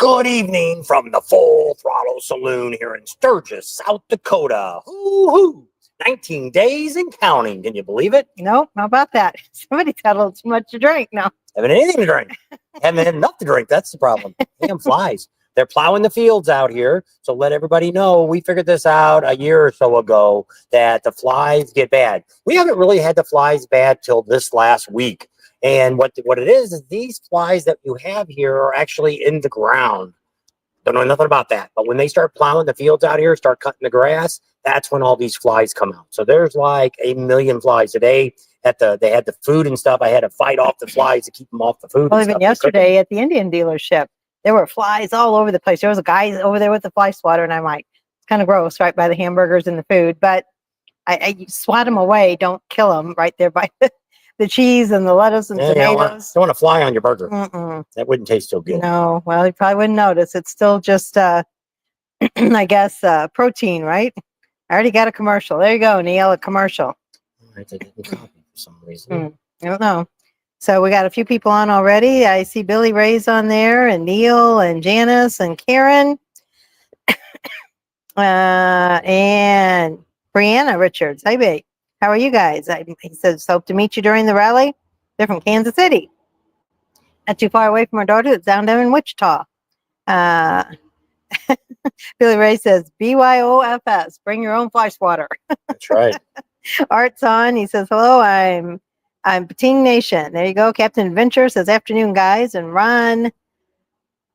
Good evening from the Full Throttle Saloon here in Sturgis, South Dakota. Woo-hoo! 19 days and counting. Can you believe it? Nope, how about that? Somebody's had a little too much to drink now. Haven't had anything to drink. Haven't had enough to drink. That's the problem. Damn flies. They're plowing the fields out here. So let everybody know, we figured this out a year or so ago that the flies get bad. We haven't really had the flies bad till this last week. And what it is these flies that you have here are actually in the ground. Don't know nothing about that. But when they start plowing the fields out here, start cutting the grass, that's when all these flies come out. So there's like 1 million flies today. They had the food and stuff. I had to fight off the flies to keep them off the food. Well, even yesterday at the Indian dealership, there were flies all over the place. There was a guy over there with the fly swatter, and I'm like, it's kind of gross right by the hamburgers and the food. But I swat them away. Don't kill them right there by the cheese and the lettuce and tomatoes. Don't want to fly on your burger. Mm-mm. That wouldn't taste so good. No, well, you probably wouldn't notice. It's still just, I guess, protein, right? I already got a commercial. There you go, Neil, a commercial. I didn't copy for some reason. I don't know. So we got a few people on already. I see Billy Ray's on there, and Neil, and Janice, and Karen, and Brianna Richards. Hi, babe. How are you guys? He says, hope to meet you during the rally. They're from Kansas City. Not too far away from our daughter. It's down there in Wichita. Billy Ray says, BYOFS, bring your own fly swatter. That's right. Art's on. He says, hello, I'm Pating Nation. There you go. Captain Adventure says, afternoon, guys. And Ron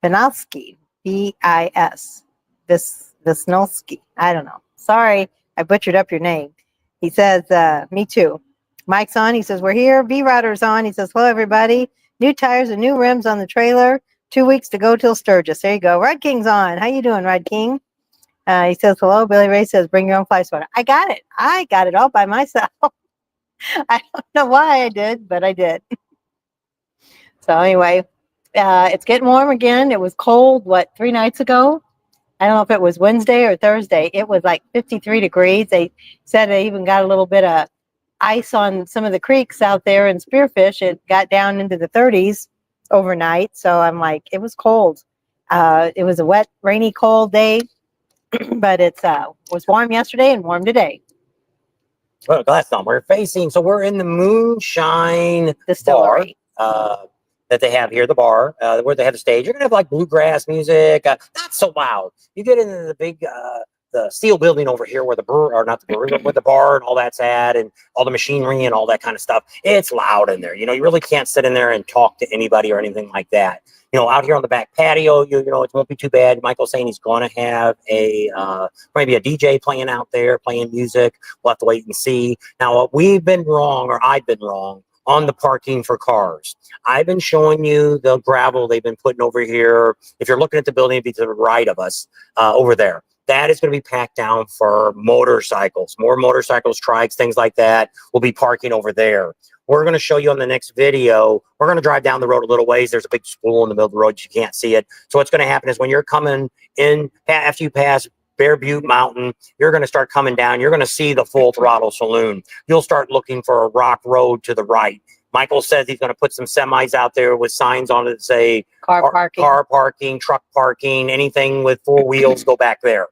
Vinalski, B-I-S. Visnolski. I don't know. Sorry, I butchered up your name. He says, me too. Mike's on. He says, we're here. V-Rider's on. He says, hello, everybody. New tires and new rims on the trailer. 2 weeks to go till Sturgis. There you go. Rod King's on. How you doing, Rod King? He says, hello. Billy Ray says, bring your own fly swatter. I got it. I got it all by myself. I don't know why I did, but I did. So anyway, it's getting warm again. It was cold, 3 nights ago? I don't know if it was Wednesday or Thursday. It was like 53 degrees. They said they even got a little bit of ice on some of the creeks out there in Spearfish. It got down into the 30s overnight. So I'm like, it was cold. It was a wet, rainy, cold day, but it was warm yesterday and warm today. Well, that's not we're facing. So we're in the Moonshine Distillery bar that they have here, the bar where they have the stage. You're gonna have like bluegrass music, not so loud. You get into the big the steel building over here where the brewer, or not the brewery, where the bar and all that's at, and all the machinery and all that kind of stuff. It's loud in there. You know, you really can't sit in there and talk to anybody or anything like that. You know, out here on the back patio, you know, it won't be too bad. Michael's saying he's going to have maybe a DJ playing out there, playing music. We'll have to wait and see. Now, we've been wrong, or I've been wrong, on the parking for cars. I've been showing you the gravel they've been putting over here. If you're looking at the building, it'd be to the right of us over there. That is going to be packed down for motorcycles. More motorcycles, trikes, things like that will be parking over there. We're going to show you on the next video. We're going to drive down the road a little ways. There's a big spool in the middle of the road. You can't see it. So what's going to happen is when you're coming in, after you pass Bear Butte Mountain, you're going to start coming down. You're going to see the Full Throttle Saloon. You'll start looking for a rock road to the right. Michael says he's going to put some semis out there with signs on it that say car parking, truck parking, anything with 4 wheels, go back there.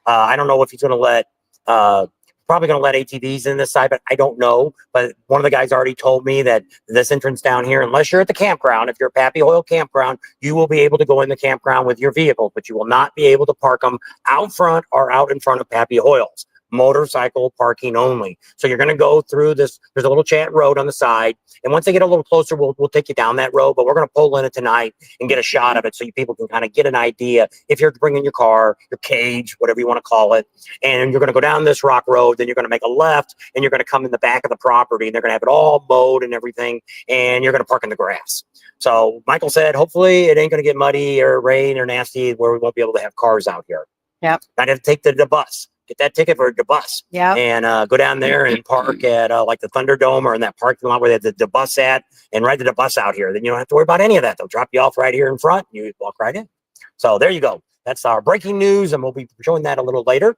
I don't know if he's going to let, probably going to let ATVs in this side, but I don't know. But one of the guys already told me that this entrance down here, unless you're at the campground, if you're at Pappy Oil Campground, you will be able to go in the campground with your vehicles, but you will not be able to park them out front or out in front of Pappy Oil's. Motorcycle parking only. So you're going to go through this. There's a little chat road on the side, and once they get a little closer, we'll take you down that road. But we're going to pull in it tonight and get a shot of it, so you people can kind of get an idea if you're bringing your car, your cage, whatever you want to call it, and you're going to go down this rock road. Then you're going to make a left, and you're going to come in the back of the property, and they're going to have it all mowed and everything, and you're going to park in the grass. So Michael said, hopefully it ain't going to get muddy or rain or nasty where we won't be able to have cars out here. Yep. I'd have to take the bus. Get that ticket for the bus, and go down there and park at like the Thunderdome or in that parking lot where they have the bus at, and ride the bus out here. Then you don't have to worry about any of that. They'll drop you off right here in front. You walk right in. So there you go. That's our breaking news, and we'll be showing that a little later.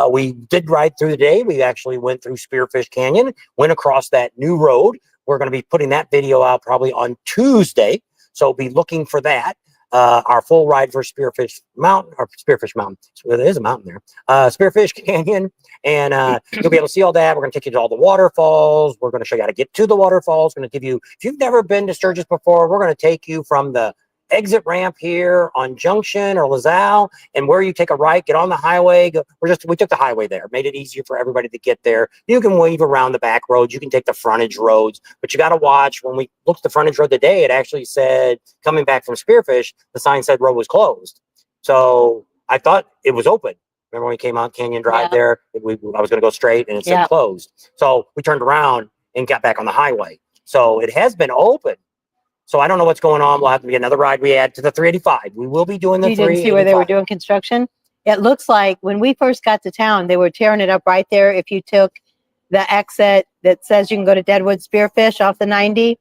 We did ride through the day. We actually went through Spearfish Canyon, went across that new road. We're going to be putting that video out probably on Tuesday, so be looking for that. our full ride for Spearfish Mountain, or Spearfish Mountain. So there is a mountain there. Spearfish Canyon, and you'll be able to see all that. We're going to take you to all the waterfalls. We're going to show you how to get to the waterfalls. We're going to give you, if you've never been to Sturgis before, we're going to take you from the exit ramp here on Junction or LaSalle, and where you take a right, get on the highway. We took the highway there, made it easier for everybody to get there. You can weave around the back roads, you can take the frontage roads, but you got to watch. When we looked at the frontage road today, it actually said, coming back from Spearfish, the sign said road was closed. So I thought it was open. Remember when we came out Canyon Drive there? I was going to go straight and it said closed. So we turned around and got back on the highway. So it has been open. So I don't know what's going on. We'll have to be another ride we add to the 385. We will be doing the 385. You didn't see where they were doing construction? It looks like when we first got to town, they were tearing it up right there. If you took the exit that says you can go to Deadwood Spearfish off the 90,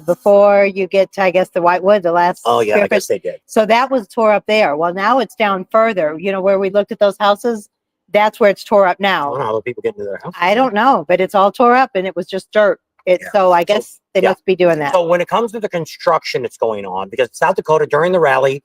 before you get to, I guess, the Whitewood, the last Spearfish. I guess they did. So that was tore up there. Well, now it's down further. You know, where we looked at those houses, that's where it's tore up now. I don't know how people get into their house. I don't know, but it's all tore up and it was just dirt. So I guess they must be doing that. So when it comes to the construction that's going on, because South Dakota during the rally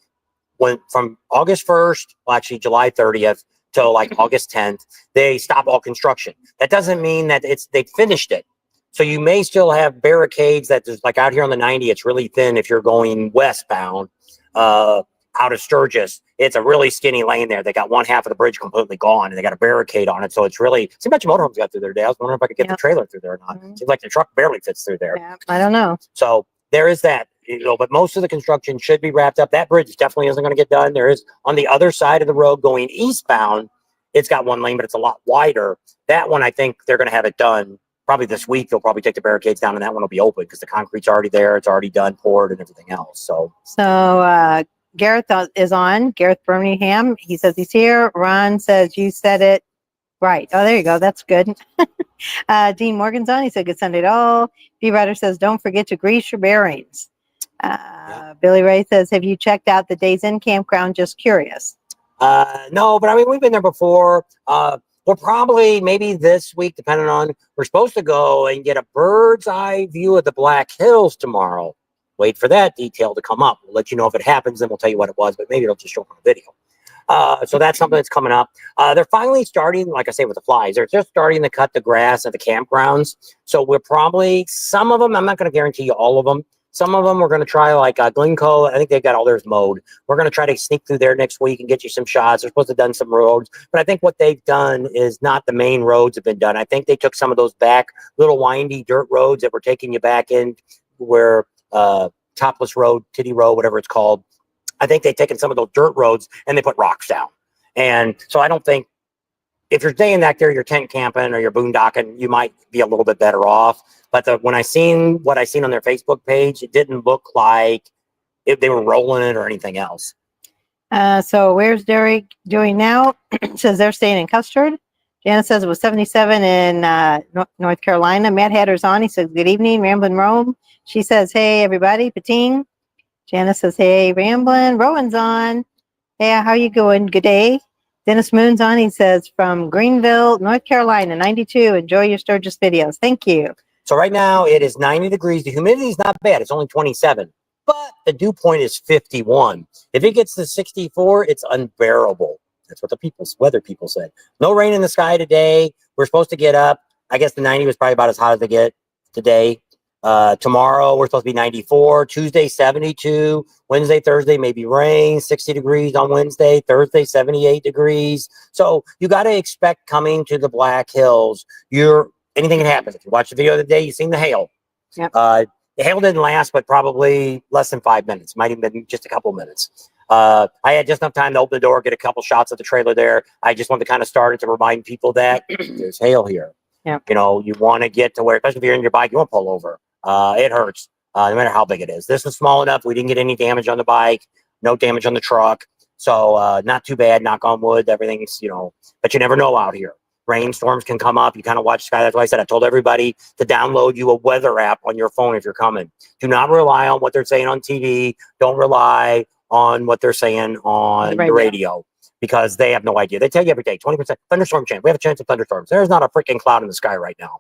went from August 1st, well, actually July 30th till like August 10th, they stop all construction. That doesn't mean that they finished it. So you may still have barricades that there's like out here on the 90, it's really thin if you're going westbound out of Sturgis. It's a really skinny lane there. They got one half of the bridge completely gone and they got a barricade on it. So it's really, see how much motorhomes got through there today. I was wondering if I could get the trailer through there or not. Seems like the truck barely fits through there. Yeah, I don't know. So there is that, but most of the construction should be wrapped up. That bridge definitely isn't going to get done. There is on the other side of the road going eastbound. It's got one lane, but it's a lot wider. That one, I think they're going to have it done probably this week. They'll probably take the barricades down and that one will be open because the concrete's already there. It's already done, poured and everything else. So Gareth is on. Gareth Birmingham. He says he's here. Ron says you said it right. Oh, there you go. That's good. Dean Morgan's on. He said good Sunday to all. B Rider says don't forget to grease your bearings. Billy Ray says, have you checked out the Days Inn campground? Just curious. No, but I mean, we've been there before. We'll probably, maybe this week, depending on, we're supposed to go and get a bird's eye view of the Black Hills tomorrow. Wait for that detail to come up. We'll let you know if it happens, then we'll tell you what it was, but maybe it'll just show up on a video. So that's something that's coming up. They're finally starting, like I say, with the flies. They're just starting to cut the grass at the campgrounds. So we're probably, some of them, I'm not going to guarantee you all of them. Some of them we're going to try, like Glencoe. I think they've got all theirs mowed. We're going to try to sneak through there next week and get you some shots. They're supposed to have done some roads. But I think what they've done is not the main roads have been done. I think they took some of those back little windy dirt roads that were taking you back in where Topless Road, Titty Road, whatever it's called. I think they've taken some of those dirt roads and they put rocks down. And so I don't think, if you're staying back there, you're tent camping or you're boondocking, you might be a little bit better off. But when I seen what I seen on their Facebook page, it didn't look like if they were rolling it or anything else. So where's Derek doing now? Says they're staying in Custard. Janice says it was 77 in North Carolina. Matt Hatter's on. He says, good evening, Ramblin' Rome. She says, hey, everybody, Pating. Janice says, hey, Ramblin'. Rowan's on. Hey, how you going? Good day. Dennis Moon's on. He says, from Greenville, North Carolina, 92. Enjoy your Sturgis videos. Thank you. So right now it is 90 degrees. The humidity is not bad. It's only 27, but the dew point is 51. If it gets to 64, it's unbearable. That's what the weather people said. No rain in the sky today. We're supposed to get up. I guess the 90 was probably about as hot as they get today. Tomorrow we're supposed to be 94. Tuesday 72. Wednesday, Thursday maybe rain. 60 degrees on Wednesday. Thursday 78 degrees. So you got to expect coming to the Black Hills. Anything can happen. If you watch the video of the day, you've seen the hail. Yep. The hail didn't last, but probably less than 5 minutes. Might even been just a couple minutes. I had just enough time to open the door, get a couple shots of the trailer there. I just wanted to kind of start it to remind people that there's hail here. Yep. You know, you want to get to where, especially if you're in your bike, you won't pull over. It hurts, no matter how big it is. This was small enough. We didn't get any damage on the bike, no damage on the truck. So not too bad, knock on wood. Everything's, but you never know out here. Rainstorms can come up. You kind of watch the sky. That's why I said I told everybody to download you a weather app on your phone if you're coming. Do not rely on what they're saying on TV. Don't rely on what they're saying on the radio because they have no idea. They tell you every day, 20% thunderstorm chance. We have a chance of thunderstorms. There's not a freaking cloud in the sky right now.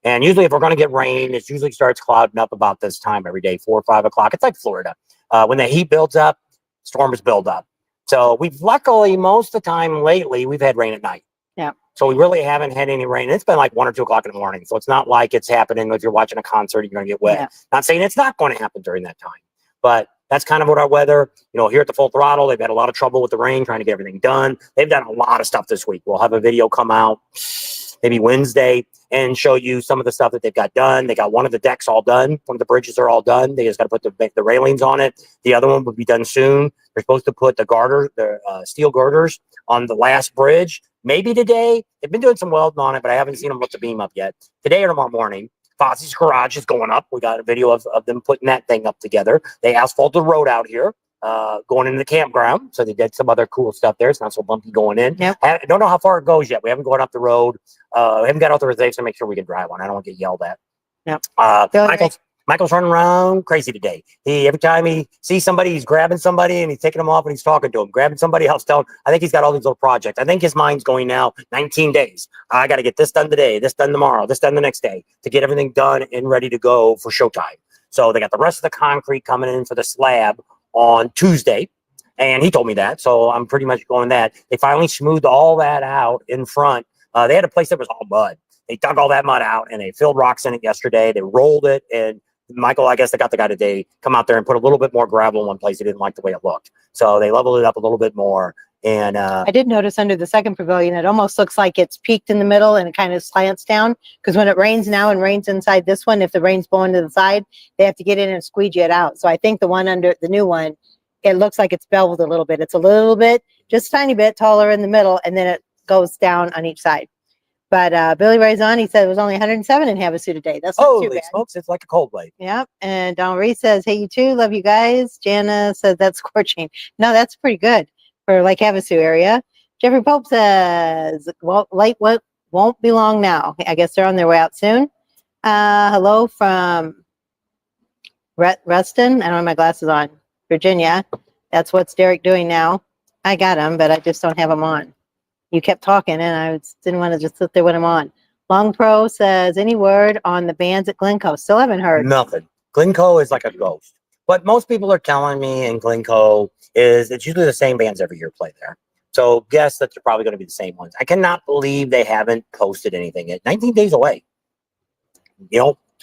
And usually if we're going to get rain, it usually starts clouding up about this time every day, 4 or 5 o'clock. It's like Florida. When the heat builds up, storms build up. So we've luckily most of the time lately we've had rain at night. Yeah. So we really haven't had any rain. It's been like 1 or 2 o'clock in the morning. So it's not like it's happening if you're watching a concert, you're going to get wet. Yeah. Not saying it's not going to happen during that time, but that's kind of what our weather, here at the Full Throttle, they've had a lot of trouble with the rain, trying to get everything done. They've done a lot of stuff this week. We'll have a video come out maybe Wednesday and show you some of the stuff that they've got done. They got one of the decks all done. One of the bridges are all done. They just got to put the railings on it. The other one will be done soon. They're supposed to put the steel girders on the last bridge. Maybe today. They've been doing some welding on it, but I haven't seen them lift the beam up yet. Today or tomorrow morning. Fozzie's garage is going up. We got a video of them putting that thing up together. They asphalted the road out here, going into the campground. So they did some other cool stuff there. It's not so bumpy going in. Yep. I don't know how far it goes yet. We haven't gone up the road. We haven't got authorization to make sure we can drive one. I don't want to get yelled at. Yep. Michael's running around crazy today. Every time he sees somebody, he's grabbing somebody and he's taking them off and he's talking to them, grabbing somebody else down. I think he's got all these little projects. I think his mind's going now 19 days. I got to get this done today, this done tomorrow, this done the next day to get everything done and ready to go for showtime. So they got the rest of the concrete coming in for the slab on Tuesday. And he told me that. So I'm pretty much going that. They finally smoothed all that out in front. They had a place that was all mud. They dug all that mud out and they filled rocks in it yesterday. They rolled it, and Michael, I guess they got the guy today come out there and put a little bit more gravel in one place. He didn't like the way it looked. So they leveled it up a little bit more. And I did notice under the second pavilion, it almost looks like it's peaked in the middle and it kind of slants down. Because when it rains now and rains inside this one, if the rain's blowing to the side, they have to get in and squeegee it out. So I think the one under the new one, it looks like it's beveled a little bit. It's a little bit, just a tiny bit taller in the middle, and then it goes down on each side. But Billy Ray's on. He said it was only 107 in Havasu today. That's not too holy bad. smokes, it's like a cold blade. Yep. And Don Reese says, "Hey, you too. Love you guys." Jana says that's scorching. No, that's pretty good for Lake Havasu area. Jeffrey Pope says, "Well, light won't be long now. I guess they're on their way out soon." Hello from Ruston. I don't have my glasses on. Virginia. That's what's Derek doing now. I got him, but I just don't have him on. You kept talking, and I didn't want to just sit there with him on. Long Pro says, any word on the bands at Glencoe? Still haven't heard. Nothing. Glencoe is like a ghost. What most people are telling me in Glencoe is it's usually the same bands every year play there. So guess that they're probably going to be the same ones. I cannot believe they haven't posted anything yet. 19 days away.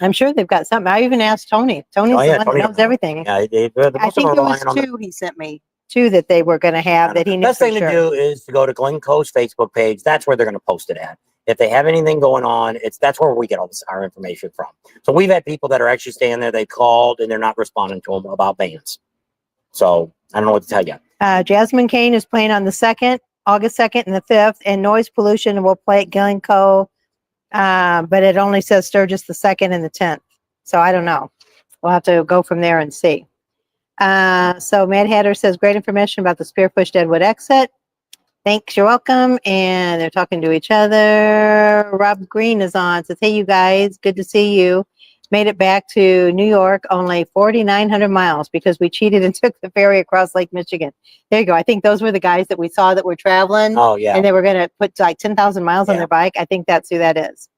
I'm sure they've got something. I even asked Tony. Tony's the one that knows everything. Yeah, I think it was 2 he sent me. 2 that they were going to have that he knew. Best thing to do is to go to Glencoe's Facebook page. That's where they're going to post it at. If they have anything going on, that's where we get all our information from. So we've had people that are actually staying there. They called and they're not responding to them about bands. So I don't know what to tell you. Jasmine Kane is playing on the 2nd, August 2nd and the 5th, and Noise Pollution will play at Glencoe, but it only says Sturgis the 2nd and the 10th. So I don't know. We'll have to go from there and see. So Mad Hatter says, great information about the Spearfish Deadwood exit. Thanks, you're welcome. And they're talking to each other. Rob Green is on. Says, hey, you guys, good to see you. Made it back to New York, only 4,900 miles because we cheated and took the ferry across Lake Michigan. There you go. I think those were the guys that we saw that were traveling. Oh, yeah. And they were going to put like 10,000 miles on their bike. I think that's who that is.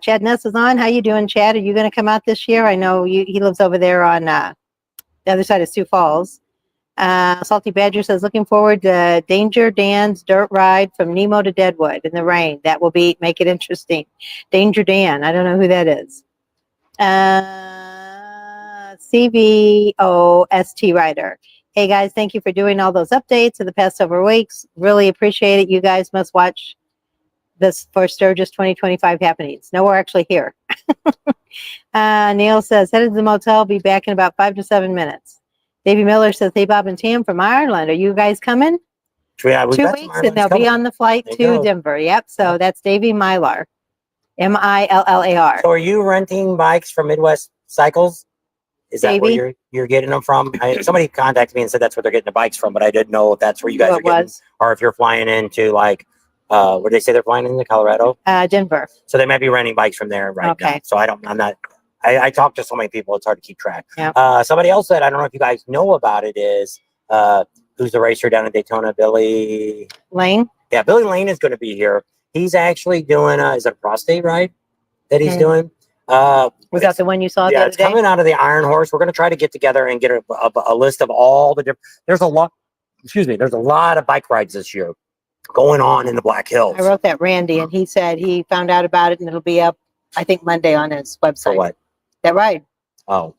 Chad Ness is on. How you doing, Chad? Are you going to come out this year? I know he lives over there on the other side of Sioux Falls. Salty Badger says, looking forward to Danger Dan's dirt ride from Nemo to Deadwood in the rain. That will make it interesting. Danger Dan. I don't know who that is. CVOST Rider. Hey guys, thank you for doing all those updates in the past several weeks. Really appreciate it. You guys must watch this for Sturgis 2025 happenings. No, we're actually here. Neil says, headed to the motel, be back in about 5 to 7 minutes. Davey Miller says, hey, Bob and Tam from Ireland. Are you guys coming? Yeah, 2 weeks and they'll be on the flight to Denver. Yep. So that's Davey Millar. Millar. So are you renting bikes from Midwest Cycles? Is that Davey? where you're getting them from? Somebody contacted me and said that's where they're getting the bikes from, but I didn't know if that's where you guys are getting, or if you're flying into like, where did they say they're flying into Colorado? Denver. So they might be renting bikes from there right now. So I talk to so many people, it's hard to keep track. Yeah. Somebody else said, I don't know if you guys know about it, is who's the racer down in Daytona? Billy Lane. Yeah, Billy Lane is going to be here. He's actually doing is it a prostate ride that he's doing? Was that the one you saw the Yeah, other it's day? coming out of the Iron Horse. We're going to try to get together and get a list of all the different. There's a lot. Excuse me. There's a lot of bike rides this year going on in the Black Hills. I wrote that Randy, and he said he found out about it, and it'll be up, I think, Monday on his website. For what? That ride. Oh,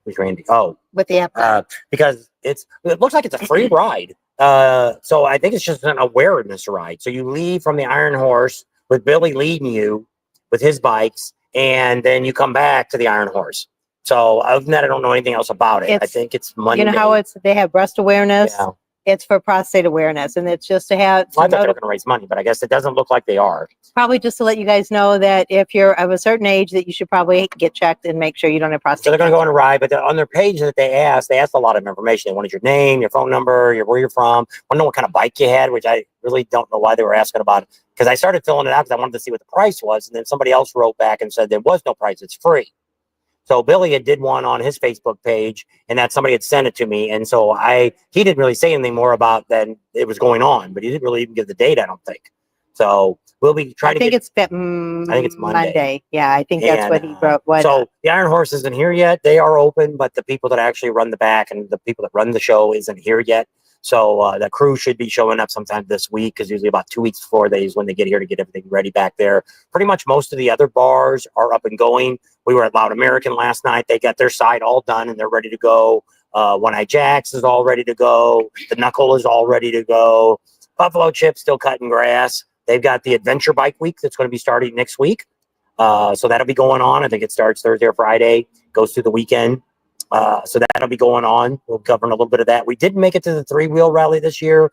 who's Randy? Oh, with the app. Because it looks like it's a free ride. So I think it's just an awareness ride. So you leave from the Iron Horse with Billy leading you with his bikes, and then you come back to the Iron Horse. So other than that, I don't know anything else about it. I think it's Monday. You know how they have breast awareness? Yeah. It's for prostate awareness, and it's just to have. Well, I thought they were going to raise money, but I guess it doesn't look like they are. Probably just to let you guys know that if you're of a certain age, that you should probably get checked and make sure you don't have prostate. So they're going to go on a ride, but on their page that they asked a lot of information. They wanted your name, your phone number, where you're from. I want to know what kind of bike you had, which I really don't know why they were asking about it. Because I started filling it out because I wanted to see what the price was, and then somebody else wrote back and said there was no price; it's free. So Billy did one on his Facebook page, and that somebody had sent it to me. And so he didn't really say anything more about that it was going on, but he didn't really even give the date, I don't think. So we'll be trying to get. I think it's Monday. Yeah, I think that's what he wrote. So the Iron Horse isn't here yet. They are open, but the people that actually run the back and the people that run the show isn't here yet. So the crew should be showing up sometime this week, because usually about 2 weeks before is when they get here to get everything ready back there. Pretty much most of the other bars are up and going. We were at Loud American last night. They got their side all done and they're ready to go. One Eye Jack's is all ready to go. The Knuckle is all ready to go. Buffalo Chip's still cutting grass. They've got the Adventure Bike Week that's going to be starting next week. So that'll be going on. I think it starts Thursday or Friday, goes through the weekend. So that'll be going on. We'll cover a little bit of that. We didn't make it to the 3-wheel rally this year.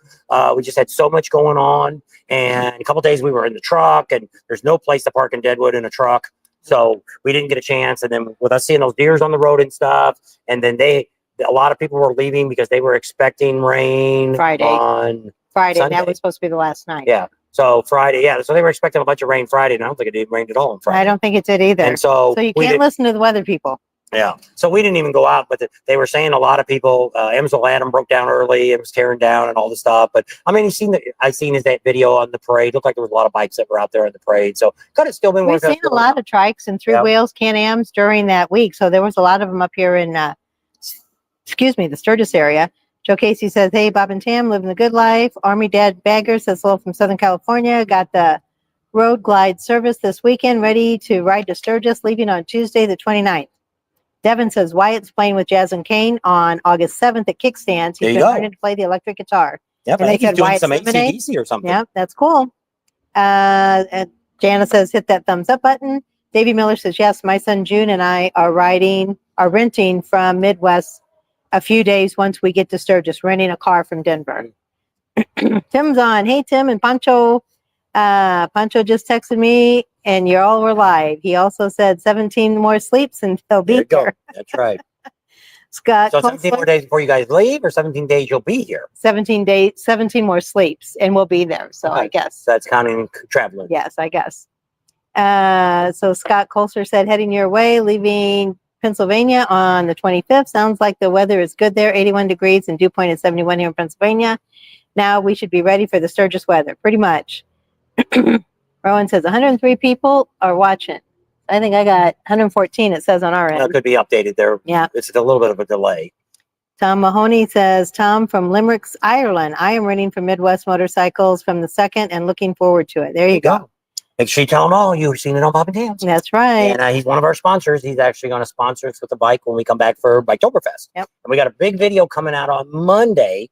We just had so much going on. And a couple of days we were in the truck, and there's no place to park in Deadwood in a truck. So we didn't get a chance. And then with us seeing those deers on the road and stuff, and then a lot of people were leaving because they were expecting rain on Friday. Sunday. That was supposed to be the last night. Yeah. So Friday, so they were expecting a bunch of rain Friday, and I don't think it did rain at all on Friday. I don't think it did either. And so you can't listen to the weather people. Yeah. So we didn't even go out, but they were saying a lot of people, Amsel Adam broke down early and was tearing down and all this stuff. But I mean, I seen that video on the parade. It looked like there was a lot of bikes that were out there in the parade. So could have still been. We've seen a lot of trikes and 3-wheels, Can-Ams during that week. So there was a lot of them up here in, the Sturgis area. Joe Casey says, hey, Bob and Tam, living the good life. Army Dad Bagger says hello from Southern California. Got the Road Glide service this weekend, ready to ride to Sturgis, leaving on Tuesday the 29th. Devin says Wyatt's playing with Jazz and Kane on August 7th at Kickstands. He's been learning to play the electric guitar. Yep, and I think he's doing some AC/DC or something. Yeah, that's cool. And Jana says hit that thumbs up button. Davey Miller says yes, my son June and I are renting from Midwest a few days once we get to Sturgis, renting a car from Denver. Tim's on. Hey, Tim and Pancho. Pancho just texted me, and you all were live. He also said 17 more sleeps and he'll be here. That's right. Scott. So 17 more days before you guys leave, or 17 days you'll be here? 17 days, 17 more sleeps, and we'll be there. So I guess. That's counting traveling. Yes, I guess. So Scott Colser said heading your way, leaving Pennsylvania on the 25th. Sounds like the weather is good there, 81 degrees, and dew point is 71 here in Pennsylvania. Now we should be ready for the Sturgis weather, pretty much. Rowan says 103 people are watching. I think I got 114, it says on our end. That could be updated there. Yeah. It's a little bit of a delay. Tom Mahoney says, Tom from Limericks, Ireland. I am renting for Midwest Motorcycles from the 2nd and looking forward to it. There you go. Make sure you tell them all you've seen it on Bob and Tam's. That's right. And he's one of our sponsors. He's actually going to sponsor us with the bike when we come back for Biketoberfest. Yep. And we got a big video coming out on Monday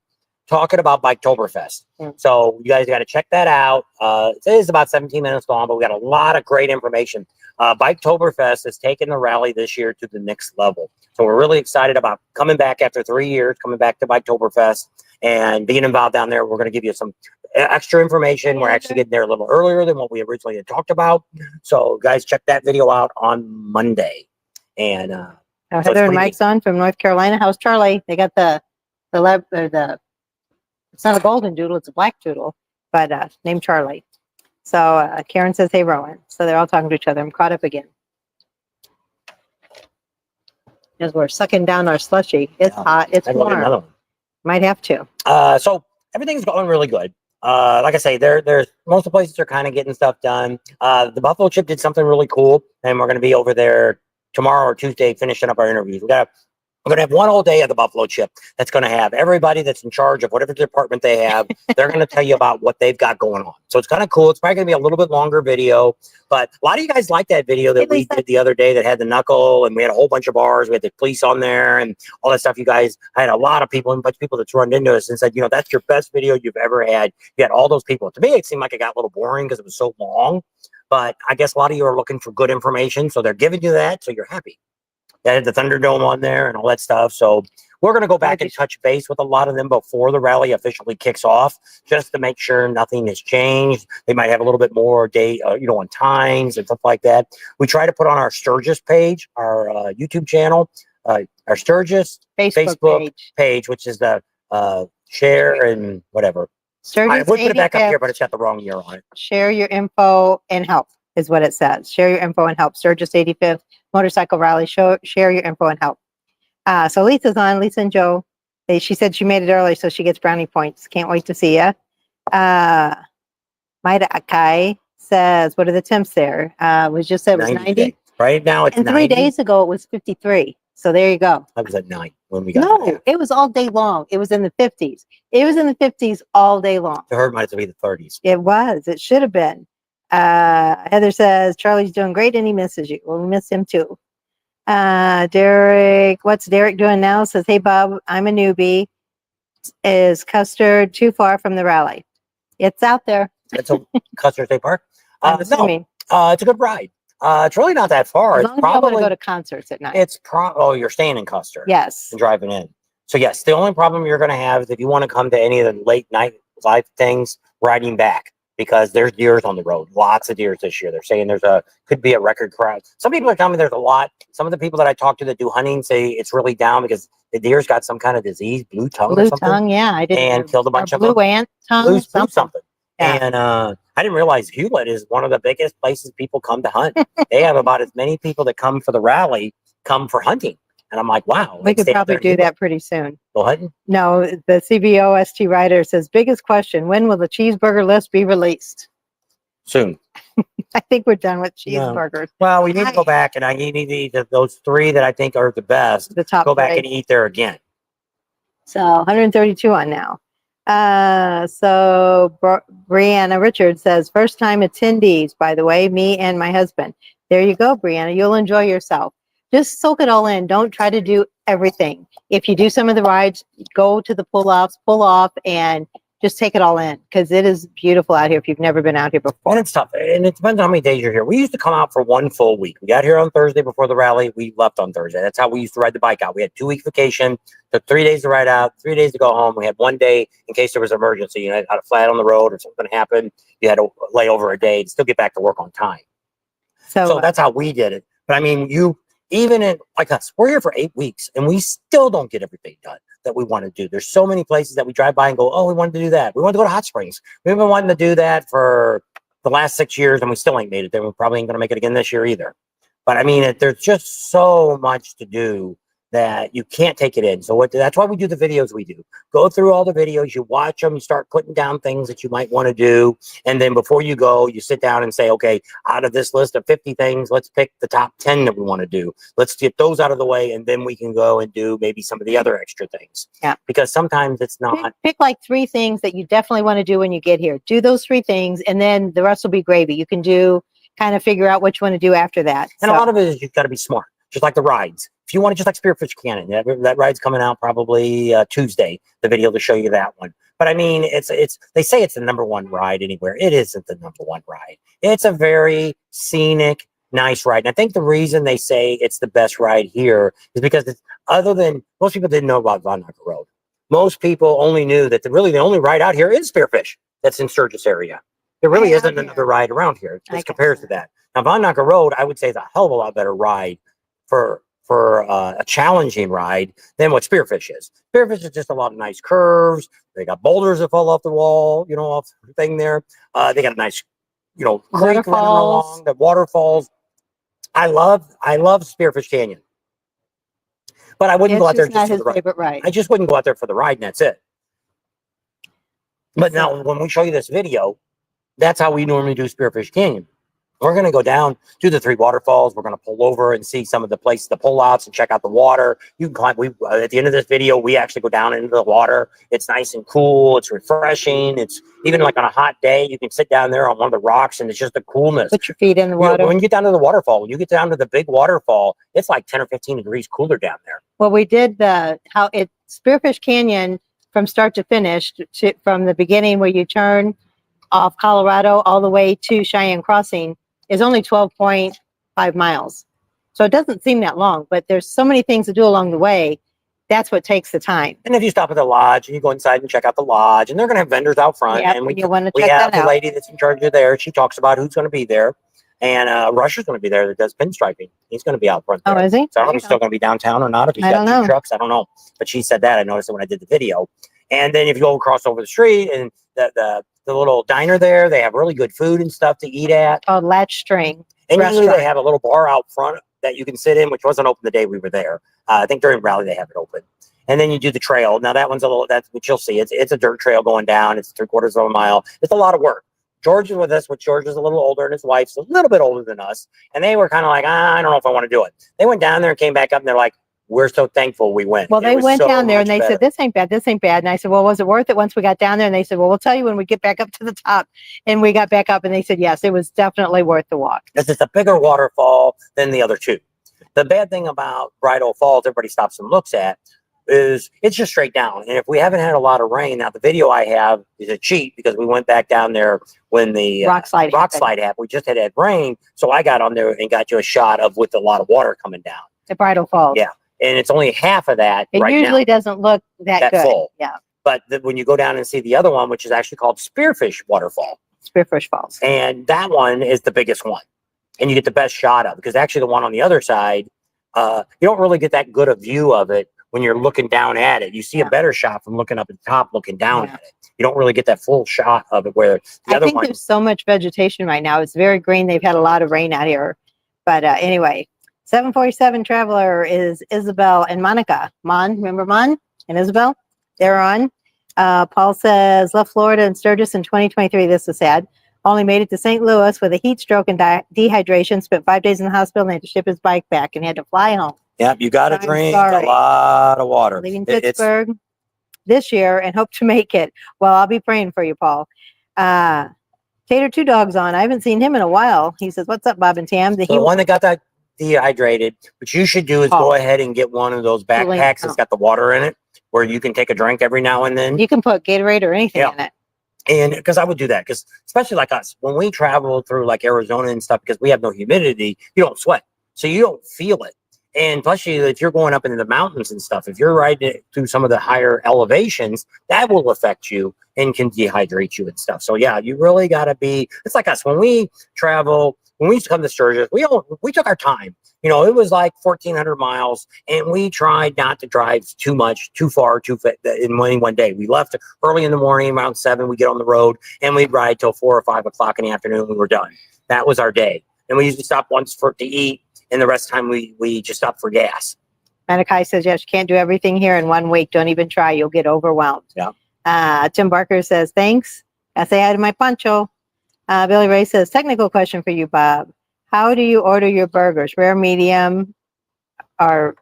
talking about Biketoberfest. So you guys got to check that out. It is about 17 minutes long, but we got a lot of great information. Biketoberfest has taken the rally this year to the next level. So we're really excited about coming back after 3 years, coming back to Biketoberfest and being involved down there. We're going to give you some extra information. We're actually getting there a little earlier than what we originally had talked about. So guys, check that video out on Monday. And Heather and Mike's on from North Carolina. How's Charlie? They got the it's not a golden doodle, it's a black doodle, but named Charlie. So Karen says, hey, Rowan. So they're all talking to each other. I'm caught up again. As we're sucking down our slushy. It's hot. It's warm. Might have to. So everything's going really good. like I say, there's most of the places are kind of getting stuff done. The Buffalo Chip did something really cool, and we're going to be over there tomorrow or Tuesday finishing up our interviews. We're going to have one whole day of the Buffalo Chip that's going to have everybody that's in charge of whatever department they have. They're going to tell you about what they've got going on. So it's kind of cool. It's probably going to be a little bit longer video, but a lot of you guys like that video that we did the other day that had the knuckle, and we had a whole bunch of bars. We had the police on there and all that stuff. You guys, I had a lot of people and a bunch of people that's run into us and said, you know, that's your best video you've ever had. You had all those people. To me, it seemed like it got a little boring because it was so long, but I guess a lot of you are looking for good information. So they're giving you that. So you're happy. That had the Thunderdome on there and all that stuff. So we're going to go back and touch base with a lot of them before the rally officially kicks off, just to make sure nothing has changed. They might have a little bit more date, on times and stuff like that. We try to put on our Sturgis page, our YouTube channel, our Sturgis Facebook page, which is the share and whatever. Sturgis I would put it back up here, but it's got the wrong year on it. Share your info and help is what it says. Share your info and help. Sturgis 85th Motorcycle Rally. Share your info and help. So Lisa's on. Lisa and Joe. She said she made it early, so she gets brownie points. Can't wait to see you. Maida Akai says, what are the temps there? We just said it was 90. Right now it's 90. And 3 days ago it was 53. So there you go. I was at 9 when we got there. It was all day long. It was in the 50s. It was in the 50s all day long. To her, it might be the 30s. It was. It should have been. Heather says, Charlie's doing great and he misses you. Well, we miss him too. Derek, what's Derek doing now? Says, hey, Bob, I'm a newbie. Is Custard too far from the rally? It's out there. It's a Custard State Park? I'm assuming. No, it's a good ride. It's really not that far. As long as you want to go to concerts at night. You're staying in Custer. Yes. And driving in. So yes, the only problem you're going to have is if you want to come to any of the late night live things, riding back, because there's deers on the road. Lots of deers this year. They're saying could be a record crowd. Some people are telling me there's a lot. Some of the people that I talk to that do hunting say it's really down because the deer's got some kind of disease, blue tongue or something. Blue tongue, yeah. I didn't. And killed a bunch of them. Blue ant tongue, something. Yeah. And I didn't realize Hewlett is one of the biggest places people come to hunt. They have about as many people that come for the rally come for hunting. And I'm like, wow. We could probably do that pretty soon. Go hunting? No, the CBOST writer says, biggest question, when will the cheeseburger list be released? Soon. I think we're done with cheeseburgers. Well, we need to go back and I need to eat those 3 that I think are the best. The top go back 3. and eat there again. So 132 on now. So Brianna Richards says, first time attendees, by the way, me and my husband. There you go, Brianna. You'll enjoy yourself. Just soak it all in. Don't try to do everything. If you do some of the rides, go to the pull off, and just take it all in because it is beautiful out here if you've never been out here before. And it's tough. And it depends on how many days you're here. We used to come out for 1 full week. We got here on Thursday before the rally. We left on Thursday. That's how we used to ride the bike out. We had 2-week vacation, took 3 days to ride out, 3 days to go home. We had 1 day in case there was an emergency. You know, had a flat on the road or something happened. You had to lay over a day to still get back to work on time. So that's how we did it. But I mean, even in like us, we're here for 8 weeks and we still don't get everything done that we want to do. There's so many places that we drive by and go, oh, we wanted to do that. We wanted to go to Hot Springs. We've been wanting to do that for the last 6 years and we still ain't made it there. We probably ain't going to make it again this year either. But I mean, there's just so much to do that you can't take it in. So that's why we do the videos we do. Go through all the videos, you watch them, you start putting down things that you might want to do. And then before you go, you sit down and say, okay, out of this list of 50 things, let's pick the top 10 that we want to do. Let's get those out of the way. And then we can go and do maybe some of the other extra things. Yeah. Because sometimes it's not. Pick like 3 things that you definitely want to do when you get here. Do those 3 things and then the rest will be gravy. You can kind of figure out what you want to do after that. And a lot of it is you've got to be smart, just like the rides. If you want to, just like Spearfish Canyon, that ride's coming out probably Tuesday, the video to show you that one. But I mean, they say it's the #1 ride anywhere. It isn't the #1 ride. It's a very scenic, nice ride. And I think the reason they say it's the best ride here is because other than most people didn't know about Von Knocker Road. Most people only knew that the only ride out here is Spearfish that's in Sturgis area. There really isn't another ride around here that compares to that. Now, Von Knocker Road, I would say is a hell of a lot better ride for a challenging ride than what Spearfish is. Spearfish is just a lot of nice curves. They got boulders that fall off the wall, off the thing there. They got a nice, creek running along, the waterfalls. I love Spearfish Canyon. But I wouldn't go out there just for the ride. I just wouldn't go out there for the ride and that's it. But now when we show you this video, that's how we normally do Spearfish Canyon. We're going to go down to the 3 waterfalls. We're going to pull over and see some of the places, the pullouts, and check out the water. You can climb. At the end of this video, we actually go down into the water. It's nice and cool. It's refreshing. It's even like on a hot day, you can sit down there on one of the rocks, and it's just the coolness. Put your feet in the water. When you get down to the waterfall, when you get down to the big waterfall, it's like 10 or 15 degrees cooler down there. Well, we did Spearfish Canyon from start to finish, from the beginning where you turn off Colorado all the way to Cheyenne Crossing, is only 12.5 miles. So it doesn't seem that long, but there's so many things to do along the way. That's what takes the time. And if you stop at the lodge and you go inside and check out the lodge, and they're going to have vendors out front, Yep, and we that have the out. lady that's in charge of there. She talks about who's going to be there, and Rusher's going to be there that does pinstriping. He's going to be out front there. Oh, is he? So I don't know if he's still going to be downtown or not. If he's I got don't 2 know. trucks, I don't know. But she said that. I noticed it when I did the video. And then if you go across over the street and the little diner there, they have really good food and stuff to eat at. Called Latch String. And usually Restaurant. they have a little bar out front that you can sit in, which wasn't open the day we were there. I think during rally they have it open. And then you do the trail. Now that one's that's what you'll see. It's a dirt trail going down. It's 3/4 of a mile. It's a lot of work. George is with us, but George is a little older, and his wife's a little bit older than us. And they were kind of like, I don't know if I want to do it. They went down there and came back up, and they're like, we're so thankful we went. Well, they went down there and they said, said, this ain't bad, this ain't bad. And I said, well, was it worth it once we got down there? And they said, well, we'll tell you when we get back up to the top. And we got back up and they said, yes, it was definitely worth the walk. it's a bigger waterfall than the other 2. The bad thing about Bridal Falls, everybody stops and looks at, is it's just straight down. And if we haven't had a lot of rain, now the video I have is a cheat because we went back down there when the rock slide happened. We just had rain. So I got on there and got you a shot of with a lot of water coming down. The Bridal Falls. Yeah. And it's only half of that. It right usually now, doesn't look that good. full. Yeah. But when you go down and see the other one, which is actually called Spearfish Waterfall, Spearfish Falls. and that one is the biggest one. And you get the best shot of it because actually the one on the other side, you don't really get that good a view of it when you're looking down at it. You see a better shot from looking up at the top, looking down at it. You don't really get that full shot of it where the other one. There's so much vegetation right now. It's very green. They've had a lot of rain out here. But anyway, 747 Traveler is Isabel and Monica. Remember Mon and Isabel? They're on. Paul says, left Florida and Sturgis in 2023. This is sad. Only made it to St. Louis with a heat stroke and dehydration. Spent 5 days in the hospital and had to ship his bike back and had to fly home. Yep, you got to drink sorry. a lot of water. Leaving Pittsburgh this year and hope to make it. Well, I'll be praying for you, Paul. Tater Two Dogs on. I haven't seen him in a while. He says, what's up, Bob and Tam? The one that got that dehydrated, what you should do is go ahead and get one of those backpacks that's got the water in it where you can take a drink every now and then. You can put Gatorade or anything in it. And because I would do that, because especially like us, when we travel through like Arizona and stuff, because we have no humidity, you don't sweat. So you don't feel it. And plus, if you're going up into the mountains and stuff, if you're riding through some of the higher elevations, that will affect you and can dehydrate you and stuff. So yeah, you really got to be, it's like us, when we travel, when we used to come to Sturgis, we took our time. You know, it was like 1,400 miles, and we tried not to drive too much, too far, in one day. We left early in the morning, around 7, we get on the road, and we'd ride till 4 or 5 o'clock in the afternoon. We were done. That was our day. And we usually stop once to eat, and the rest of the time we just stop for gas. Manakai says, yes, you can't do everything here in 1 week. Don't even try. You'll get overwhelmed. Yeah. Tim Barker says, thanks. I say hi to my Pancho. Billy Ray says, technical question for you, Bob. How do you order your burgers? Rare, medium, or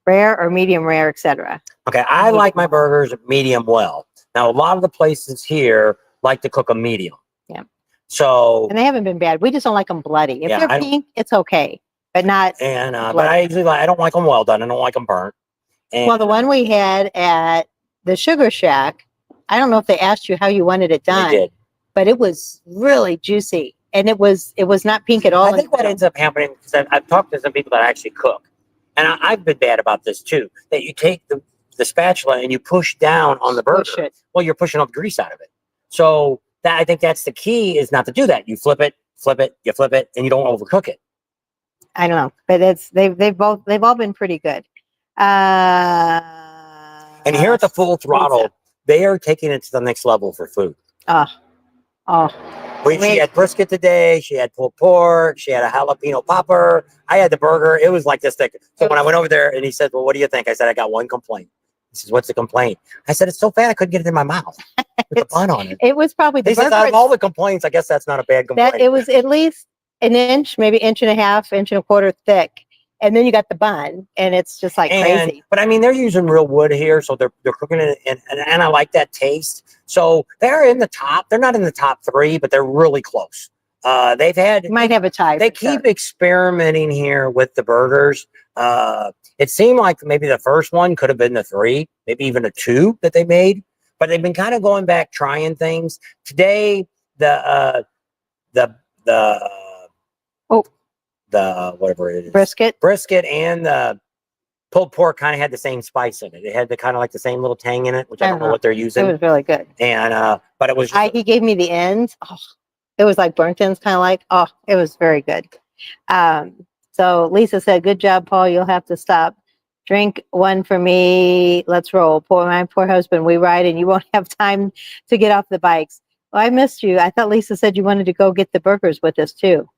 medium rare, etc.? Okay, I like my burgers medium well. Now, a lot of the places here like to cook them medium. Yeah. So. And they haven't been bad. We just don't like them bloody. If they're pink, it's okay, but not. And but I usually I don't like them well done. I don't like them burnt. And, well, the one we had at the Sugar Shack, I don't know if they asked you how you wanted it done. They did. But it was really juicy, and it was not pink at all. I think what ends up happening, because I've talked to some people that actually cook, and I've been bad about this too, that you take the spatula and you push down on the burger. Well, you're pushing all the grease out of it. So I think that's the key, is not to do that. You flip it, you flip it, and you don't overcook it. I don't know, but they've all been pretty good. And here at the Full Throttle, they are taking it to the next level for food. She had brisket today. She had pulled pork. She had a jalapeno popper. I had the burger. It was like this thick. So when I went over there and he said, well, what do you think? I said, I got one complaint. He says, "What's the complaint?" I said, "It's so fat I couldn't get it in my mouth with the bun on it." It was probably the He says, burger "Out of all the complaints, I guess that's not a bad complaint." that it was at least an inch, maybe inch and a half, inch and a quarter thick. And then you got the bun, and it's just like crazy. But I mean, they're using real wood here, so they're cooking it, and I like that taste. So they're in the top. They're not in the top 3, but they're really close. They've had You might have a tie. they for sure. keep experimenting here with the burgers. It seemed like maybe the first one could have been the 3, maybe even a 2 that they made, but they've been kind of going back, trying things. Today, the whatever it is, brisket and the pulled pork kind of had the same spice in it. It had the kind of like the same little tang in it, which I don't know what they're using. It was really good. And but it was just he gave me the ends. Oh, it was like burnt ends, kind of like. Oh, it was very good. So Lisa said, "Good job, Paul. You'll have to stop. Drink one for me. Let's roll. My poor husband. We ride, and you won't have time to get off the bikes." Well, I missed you. I thought Lisa said you wanted to go get the burgers with us too.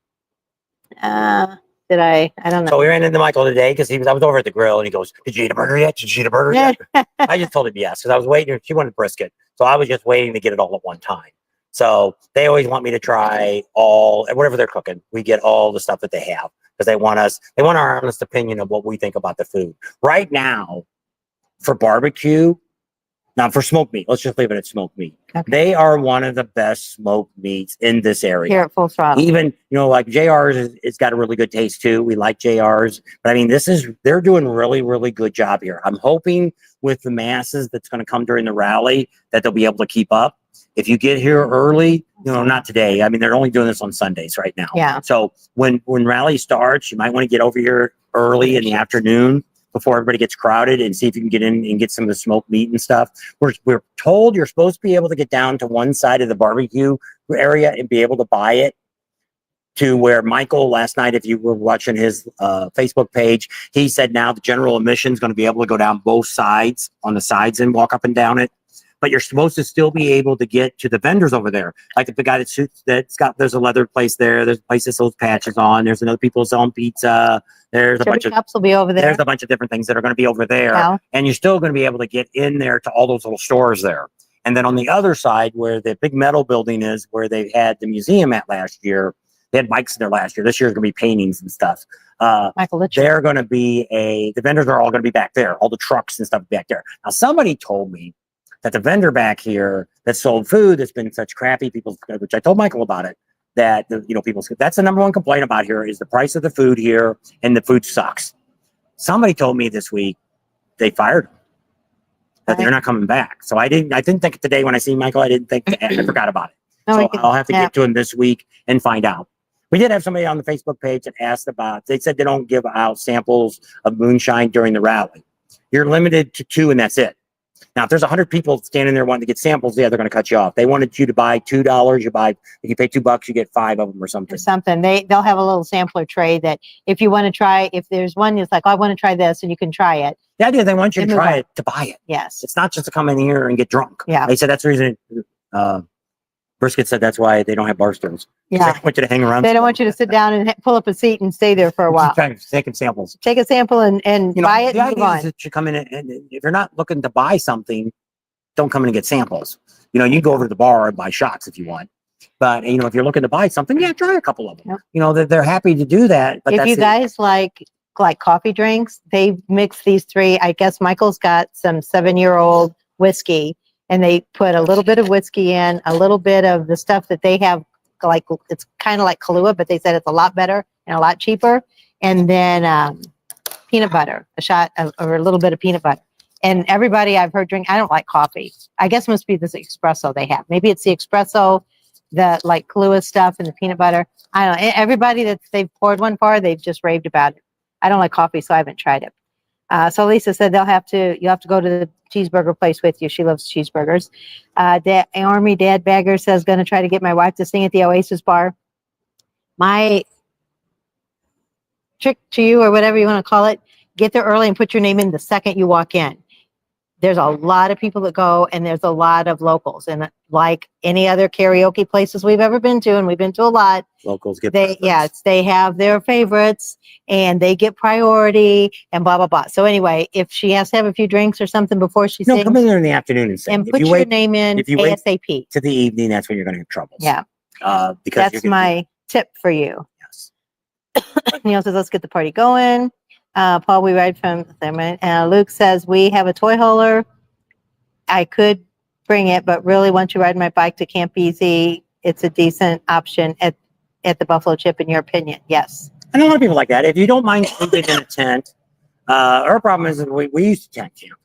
Did I? I don't know. So we ran into Michael today because I was over at the grill, and he goes, "Did you eat a burger yet? Did you eat a burger yet?" I just told him yes, because I was waiting. She wanted brisket, so I was just waiting to get it all at one time. So they always want me to try whatever they're cooking. We get all the stuff that they have because they want our honest opinion of what we think about the food. Right now, for barbecue, now for smoked meat, let's just leave it at smoked meat. Okay. They are one of the best smoked meats in this area. Here at Full Throttle. Even, like JR's, it's got a really good taste too. We like JR's, but I mean, they're doing really, really good job here. I'm hoping with the masses that's going to come during the rally that they'll be able to keep up. If you get here early, not today. I mean, they're only doing this on Sundays right now. Yeah. So when rally starts, you might want to get over here early in the afternoon before everybody gets crowded and see if you can get in and get some of the smoked meat and stuff. We're told you're supposed to be able to get down to one side of the barbecue area and be able to buy it, to where Michael last night, if you were watching his Facebook page, he said now the general admission is going to be able to go down both sides, on the sides, and walk up and down it. But you're supposed to still be able to get to the vendors over there. Like the guy there's a leather place there. There's a place that sells patches on. There's another people selling pizza. There's a bunch of cups will be over there. There's a bunch of different things that are going to be over there. Wow. And you're still going to be able to get in there to all those little stores there. And then on the other side, where the big metal building is, where they had the museum at last year, they had bikes in there last year. This year's going to be paintings and stuff. They're going to be the vendors are all going to be back there. All the trucks and stuff back there. Now, somebody told me that the vendor back here that sold food that's been such crappy, which I told Michael about it, that that's the number one complaint about here is the price of the food here, and the food sucks. Somebody told me this week they fired them, that they're not coming back. So I didn't think today when I see Michael, I forgot about it. So I'll have to get to him this week and find out. We did have somebody on the Facebook page that asked they said they don't give out samples of moonshine during the rally. You're limited to 2 and that's it. Now, if there's 100 people standing there wanting to get samples, they're going to cut you off. They wanted you to buy $2. If you pay $2, you get 5 of them or something. They'll have a little sampler tray that if you want to try, if there's one, it's like, I want to try this, and you can try it. The idea, they want you to try it to buy it. Yes. It's not just to come in here and get drunk. Yeah. They said that's the reason. Brisket said that's why they don't have bar stools. Yeah. They want you to hang around. They don't want you to sit down and pull up a seat and stay there for a while. Taking samples. Take a sample and buy it and move on. That you come in and if you're not looking to buy something, don't come in and get samples. You can go over to the bar and buy shots if you want. But if you're looking to buy something, try a couple of them. Yep. They're happy to do that. But if you guys like coffee drinks, they mix these 3. I guess Michael's got some 7-year-old whiskey, and they put a little bit of whiskey in, a little bit of the stuff that they have, like it's kind of like Kahlua, but they said it's a lot better and a lot cheaper. And then peanut butter, a shot or a little bit of peanut butter. And everybody I've heard drink, I don't like coffee. I guess it must be this espresso they have. Maybe it's the espresso, the like Kahlua stuff and the peanut butter. I don't know. Everybody that they've poured one for, they've just raved about it. I don't like coffee, so I haven't tried it. So Lisa said you'll have to go to the cheeseburger place with you. She loves cheeseburgers. Army Dad Bagger says, going to try to get my wife to sing at the Oasis bar. My trick to you, or whatever you want to call it, get there early and put your name in the second you walk in. there's a lot of people that go, and there's a lot of locals. And like any other karaoke places we've ever been to, and we've been to a lot, Locals get they have their favorites and they get priority and blah blah blah. So anyway, if she has to have a few drinks or something before she sings, come in there in the afternoon and sing. and If put you your wait name in if you wait ASAP. to the evening, that's when you're going to have troubles. Yeah, because that's my tip for you. Yes. Neil says, let's get the party going. Paul, we ride from Luke says, we have a toy hauler. I could bring it, but really once you ride my bike to Camp Easy, it's a decent option at the Buffalo Chip, in your opinion. Yes. And a lot of people like that. If you don't mind sleeping in a tent, our problem is we used to tent camp.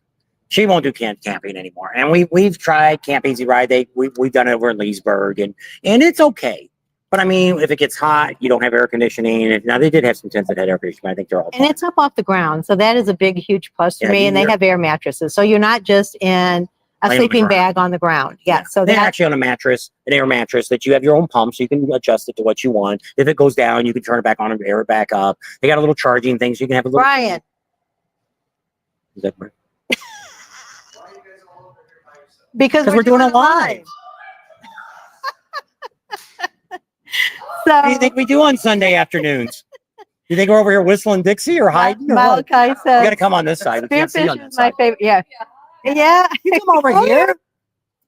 She won't do camping anymore. And we've tried Camp Easy Ride. We've done it over in Leesburg, and it's okay. But I mean, if it gets hot, you don't have air conditioning. Now they did have some tents that had air conditioning. I think they're all and it's up off the ground, so that is a big, huge plus for me. And they have air mattresses, so you're not just in a sleeping bag on the ground. Yeah, so they're actually on a mattress, an air mattress that you have your own pump, so you can adjust it to what you want. If it goes down, you can turn it back on and air it back up. They got a little charging thing, so you can have a little. Brian. Is that right? Because we're doing it live. So, what do you think we do on Sunday afternoons? You think we're over here whistling Dixie or hiding? Malachi says, you got to come on this side. We can't see you on Spearfish this is my side. favorite. Yeah. Yeah. You come over here.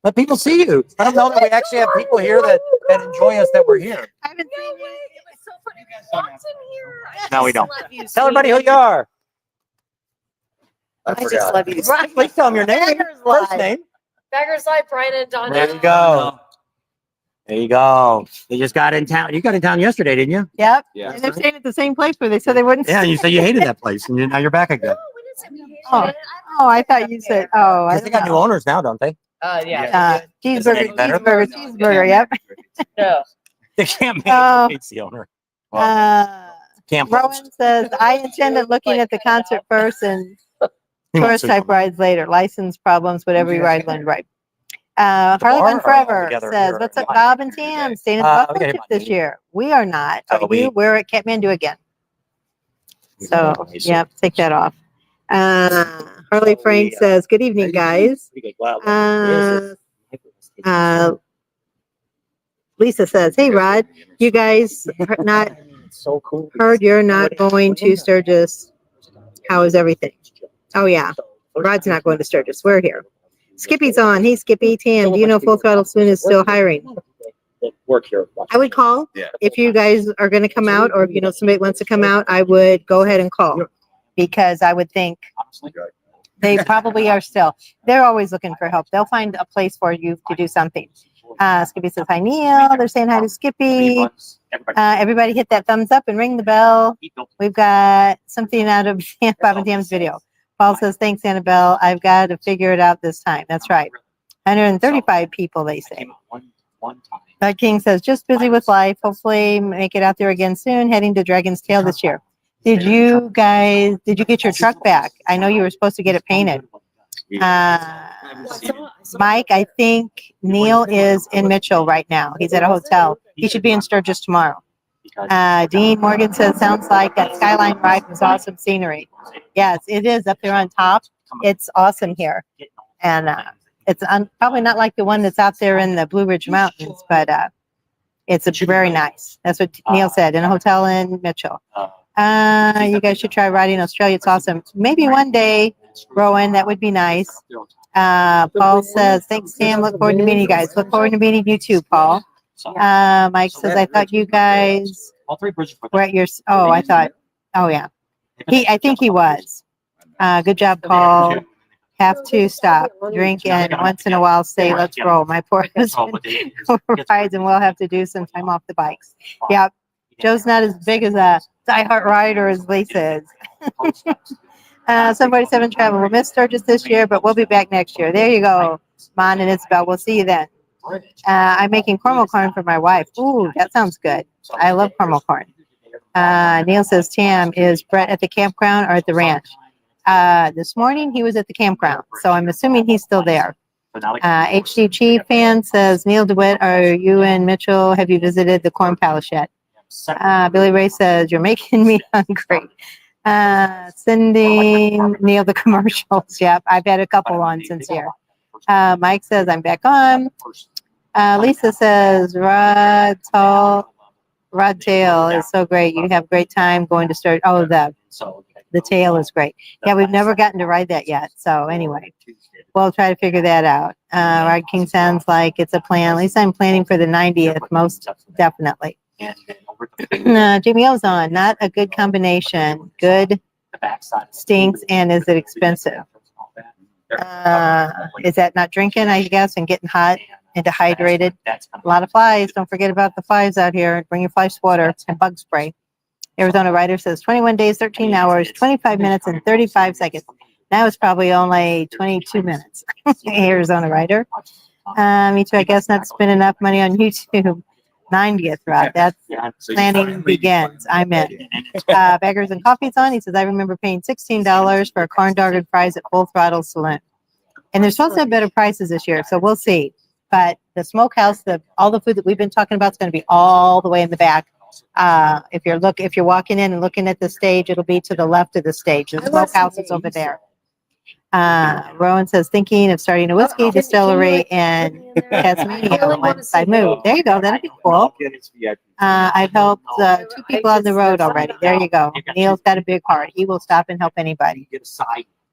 Let people see you. I don't know that we actually have people here that enjoy us that we're here. I haven't seen you. It was so funny. What's in here? No, we don't. Tell everybody who you are. I just love you. Please tell them your name. First name. Baggers Live, Brian and Don. There you go. There you go. You just got in town. You got in town yesterday, didn't you? Yep. Yeah. And they're staying at the same place where they said they wouldn't. Yeah, you said you hated that place, and now you're back again. Oh, I thought you said, oh, I Because they got new owners now, don't they? Yeah. Cheeseburger, it better? cheeseburger, yep. No. They can't Oh. make the owner. Can't Rowan says, I intended looking at the concert first and tourist type rides later. License problems, whatever you ride, learn right. Harley Win Forever says, what's up, Bob and Tam? Staying at the Buffalo Chip this year. We are not. We're at Kathmandu again. So, yeah, take that off. Harley Frank says, good evening, guys. Lisa says, hey, Rod, you guys not so cool. heard you're not going to Sturgis. How is everything? Oh, yeah. Rod's not going to Sturgis. We're here. Skippy's on. Hey, Skippy. Tam, do you know Full Throttle Spoon is still hiring? Work here. I would call. Yeah. If you guys are going to come out, or if you know somebody wants to come out, I would go ahead and call, because I would think they probably are still. They're always looking for help. They'll find a place for you to do something. Skippy says, hi, Neil. They're saying hi to Skippy. Everybody hit that thumbs up and ring the bell. We've got something out of Bob and Tam's video. Paul says, thanks, Annabelle. I've got to figure it out this time. That's right. 135 people, they say. Bud King says, just busy with life. Hopefully make it out there again soon. Heading to Dragon's Tail this year. Did you get your truck back? I know you were supposed to get it painted. Mike, I think Neil is in Mitchell right now. He's at a hotel. He should be in Sturgis tomorrow. Dean Morgan says, sounds like that skyline ride was awesome scenery. Yes, it is up there on top. It's awesome here. And it's probably not like the one that's out there in the Blue Ridge Mountains, but it's very nice. That's what Neil said, in a hotel in Mitchell. You guys should try riding Australia. It's awesome. Maybe one day, Rowan, that would be nice. Paul says, thanks, Sam. Look forward to meeting you guys. Look forward to meeting you too, Paul. Mike says, I thought you guys were at your, yeah. I think he was. Good job, Paul. Have to stop, drink, and once in a while say, let's roll. My poor husband rides, and we'll have to do some time off the bikes. Yeah, Joe's not as big as a diehard rider as Lisa is. 747 Travel. We'll miss Sturgis this year, but we'll be back next year. There you go, Mon and Isabel. We'll see you then. I'm making caramel corn for my wife. Ooh, that sounds good. I love caramel corn. Neil says, Tam, is Brett at the campground or at the ranch? This morning he was at the campground, so I'm assuming he's still there. HDG fan says, Neil DeWitt, are you in Mitchell? Have you visited the Corn Palace yet? Billy Ray says, you're making me hungry. Sending Neil the commercials. Yep, I've had a couple on since here. Mike says I'm back on. Lisa says Rod Tail is so great. You have great time going to start. Oh, the tail is great. Yeah, we've never gotten to ride that yet. So anyway, we'll try to figure that out. Rod King sounds like it's a plan. At least I'm planning for the 90th, most definitely. Jimmy O's on. Not a good combination. Good stinks, and is it expensive? Is that not drinking, I guess, and getting hot and dehydrated? A lot of flies. Don't forget about the flies out here. Bring your fly swatter and bug spray. Arizona Rider says 21 days, 13 hours, 25 minutes, and 35 seconds. Now it's probably only 22 minutes. Arizona Rider. Me too. I guess not spend enough money on YouTube. 90th, Rod. That's planning begins. I'm in. Beggars and Coffee's on. He says, I remember paying $16 for a corn dog and fries at Full Throttle Saloon. And they're supposed to have better prices this year, so we'll see. But the smokehouse, all the food that we've been talking about is going to be all the way in the back. If you're walking in and looking at the stage, it'll be to the left of the stage. The smokehouse is over there. Rowan says, thinking of starting a whiskey distillery in Tasmania once I move. There you go. That'd be cool. I've helped 2 people on the road already. There you go. Neil's got a big heart. He will stop and help anybody.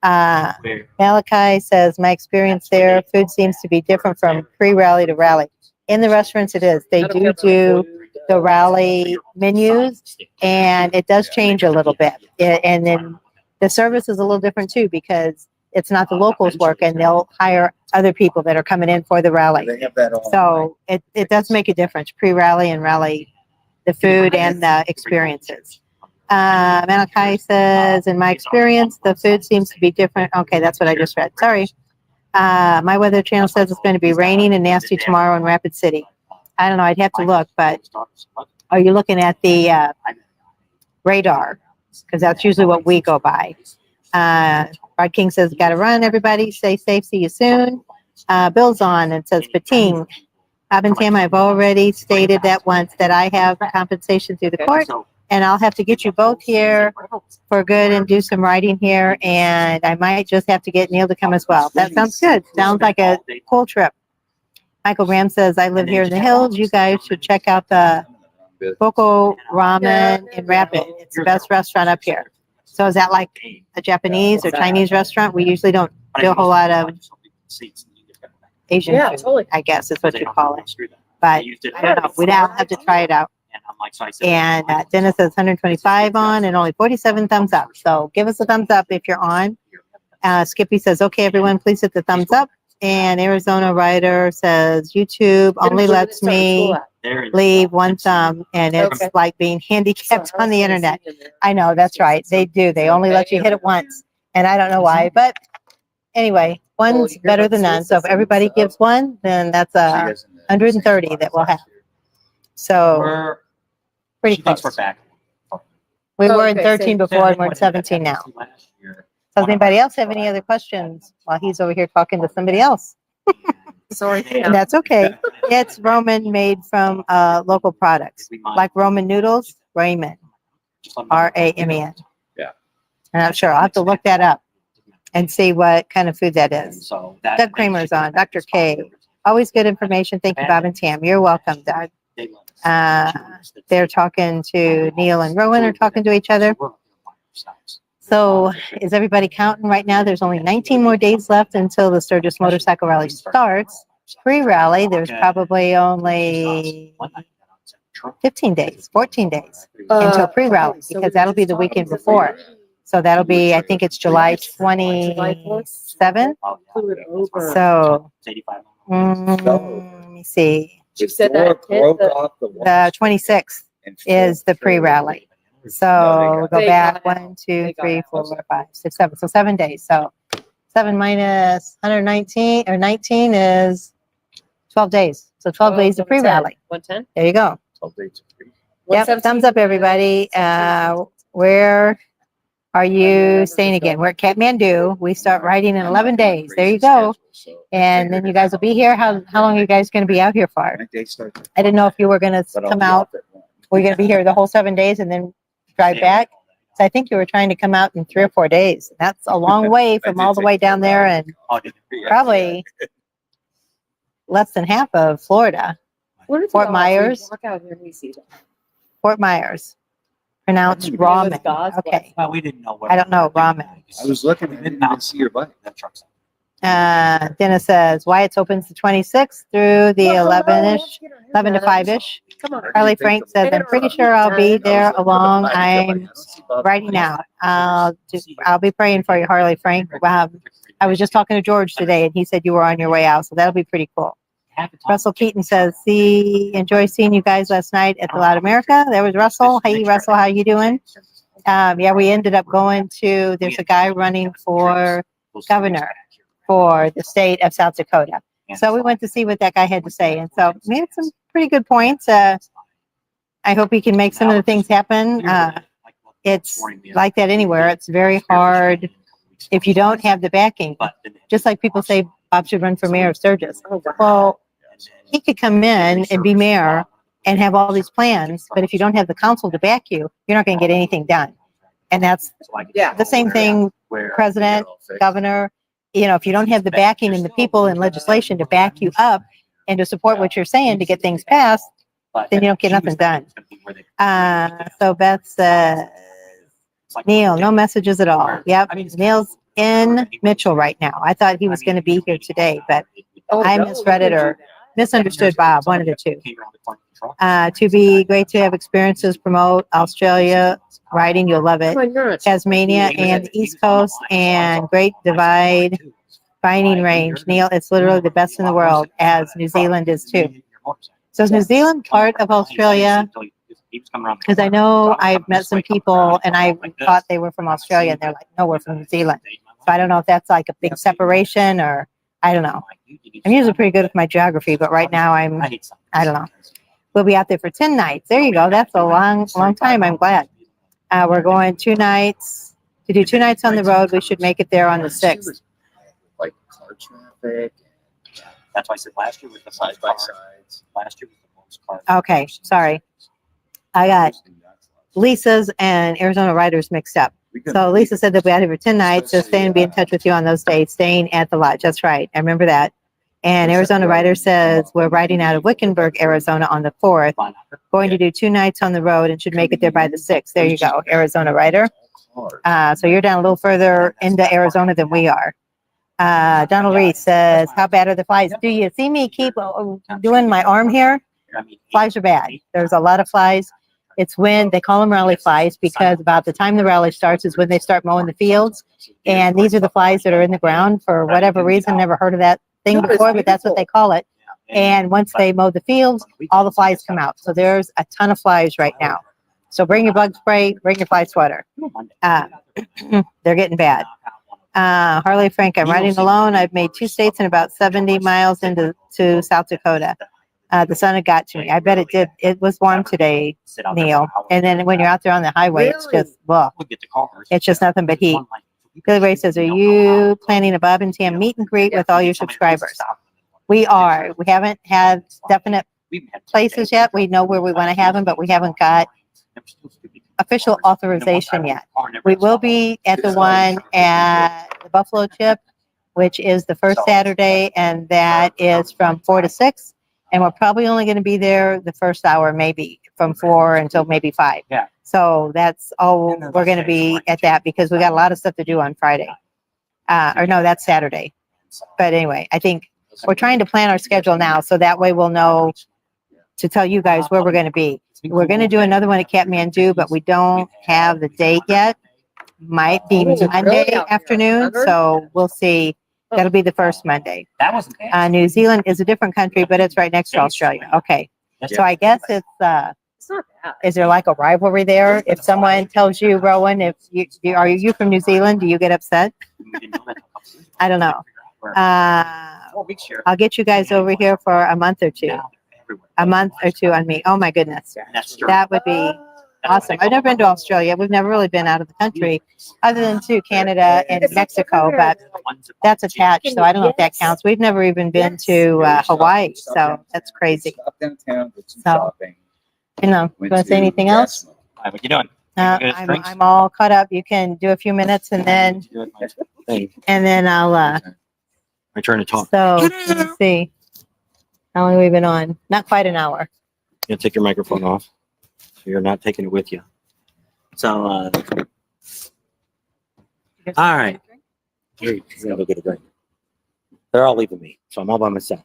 Malachi says, my experience there, food seems to be different from pre-rally to rally. In the restaurants, it is. They do the rally menus, and it does change a little bit. And then the service is a little different too, because it's not the locals work, and they'll hire other people that are coming in for the rally. So it does make a difference, pre-rally and rally, the food and the experiences. Malachi says, in my experience, the food seems to be different. Okay, that's what I just read. Sorry. My Weather Channel says it's going to be raining and nasty tomorrow in Rapid City. I don't know. I'd have to look, but are you looking at the radar? Because that's usually what we go by. Rod King says, got to run, everybody. Stay safe. See you soon. Bill's on and says, Pating. Bob and Tam, I've already stated that once, that I have compensation through the court, and I'll have to get you both here for good and do some writing here, and I might just have to get Neil to come as well. That sounds good. Sounds like a cool trip. Michael Graham says, I live here in the hills. You guys should check out the Boko Ramen in Rapid. It's the best restaurant up here. So is that like a Japanese or Chinese restaurant? We usually don't do a whole lot of Asian food, totally. I guess is what you call it. But I don't know. We'd have to try it out. And Dennis says 125 on and only 47 thumbs up. So give us a thumbs up if you're on. Skippy says, okay, everyone, please hit the thumbs up. And Arizona Rider says, YouTube only lets me leave one thumb, and it's like being handicapped on the internet. I know, that's right. They do. They only let you hit it once. And I don't know why. But anyway, one's better than none. So if everybody gives one, then that's 130 that we'll have. So pretty close. We were in 13 before, and we're in 17 now. Does anybody else have any other questions while he's over here talking to somebody else? Sorry. That's okay. It's Roman made from local products, like Roman noodles, Ramen, Ramen. Yeah. I'm not sure. I'll have to look that up and see what kind of food that is. Doug Kramer's on. Dr. K. Always good information. Thank you, Bob and Tam. You're welcome, Doug. They're talking to Neil and Rowan are talking to each other. So is everybody counting right now? There's only 19 more days left until the Sturgis Motorcycle Rally starts. Pre-rally, there's probably only 15 days, 14 days until pre-rally, because that'll be the weekend before. So that'll be, I think it's July 27th. So, let me see. You said that The 26th is the pre-rally. So go back 1, 2, 3, 4, 5, 6, 7. So 7 days. So 7 minus 119 or 19 is 12 days. So 12 days of pre-rally. 110. There you go. 12 days. Yep. Thumbs up, everybody. Where are you staying again? We're at Kathmandu. We start riding in 11 days. There you go. And then you guys will be here. How long are you guys going to be out here for? I didn't know if you were going to come out. We're going to be here the whole 7 days and then drive back. Is I think you were trying to come out in 3 or 4 days. That's a long way from all the way down there and probably less than half of Florida. What if Fort we all Myers. Walk out here and we see them. Fort Myers. Pronounced It was ramen. God's Okay. Well, we didn't know what. I don't know, ramen. I was looking, I didn't even see your bike. That truck's. Dennis says Wyatt's opens the 26th through the 11-ish, 11 to 5-ish. Come on. Harley Frank says, I'm pretty sure I'll be there along. I'm writing out. I'll be praying for you, Harley Frank. I was just talking to George today and he said you were on your way out. So that'll be pretty cool. Russell Keaton says, enjoy seeing you guys last night at the Loud America. There was Russell. Hey, Russell, how you doing? Yeah, we ended up going to, there's a guy running for governor for the state of South Dakota. So we went to see what that guy had to say. And so we had some pretty good points. I hope he can make some of the things happen. It's like that anywhere. It's very hard if you don't have the backing. Just like people say Bob should run for mayor of Sturgis. Well, he could come in and be mayor and have all these plans, but if you don't have the council to back you, you're not going to get anything done. And that's the same thing, president, governor. You know, if you don't have the backing and the people in legislation to back you up and to support what you're saying to get things passed, then you don't get nothing done. So Beth says, Neil, no messages at all. Yep, Neil's in Mitchell right now. I thought he was going to be here today, but I misread it or misunderstood Bob, one of the two. To be great to have experiences, promote Australia riding, you'll love it. Tasmania and the East Coast and Great Divide Binding Range. Neil, it's literally the best in the world, as New Zealand is too. So is New Zealand part of Australia? Because I know I've met some people and I thought they were from Australia and they're like, no, we're from New Zealand. So I don't know if that's like a big separation or I don't know. I'm usually pretty good with my geography, but right now I don't know. We'll be out there for 10 nights. There you go. That's a long time. I'm glad. We're going 2 nights. To do 2 nights on the road, we should make it there on the 6th. Like car traffic. That's why I said last year with the Side by sides. Last year was the most car. Okay, sorry. I got Lisa's and Arizona Riders mixed up. So Lisa said that we had it for 10 nights, so stay and be in touch with you on those dates, staying at the lodge. That's right. I remember that. And Arizona Rider says we're riding out of Wickenburg, Arizona on the 4th, going to do 2 nights on the road and should make it there by the 6th. There you go, Arizona Rider. So you're down a little further into Arizona than we are. Donald Reed says, how bad are the flies? Do you see me keep doing my arm here? Flies are bad. There's a lot of flies. It's when they call them rally flies because about the time the rally starts is when they start mowing the fields. And these are the flies that are in the ground for whatever reason. Never heard of that thing before, but that's what they call it. And once they mow the fields, all the flies come out. So there's a ton of flies right now. So bring your bug spray, bring your fly swatter. They're getting bad. Harley Frank, I'm riding alone. I've made 2 states and about 70 miles into South Dakota. The sun had got to me. I bet it did. It was warm today, Neil. And then when you're out there on the highway, it's just, well, it's just nothing but heat. Billy Ray says, are you planning a Bob and Tam meet and greet with all your subscribers? We are. We haven't had definite places yet. We know where we want to have them, but we haven't got official authorization yet. We will be at the one at the Buffalo Chip, which is the first Saturday, and that is from 4 to 6. And we're probably only going to be there the first hour, maybe from 4 until maybe 5. Yeah. So that's all we're going to be at that because we got a lot of stuff to do on Friday. Or no, that's Saturday. But anyway, I think we're trying to plan our schedule now so that way we'll know to tell you guys where we're going to be. We're going to do another one at Kathmandu, but we don't have the date yet. Might be Monday afternoon, so we'll see. That'll be the first Monday. That wasn't bad. New Zealand is a different country, but it's right next to Australia. Okay. So I guess it's not bad. is there like a rivalry there? If someone tells you, Rowan, if you are you from New Zealand, do you get upset? I don't know. I'll get you guys over here for a month or two. A month or two on me. Oh my goodness. That would be awesome. I've never been to Australia. We've never really been out of the country other than to Canada and Mexico, but that's attached. So I don't know if that counts. We've never even been to Hawaii. So that's crazy. Stop downtown, did some So, shopping. You know, you want to say anything else? Hi, what you doing? I'm all caught up. You can do a few minutes and then I'll My turn to talk. so let's see. How long have we been on? Not quite an hour. You take your microphone off, so you're not taking it with you. So, all right. Here, you're gonna go get a drink. They're all leaving me, so I'm all by myself.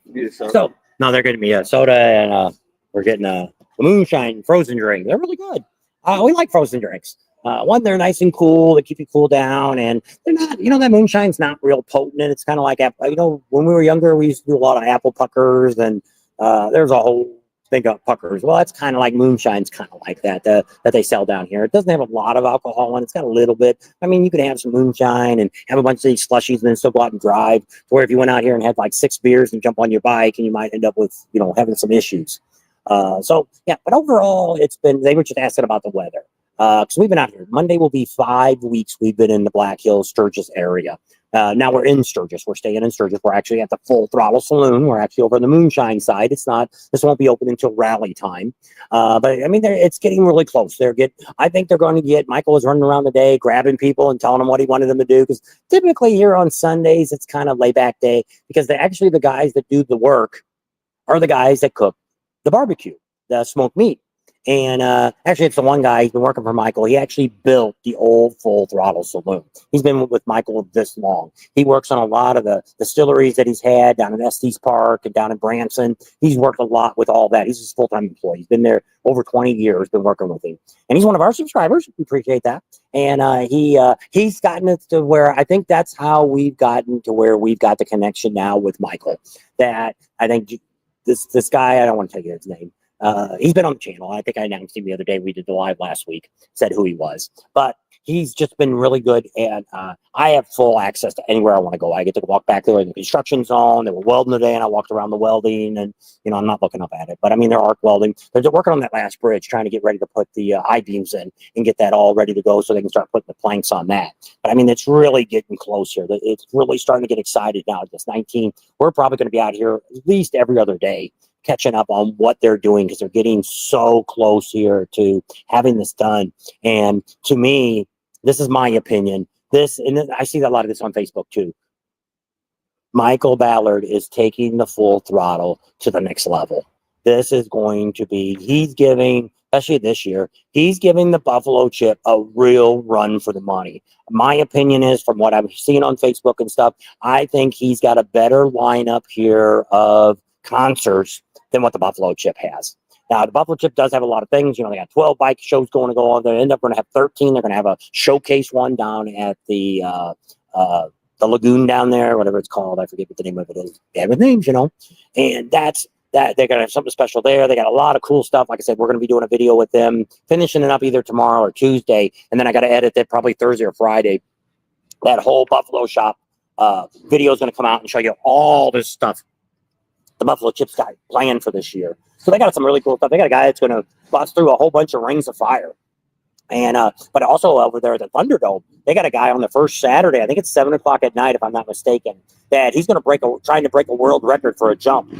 So, no, they're getting me a soda, and we're getting a moonshine frozen drink. They're really good. We like frozen drinks. One, they're nice and cool. They keep you cool down, and they're not. That moonshine's not real potent, and it's kind of like when we were younger, we used to do a lot of apple puckers, and there's a whole thing of puckers. Well, that's kind of like moonshine's kind of like that they sell down here. It doesn't have a lot of alcohol in it. It's got a little bit. I mean, you could have some moonshine and have a bunch of these slushies and then still go out and drive. Where if you went out here and had like 6 beers and jump on your bike, and you might end up with having some issues. So yeah, but overall, they were just asking about the weather. Because we've been out here. Monday will be 5 weeks we've been in the Black Hills, Sturgis area. Now we're in Sturgis. We're staying in Sturgis. We're actually at the Full Throttle Saloon. We're actually over in the Moonshine side. This won't be open until rally time. But I mean, it's getting really close. I think they're going to get, Michael is running around the day, grabbing people and telling them what he wanted them to do. Because typically here on Sundays, it's kind of layback day because the guys that do the work are the guys that cook the barbecue, the smoked meat. And actually, it's the one guy, he's been working for Michael. He actually built the old Full Throttle Saloon. He's been with Michael this long. He works on a lot of the distilleries that he's had down in Estes Park and down in Branson. He's worked a lot with all that. He's his full-time employee. He's been there over 20 years, been working with him. And he's one of our subscribers. We appreciate that. And he's gotten it to where I think that's how we've gotten to where we've got the connection now with Michael. That I think this guy, I don't want to tell you his name. He's been on the channel. I think I announced him the other day. We did the live last week, said who he was, but he's just been really good. And I have full access to anywhere I want to go. I get to walk back there in the construction zone. They were welding today, and I walked around the welding, and I'm not looking up at it, but I mean, they're arc welding. They're working on that last bridge, trying to get ready to put the I-beams in and get that all ready to go so they can start putting the planks on that. But I mean, it's really getting close here. It's really starting to get excited now. This 19, we're probably going to be out here at least every other day, catching up on what they're doing because they're getting so close here to having this done. And to me, this is my opinion. And I see a lot of this on Facebook too. Michael Ballard is taking the Full Throttle to the next level. This is going to be, he's giving, especially this year, he's giving the Buffalo Chip a real run for the money. My opinion is, from what I'm seeing on Facebook and stuff, I think he's got a better lineup here of concerts than what the Buffalo Chip has. Now, the Buffalo Chip does have a lot of things. They got 12 bike shows going to go on. They end up going to have 13. They're going to have a showcase one down at the lagoon down there, whatever it's called. I forget what the name of it is. They have names, and that's that. They're going to have something special there. They got a lot of cool stuff. Like I said, we're going to be doing a video with them, finishing it up either tomorrow or Tuesday, and then I got to edit that probably Thursday or Friday. That whole Buffalo Shop video is going to come out and show you all this stuff the Buffalo Chips guy planned for this year. So they got some really cool stuff. They got a guy that's going to bust through a whole bunch of rings of fire. And but also over there at the Thunderdome, they got a guy on the first Saturday, I think it's 7 o'clock at night, if I'm not mistaken, that he's going to trying to break a world record for a jump.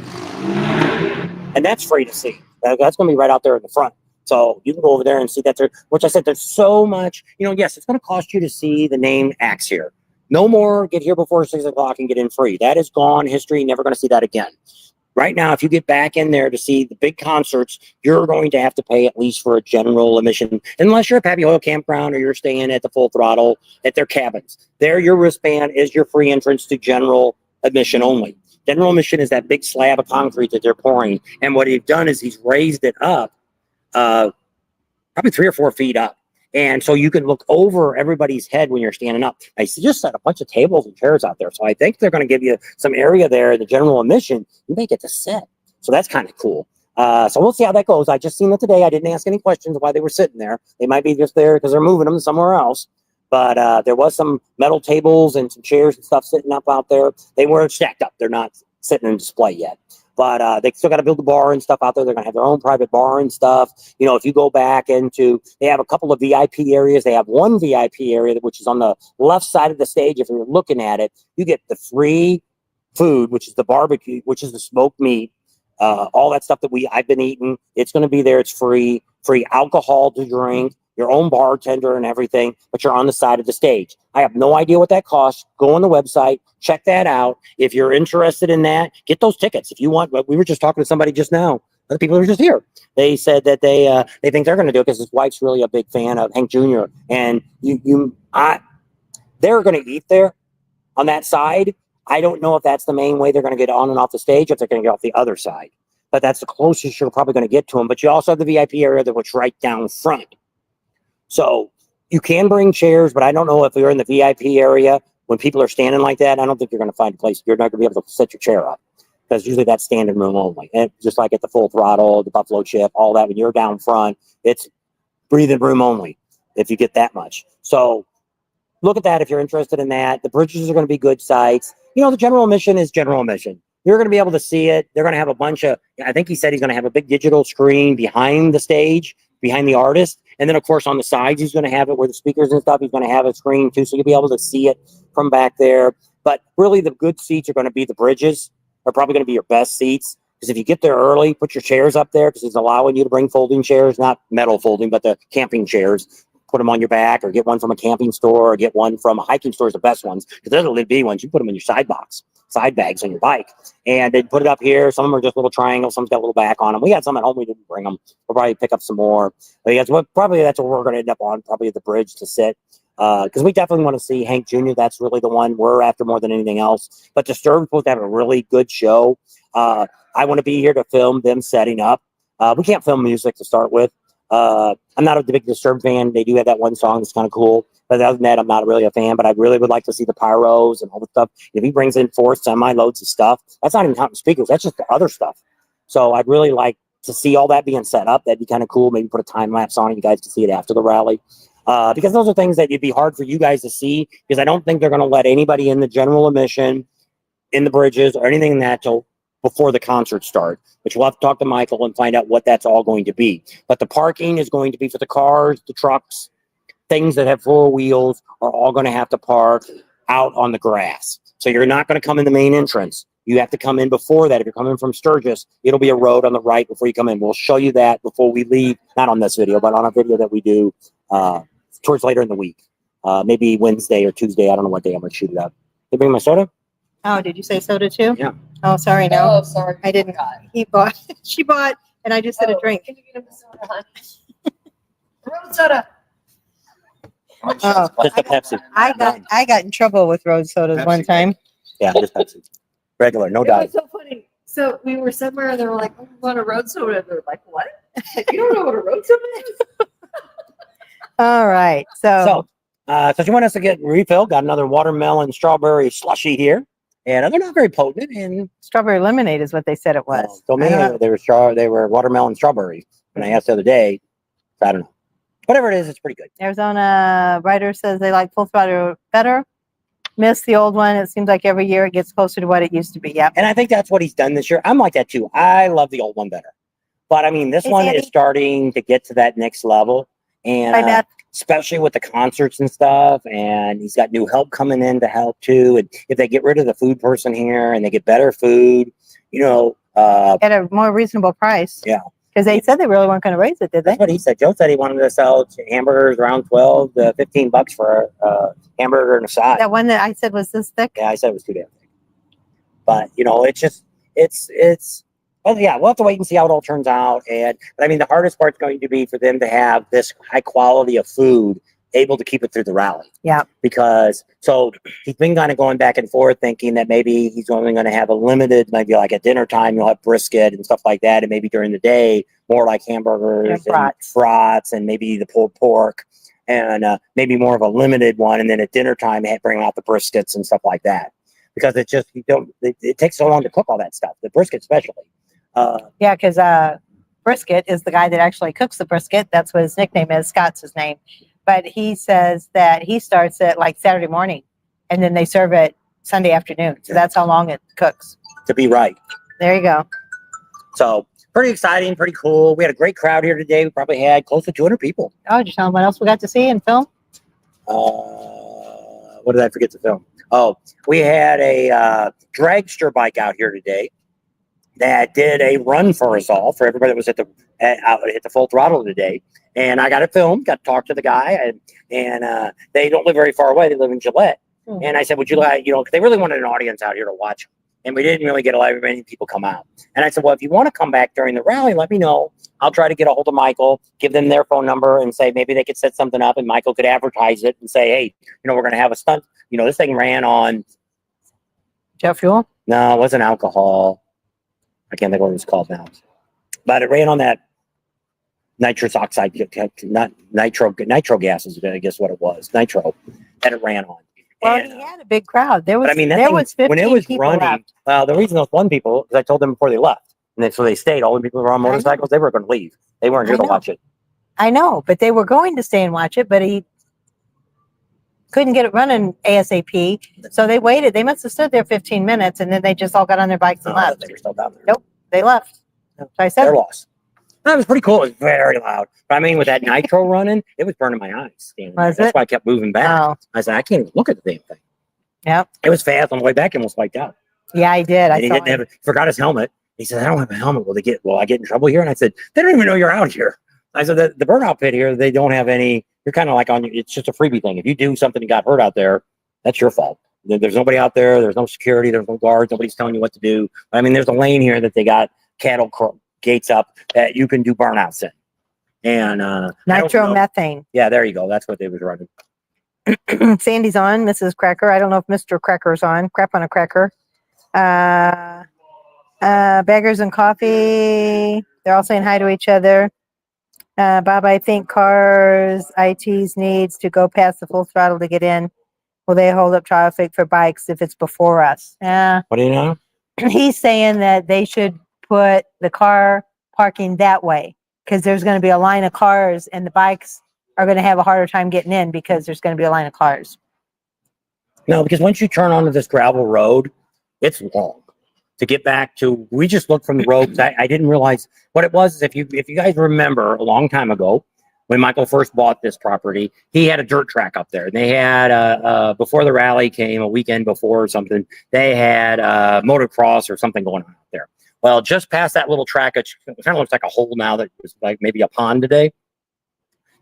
And that's free to see. That's going to be right out there in the front. So you can go over there and see that there, which I said, there's so much, yes, it's going to cost you to see the name acts here. No more get here before 6 o'clock and get in free. That is gone history. Never going to see that again. Right now, if you get back in there to see the big concerts, you're going to have to pay at least for a general admission, unless you're at Pappy Oil Campground or you're staying at the Full Throttle at their cabins. There, your wristband is your free entrance to general admission only. General admission is that big slab of concrete that they're pouring. And what he's done is he's raised it up probably 3 or 4 feet up. And so you can look over everybody's head when you're standing up. I just set a bunch of tables and chairs out there. So I think they're going to give you some area there in the general admission. You may get to sit. So that's kind of cool. So we'll see how that goes. I just seen it today. I didn't ask any questions why they were sitting there. They might be just there because they're moving them somewhere else. But there was some metal tables and some chairs and stuff sitting up out there. They weren't stacked up. They're not sitting in display yet. But they still got to build a bar and stuff out there. They're going to have their own private bar and stuff. If you go back into, they have a couple of VIP areas. They have one VIP area, which is on the left side of the stage. If you're looking at it, you get the free food, which is the barbecue, which is the smoked meat, all that stuff that I've been eating. It's going to be there. It's free alcohol to drink. your own bartender and everything, but you're on the side of the stage. I have no idea what that costs. Go on the website, check that out. If you're interested in that, get those tickets. If you want, we were just talking to somebody just now. The people who were just here. They said that they think they're going to do it because his wife's really a big fan of Hank Jr. And they're going to eat there on that side. I don't know if that's the main way they're going to get on and off the stage, if they're going to get off the other side. But that's the closest you're probably going to get to them. But you also have the VIP area that was right down front. So you can bring chairs, but I don't know if you're in the VIP area when people are standing like that. I don't think you're going to find a place. You're not going to be able to set your chair up because usually that's standing room only. And just like at the Full Throttle, the Buffalo Chip, all that, when you're down front, it's breathing room only if you get that much. So look at that if you're interested in that. The bridges are going to be good sites. You know, the general admission is general admission. You're going to be able to see it. They're going to have a bunch of, I think he said he's going to have a big digital screen behind the stage, behind the artist. And then, of course, on the sides, he's going to have it where the speakers and stuff, he's going to have a screen too. So you'll be able to see it from back there. But really, the good seats are going to be the bridges. Are probably going to be your best seats. Because if you get there early, put your chairs up there because he's allowing you to bring folding chairs, not metal folding, but the camping chairs. Put them on your back or get one from a camping store or get one from a hiking store is the best ones because they're the little ones. You put them in your side bags on your bike and they put it up here. Some of them are just little triangles. Some's got a little back on them. We had some at home. We didn't bring them. We'll probably pick up some more. But yeah, probably that's what we're going to end up on, probably at the bridge to sit. Because we definitely want to see Hank Jr. That's really the one we're after more than anything else. But Sturgis supposed to have a really good show. I want to be here to film them setting up. We can't film music to start with. I'm not a big Disturbed fan. They do have that one song that's kind of cool. But other than that, I'm not really a fan. But I really would like to see the pyros and all the stuff. If he brings in 4 semi-loads of stuff, that's not even counting speakers. That's just the other stuff. So I'd really like to see all that being set up. That'd be kind of cool. Maybe put a time lapse on it. You guys can see it after the rally. Because those are things that it'd be hard for you guys to see. Because I don't think they're going to let anybody in the general admission, in the bridges, or anything in that till before the concert start, which we'll have to talk to Michael and find out what that's all going to be. But the parking is going to be for the cars, the trucks, things that have 4 wheels are all going to have to park out on the grass. So you're not going to come in the main entrance. You have to come in before that. If you're coming from Sturgis, it'll be a road on the right before you come in. We'll show you that before we leave, not on this video, but on a video that we do towards later in the week. Maybe Wednesday or Tuesday. I don't know what day I'm going to shoot it up. Did you bring my soda? Oh, did you say soda too? Yeah. Oh, sorry, no. Oh, sorry. I didn't. He bought, she bought, and I just said a drink. Can you get him a soda, hon? Road soda. Oh, Just a Pepsi. I got in trouble with road sodas one Pepsi. time. Yeah, just Pepsi. Regular, no It diet. was so funny. So we were somewhere and they were like, "Oh, we want a road soda." They're like, "What? You don't know what a road soda is?" All right. So you want us to get refill? Got another watermelon strawberry slushy here. And they're not very potent. And strawberry lemonade is what they said it was. told me I don't know. they were watermelon strawberries. And I asked the other day, so I don't know. Whatever it is, it's pretty good. Arizona writer says they like Full Throttle better. Miss the old one. It seems like every year it gets closer to what it used to be. Yep. And I think that's what he's done this year. I'm like that too. I love the old one better. But I mean, this Hey, one Sandy. is starting to get to that next level. And Hi, Beth. especially with the concerts and stuff. And he's got new help coming in to help too. And if they get rid of the food person here and they get better food, you know, At a more reasonable price. Yeah. Because they said they really weren't going to raise it, did they? that's what he said. Joe said he wanted to sell hamburgers around 12 to 15 bucks for a hamburger and a side. That one that I said was this thick. Yeah, I said it was too damn thick. But, you know, well, yeah, we'll have to wait and see how it all turns out. But I mean, the hardest part's going to be for them to have this high quality of food able to keep it through the rally. Yeah. Because so he's been kind of going back and forth thinking that maybe he's only going to have a limited, maybe like at dinner time, you'll have brisket and stuff like that. And maybe during the day, more like hamburgers and brats and maybe the pulled pork and maybe more of a limited one. And then at dinner time, bring out the briskets and stuff like that. Because it just, it takes so long to cook all that stuff, the brisket especially. Yeah, because Brisket is the guy that actually cooks the brisket. That's what his nickname is. Scott's his name. But he says that he starts it like Saturday morning and then they serve it Sunday afternoon. So that's how long it cooks. To be right. There you go. So pretty exciting, pretty cool. We had a great crowd here today. We probably had close to 200 people. Oh, did you tell them what else we got to see and film? What did I forget to film? Oh, we had a dragster bike out here today that did a run for us all, for everybody that was at the Full Throttle today. And I got it filmed, got to talk to the guy, and they don't live very far away. They live in Gillette. Hmm. And I said, would you like, 'cause they really wanted an audience out here to watch. And we didn't really get a lot of many people come out. And I said, well, if you want to come back during the rally, let me know. I'll try to get a hold of Michael, give them their phone number and say, maybe they could set something up and Michael could advertise it and say, hey, we're going to have a stunt. This thing ran on. Jet fuel? No, it wasn't alcohol. I can't think what it was called now. But it ran on that nitrous oxide, not nitro gas is, I guess, what it was. Nitro that it ran on. Well, And, he had a big crowd. There was, but I mean, that there thing, was 15 when it was people running, left. the reason those one people, because I told them before they left, and so they stayed. All the people who were on I know. motorcycles, they were going to leave. They weren't here I to know. watch it. I know, but they were going to stay and watch it, but he couldn't get it running ASAP. So they waited. They must have stood there 15 minutes and then they just all got on their bikes and left. They were still down there. Nope. They left. So I said, They're lost. That was pretty cool. It was very loud. But I mean, with that nitro running, it was burning my eyes. standing there. Was That's it? why I kept moving back. oh, I said, I can't even look at the damn thing. yep. It was fast on the way back and almost wiped out. Yeah, I did. I And he saw didn't him. have, forgot his helmet. He said, I don't have a helmet. Will I get in trouble here? And I said, they don't even know you're out here. I said, the burnout pit here, they don't have any, you're kind of like it's just a freebie thing. If you do something and got hurt out there, that's your fault. There's nobody out there. There's no security. There's no guards. Nobody's telling you what to do. I mean, there's a lane here that they got cattle gates up that you can do burnouts in. And Nitromethane. yeah, there you go. That's what they was running. Sandy's on. Mrs. Cracker. I don't know if Mr. Cracker's on. Crap on a cracker. Beggars and coffee. They're all saying hi to each other. Bob, I think cars, ITs needs to go past the full throttle to get in. Will they hold up traffic for bikes if it's before us? Yeah. What do you know? He's saying that they should put the car parking that way because there's going to be a line of cars and the bikes are going to have a harder time getting in because there's going to be a line of cars. No, because once you turn onto this gravel road, it's long to get back to. We just looked from the road. I didn't realize what it was. Is if you guys remember a long time ago when Michael first bought this property, he had a dirt track up there. And they had before the rally came, a weekend before or something, they had motocross or something going on out there. Well, just past that little track, it kind of looks like a hole now that was like maybe a pond today.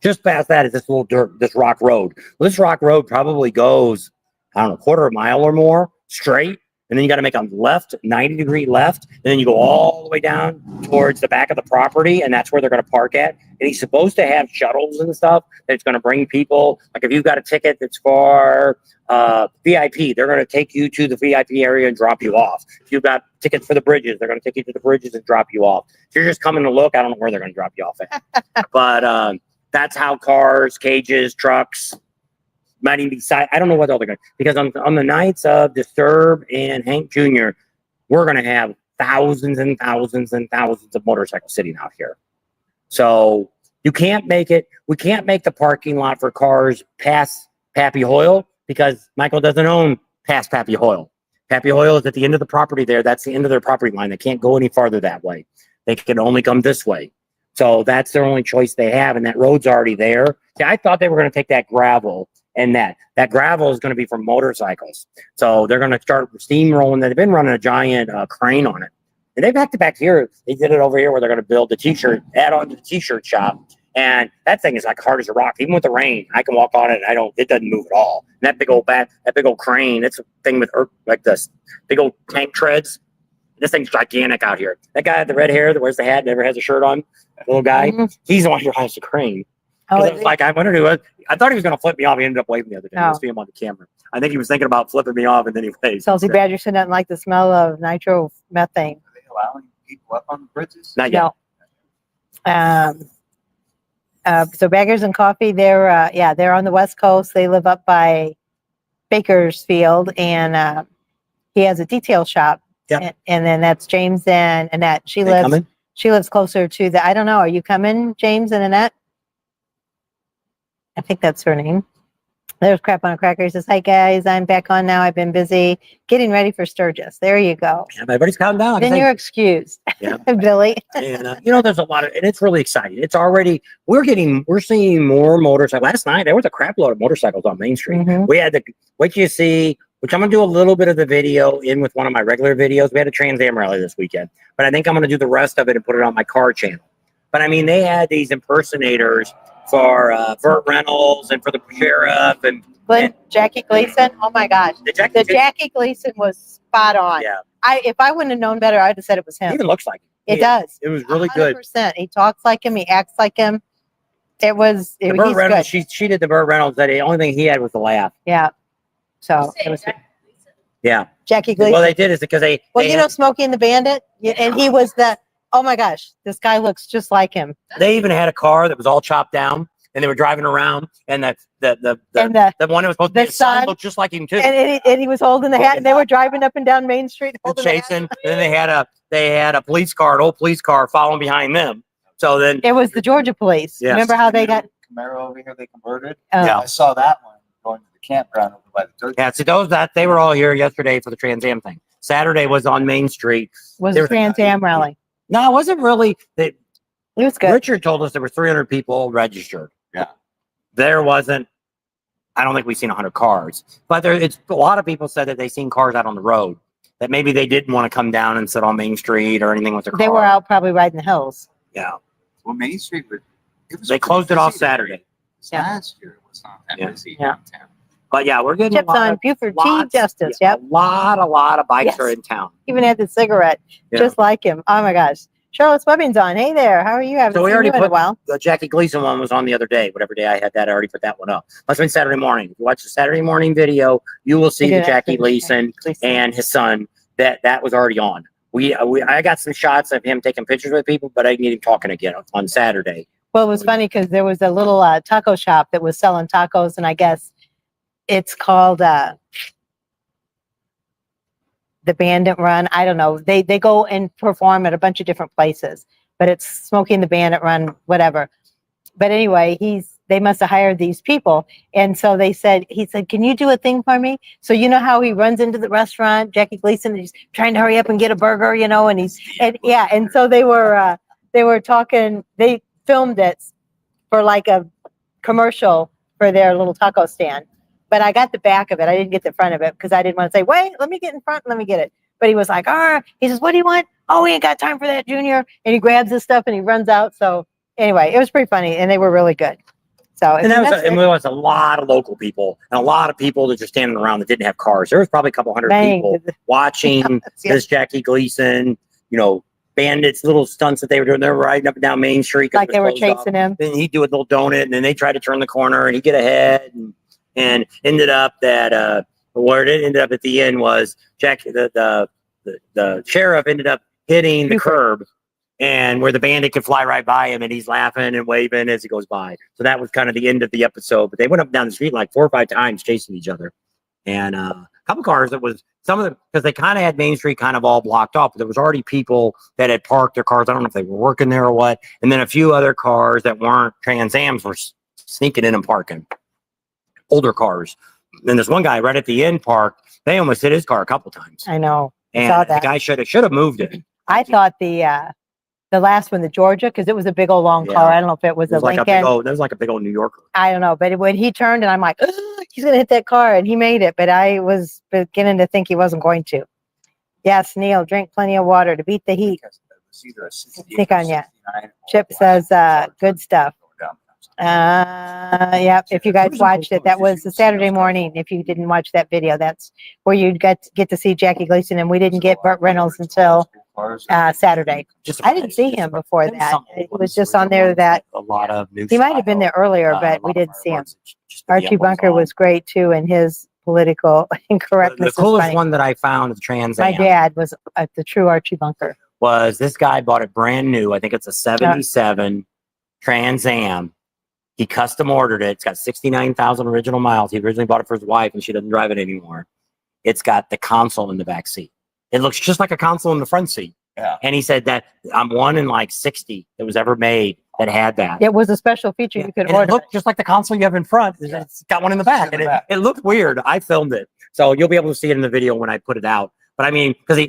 Just past that is this little this rock road. Well, this rock road probably goes, I don't know, quarter of a mile or more straight. And then you got to make a left, 90-degree left. And then you go all the way down towards the back of the property. And that's where they're going to park at. And he's supposed to have shuttles and stuff that's going to bring people. Like if you've got a ticket that's for VIP, they're going to take you to the VIP area and drop you off. If you've got tickets for the bridges, they're going to take you to the bridges and drop you off. If you're just coming to look, I don't know where they're going to drop you off at. But that's how cars, cages, trucks, might even be side. I don't know what all they're going to, because on the nights of Disturb and Hank Jr., we're going to have thousands and thousands and thousands of motorcycles sitting out here. So you can't make it. We can't make the parking lot for cars past Pappy Hoyle because Michael doesn't own past Pappy Hoyle. Pappy Hoyle is at the end of the property there. That's the end of their property line. They can't go any farther that way. They can only come this way. So that's their only choice they have. And that road's already there. See, I thought they were going to take that gravel. And that gravel is going to be for motorcycles. So they're going to start steamrolling. They've been running a giant crane on it. And they've backed it back here. They did it over here where they're going to build the t-shirt, add on to the t-shirt shop. And that thing is like hard as a rock. Even with the rain, I can walk on it and it doesn't move at all. And that big old crane, it's a thing with like this big old tank treads. This thing's gigantic out here. That guy with the red hair that wears the hat, never has a shirt on, little guy, he's the one who drives the crane. Oh, I was like, I wondered who. I thought he was going to flip me off. He ended up waving the other day. I see him on the camera. I think he was thinking about flipping me off, and then he waved. Chelsea Badgerson doesn't like the smell of nitromethane. Are they allowing people up on the bridges? Not yet. No. So Beggars and Coffee, they're on the West Coast. They live up by Bakersfield, and he has a detail shop. Yeah. And then that's James and Annette. She Coming? lives closer to the. I don't know. Are you coming, James and Annette? I think that's her name. There's Crap on a Cracker. He says, hi guys, I'm back on now. I've been busy getting ready for Sturgis. There you go. Yeah, everybody's counting down. Then you're excused. Yeah. Billy. And there's a lot of, and it's really exciting. It's already, we're seeing more motorcycles. Last night, there was a crap load of motorcycles on Main Street. Mhm. We had the, what you see, which I'm going to do a little bit of the video in with one of my regular videos. We had a Trans Am rally this weekend, but I think I'm going to do the rest of it and put it on my car channel. But I mean, they had these impersonators Burt Reynolds and for the sheriff and Jackie Gleason. Oh my gosh. the Jackie Gleason was spot on. Yeah, If I wouldn't have known better, I'd have said it was he him. even looks like him. It does. It was really good. 100%. He talks like him. He acts like him. It was. The He's Burt Reynolds, good. she did the Burt Reynolds. That the only thing he had was the laugh. Yeah. So it was Yeah. Jackie Gleason. Well, they did is because they. Well, they you know, Smokey and the Bandit, and he was the. Oh my gosh, this guy looks just like him. They even had a car that was all chopped down, and they were driving around, and the And one that was supposed to the be his son son- looked just like him too. And he was holding the hat, and they were driving up and down Main Street And holding the hat. chasing, and then they had a police car, an old police car, following behind them. So then, It was the Georgia police. Yes. Remember how they got? Camaro over here they converted. Yeah. I saw that one going to the campground over by the dirt. yeah, so they were all here yesterday for the Trans Am thing. Saturday was on Main Street. Was There the Trans Am rally? No, it wasn't really. It was good. Richard told us there were 300 people registered. Yeah. There wasn't. I don't think we've seen 100 cars, but it's a lot of people said that they seen cars out on the road that maybe they didn't want to come down and sit on Main Street or anything with their car. They were out probably riding the hills. Yeah. Well, Main Street was. They closed it off Saturday. Yeah. Last year it was not that busy Yeah. downtown. But yeah, we're getting Chips on Buford Tea Justice. Yep. A lot of bikes Yes. are in town. Even had the cigarette, Yeah. just like him. Oh my gosh. Charlotte Swebbing's on. Hey there. How are you? Haven't So we seen already you in put a while. the Jackie Gleason one was on the other day. Whatever day I had that, I already put that one up. Must have been Saturday morning. If you watch the Saturday morning video, you will see We the did Jackie actually Gleason and his son. That was already on. I got some shots of him taking pictures with people, but I didn't get him talking again on Saturday. Well, it was funny because there was a little taco shop that was selling tacos, and I guess it's called the Bandit Run. I don't know. They go and perform at a bunch of different places, but it's Smokey and the Bandit Run, whatever. But anyway, they must have hired these people, and so he said, "Can you do a thing for me?" So you know how he runs into the restaurant, Jackie Gleason, and he's trying to hurry up and get a burger, you know, and so they were talking. They filmed it for like a commercial for their little taco stand. But I got the back of it. I didn't get the front of it because I didn't want to say, wait, let me get in front. Let me get it. But he was like, he says, what do you want? Oh, we ain't got time for that, Junior. And he grabs his stuff and he runs out. So anyway, it was pretty funny and they were really good. So And there was a lot of local people and a lot of people that just standing around that didn't have cars. There was probably a couple hundred people watching this Jackie Gleason, bandits, little stunts that they were doing. They were riding up and down Main Street. Like they were chasing him. Then he'd do a little donut and then they tried to turn the corner and he'd get ahead and ended up that where it ended up at the end was the sheriff ended up hitting the curb and where the bandit could fly right by him and he's laughing and waving as he goes by. So that was kind of the end of the episode. But they went up and down the street like 4 or 5 times chasing each other. And a couple cars that was some of them because they kind of had Main Street kind of all blocked off. But there was already people that had parked their cars. I don't know if they were working there or what. And then a few other cars that weren't Trans Ams were sneaking in and parking. Older cars. Then there's one guy right at the end parked. They almost hit his car a couple times. I know. And saw that. the guy should have moved it. I thought the last one, the Georgia, because it was a big old long car. I don't know if it was a Lincoln. That was like a big old New Yorker. I don't know. But when he turned and I'm like, he's going to hit that car. And he made it. But I was beginning to think he wasn't going to. Yes, Neil, drink plenty of water to beat the heat. Stick on ya. Chip says, good stuff. Yep. If you guys watched it, that was the Saturday morning. If you didn't watch that video, that's where you'd get to see Jackie Gleason. And we didn't get Burt Reynolds until Saturday. I didn't see him before that. It was just on there that a lot of news. he might have been there earlier, but we didn't see him. Archie Bunker was great too, and his political incorrectness. The coolest one that I found of Trans Am. My dad was the true Archie Bunker. Was this guy bought it brand new? I think it's a 77 Trans Am. He custom ordered it. It's got 69,000 original miles. He originally bought it for his wife, and she doesn't drive it anymore. It's got the console in the back seat. It looks just like a console in the front seat. Yeah. And he said that I'm one in like 60 that was ever made that had that. It was a special feature you could And order. it looked just like the console you have in front. It's got one in the back. And it looked weird. I filmed it. So you'll be able to see it in the video when I put it out. But I mean, because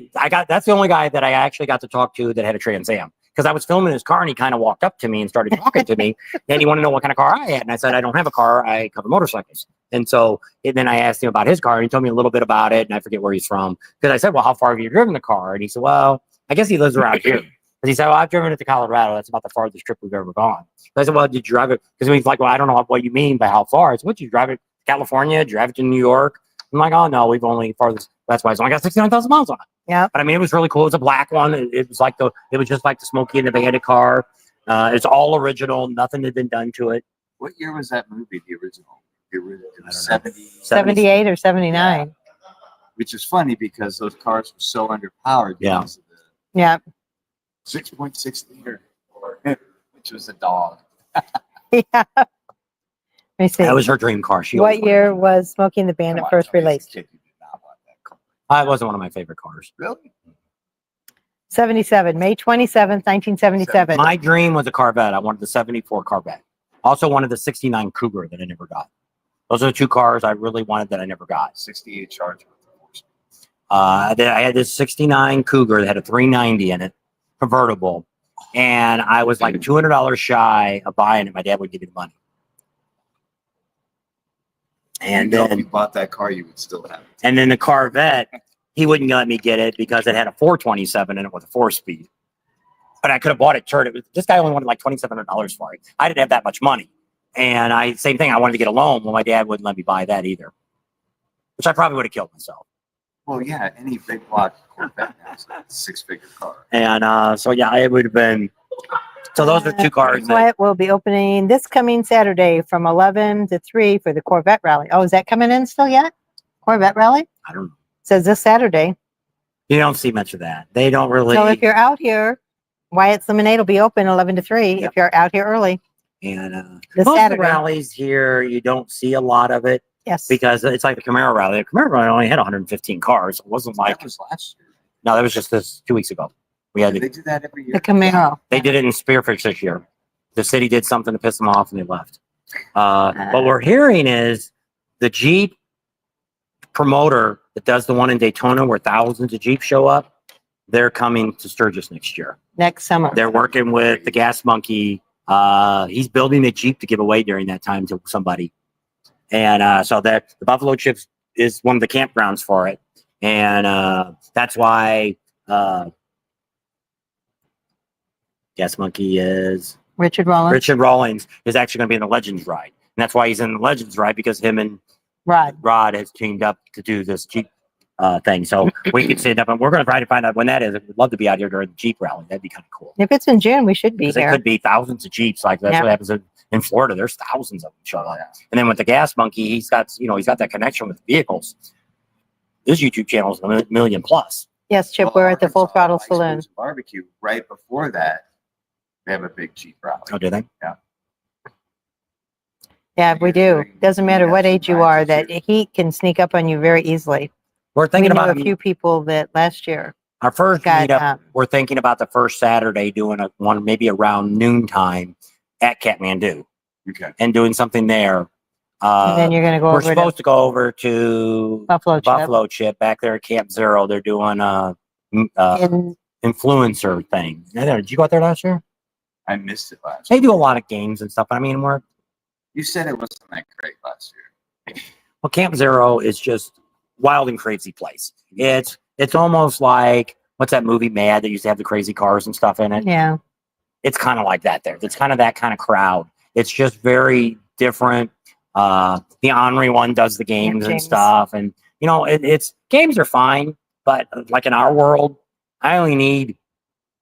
that's the only guy that I actually got to talk to that had a Trans Am. Because I was filming his car and he kind of walked up to me and started talking to me. And he wanted to know what kind of car I had. And I said, I don't have a car. I cover motorcycles. And so then I asked him about his car and he told me a little bit about it. And I forget where he's from. Because I said, well, how far have you driven the car? And he said, well, I guess he lives around here. Because Because he said, well, I've driven it to Colorado. That's about the farthest trip we've ever gone. I said, well, did you drive it? Because he's like, well, I don't know what you mean by how far. I said, what, did you drive it to California? Did you drive it to New York? I'm like, oh, no, we've only farthest. That's why it's only got 69,000 miles on it. Yeah. But I mean, it was really cool. It was a black one. It was like it was just like the Smokey and the Bandit car. It's all original. Nothing had been done to it. What year was that movie? The original. The original. I don't know. 70. 78 or 79. Which is funny because those cars were so underpowered. Yeah. Because of Yeah. the 6.6 liter, which was a dog. Yeah. Let me see. That was her dream car. She What always wanted year one. was Smokey and the Bandit Come on, first tell me as a released? kid you did not want that car. It wasn't one of my favorite cars. Really? 77, May 27th, 1977. My dream was a Corvette. I wanted the 74 Corvette. Also wanted the 69 Cougar that I never got. Those are the two cars I really wanted that I never got. 68 Charger. I had this 69 Cougar that had a 390 in it, convertible. And I was like $200 shy of buying it. My dad would give me the money. And You know, if then you bought that car, you would still have it. And then the Corvette, he wouldn't let me get it because it had a 427 in it with a 4-speed. But I could have bought it. This guy only wanted like $2,700 for it. I didn't have that much money. And same thing, I wanted to get a loan. Well, my dad wouldn't let me buy that either, which I probably would have killed myself. Well, yeah, any big block Corvette now is a 6-figure car. And so, yeah, it would have been. So those are two cars. What will be opening this coming Saturday from 11 to 3 for the Corvette Rally. Oh, is that coming in still yet? Corvette Rally? I don't know. Says this Saturday. You don't see much of that. They don't really. So if you're out here, Wyatt's Lemonade will be open 11 to 3 Yep. if you're out here early. And This most of the Saturday. rallies here, you don't see a lot of it Yes. because it's like the Camaro rally. The Camaro rally only had 115 cars. It wasn't like That was last year. no, that was just this 2 weeks ago. We had They do that every year. The Camaro. they did it in Spearfish this year. The city did something to piss them off and they left. What we're hearing is the Jeep promoter that does the one in Daytona where thousands of Jeeps show up. They're coming to Sturgis next year. Next summer. They're working with the Gas Monkey. He's building a Jeep to give away during that time to somebody. And so that the Buffalo Chips is one of the campgrounds for it. And that's why Gas Monkey is Richard Rollins. Richard Rawlings is actually going to be in the Legends ride. And that's why he's in the Legends ride because him and Rod. has teamed up to do this Jeep thing. So we can sit up and we're going to try to find out when that is. We'd love to be out here during the Jeep rally. That'd be kind of cool. If it's in June, we should be Because it here. could be thousands of Jeeps. Like that's Yeah. what happens in Florida. There's thousands of them show up. And then with the Gas Monkey, he's got that connection with vehicles. His YouTube channel is a million plus. Yes, Chip, we're at the Full Throttle Saloon. Barbecue. Right before that, they have a big Jeep rally. Oh, do they? Yeah, we do. Doesn't matter what age you are, that heat can sneak up on you very easily. We're We thinking knew about a few people that last year our first got, meetup. We're thinking about the first Saturday doing one maybe around noontime at Kathmandu Okay. and doing something there. and then you're going to go We're over to supposed to go over to Buffalo Chip. Buffalo Chip back there at Camp Zero. They're doing And influencer thing. Did you go out there last year? I missed it last They year. do a lot of games and stuff. I mean, You said it wasn't that great last year. well, Camp Zero is just wild and crazy place. It's almost like what's that movie Mad that used to have the crazy cars and stuff in it? yeah, It's kind of like that there. It's kind of that kind of crowd. It's just very different. The Henri one does the games and James. stuff, and it's games are fine, but like in our world, I only need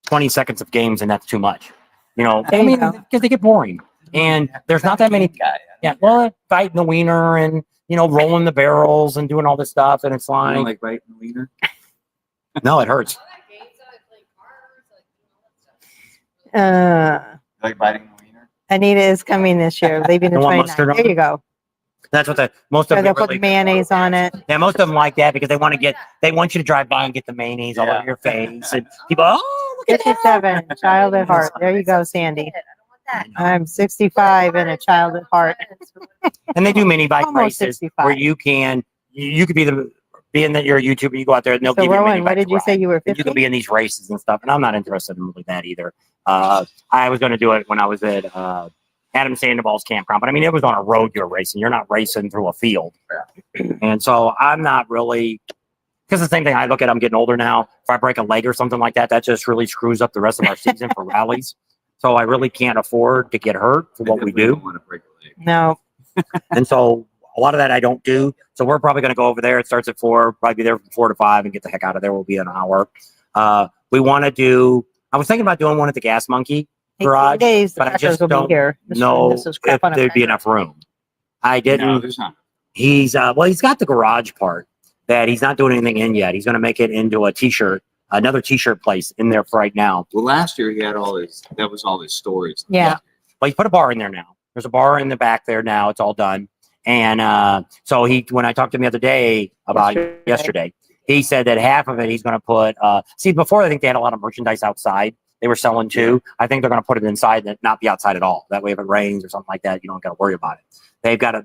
20 seconds of games, and that's too much. There I you mean, go. because they get boring, and there's not that many. Guy. Yeah, well, biting the wiener and rolling the barrels and doing all this stuff, and it's You don't like, like biting the wiener? no, it hurts. uh, You like biting the wiener? Anita is coming this year, leaving the You want 29th. mustard on There it? you go. That's what most So of they'll them put really. mayonnaise on it. Yeah, most of them like that because they want you to drive by and get the mayonnaise all Yeah. over your face, and people, oh, look at that. 57, child at heart. There you go, Sandy. I'm 65 and a child at heart. And they do mini bike Almost races 65. where you could be being that you're a YouTuber, you go out there and they'll So give you a mini Rowan, what bike did you ride. say you were And you 50? can be in these races and stuff, and I'm not interested in really that either. I was going to do it when I was at Adam Sandoval's campground, but I mean, it was on a road you're racing. You're not racing through a field. And so I'm not really Because the same thing, I look at, I'm getting older now. If I break a leg or something like that, that just really screws up the rest of our season for rallies. So I really can't afford to get hurt for what we do. Want to break a leg. No. And so a lot of that I don't do. So we're probably going to go over there. It starts at 4, probably be there from 4 to 5 and get the heck out of there. We'll be an hour. We want to do, I was thinking about doing one at the Gas Monkey garage, 18 days, the but I Packers just will be don't here. know This is crap if on a there'd be Packer. enough room. I No, didn't. there's not. He's he's got the garage part that he's not doing anything in yet. He's going to make it into another t-shirt place in there for right now. Well, last year he had that was all his stories. Yeah. But he put a bar in there now. There's a bar in the back there now. It's all done. And so when I talked to him the other day about yesterday, he said that half of it he's going to put. See, before I think they had a lot of merchandise outside they were selling too. I think they're going to put it inside and not be outside at all. That way, if it rains or something like that, you don't got to worry about it. They've got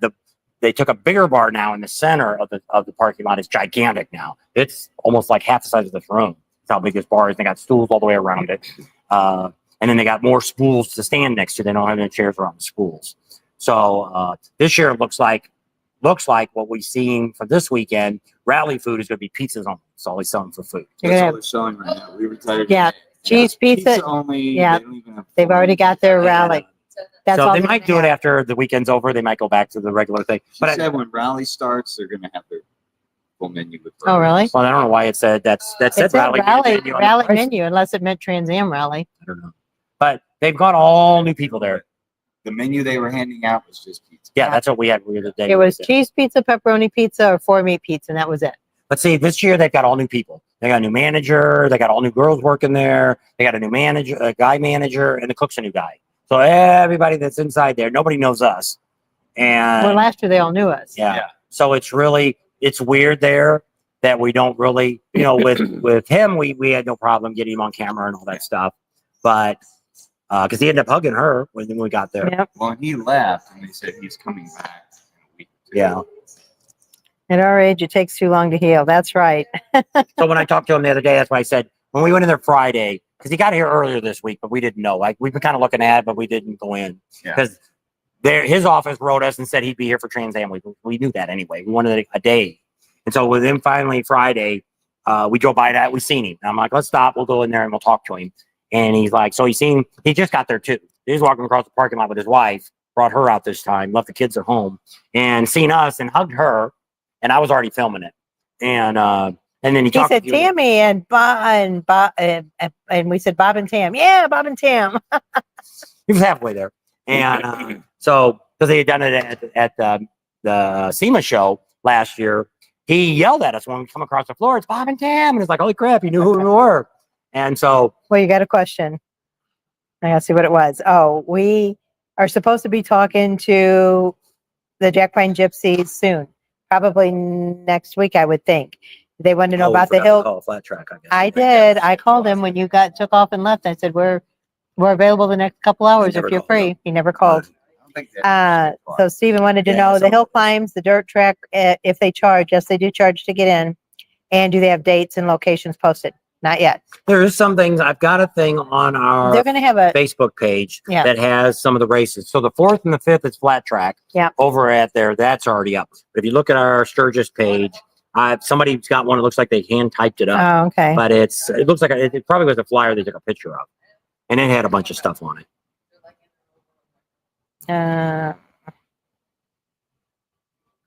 they took a bigger bar now in the center of the parking lot. It's gigantic now. It's almost like half the size of this room. That's how big this bar is. They got stools all the way around it. And then they got more spools to stand next to. They don't have any chairs around the spools. So this year it looks like what we've seen for this weekend. Rally food is going to be pizzas only. It's always selling for food. That's all they're selling right now. We retired. Yeah, cheese pizza. only. Yeah. They don't even have They've already got their rally. That's so all they they're might do gonna it have. after the weekend's over. They might go back to the regular thing. She But said when rally starts, they're going to have their full menu with Oh, really? well, I don't know why it said that It said said rally menu on the price. menu, unless it meant Trans Am rally. I don't know. But they've got all new people there. The menu they were handing out was just pizza. Yeah, that's what we had the other day. It was cheese pizza, pepperoni pizza, or 4-meat pizza, and that was it. But see, this year they've got all new people. They got a new manager. They got all new girls working there. They got a new manager, a guy manager, and the cook's a new guy. So everybody that's inside there, nobody knows us. And Well, last year they all knew us. yeah. So it's weird there that we don't really, with him, we had no problem getting him on camera and all that stuff. But because he ended up hugging her when we got there. Yep. Well, he left and they said he's coming back in a week. Yeah. At our age, it takes too long to heal. That's right. So when I talked to him the other day, that's why I said, when we went in there Friday, because he got here earlier this week, but we didn't know. Like, we've been kind of looking at it, but we didn't go in. Yeah. Because his office wrote us and said he'd be here for Trans Am. We knew that anyway. We wanted a day. And so with him finally Friday, we drove by that. We seen him. And I'm like, let's stop. We'll go in there and we'll talk to him. And he's like, so he just got there too. He was walking across the parking lot with his wife, brought her out this time, left the kids at home, and seen us and hugged her. And I was already filming it. And then he talked said to Tammy and Bob and we said Bob and Tam. Yeah, Bob and Tam. He was halfway there. And so, because they had done it at the SEMA show last year, he yelled at us when we come across the floor. It's Bob and Tam. And it's like, holy crap, he knew who we were. And so, Well, you got a question. I gotta see what it was. Oh, we are supposed to be talking to the Jack Pine Gypsies soon. Probably next week, I would think. They want to know about the hill. Flat track. I guess. I did. I called him when you took off and left. I said, we're available the next couple hours if never you're called, free. He never called. I don't think they So Stephen wanted to know the hill climbs, the dirt track, if they charge. Yes, they do charge to get in. And do they have dates and locations posted? Not yet. There is some things. I've got a thing on our They're going to have a, Facebook page Yeah. that has some of the races. So the 4th and the 5th is flat track. Yeah. Over at there, that's already up. But if you look at our Sturgis page, somebody's got one. It looks like they hand typed it up. oh, okay. But it looks like it probably was a flyer they took a picture of, and it had a bunch of stuff on it.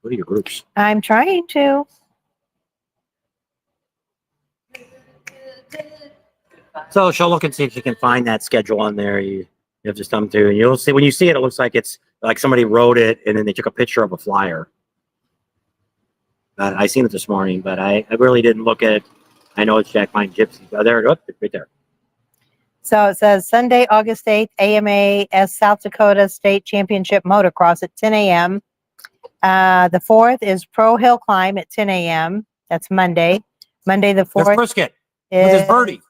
What are your groups? I'm trying to. So she'll look and see if she can find that schedule on there. You have to thumb through, and you'll see when you see it. It looks like it's like somebody wrote it, and then they took a picture of a flyer. I seen it this morning, but I really didn't look at it. I know it's Jack Pine Gypsy. Oh, there, right there. So it says Sunday, August 8th, AMAS South Dakota State Championship Motocross at 10 a.m. The 4th is Pro Hill Climb at 10 a.m. That's Monday. Monday the There's 4th Brisket with his is birdie.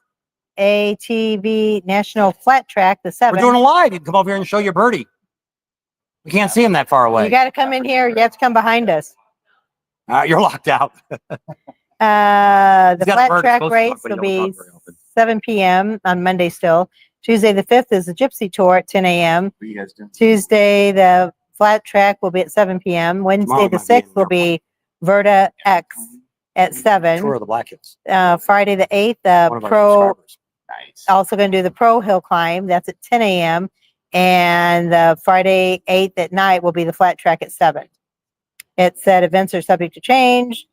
ATV National Flat Track. The We're 7th. doing a live. You can come over here and show your birdie. We can't see him that far away. You got to come in here. You have to come behind us. You're locked out. The He's got flat bird track close to race talk, but he will don't be talk very often. 7 p.m. on Monday still. Tuesday the 5th is the Gypsy Tour at 10 a.m. What are you guys doing? Tuesday the flat track will be at 7 p.m. Wednesday Tomorrow the might be in 6th will be Verta X at 7. Tour of the Black Hills. Friday the 8th, One of our pro, subscribers. Nice. also going to do the pro hill climb. That's at 10 a.m. And Friday 8th at night will be the flat track at 7. It said events are subject to change.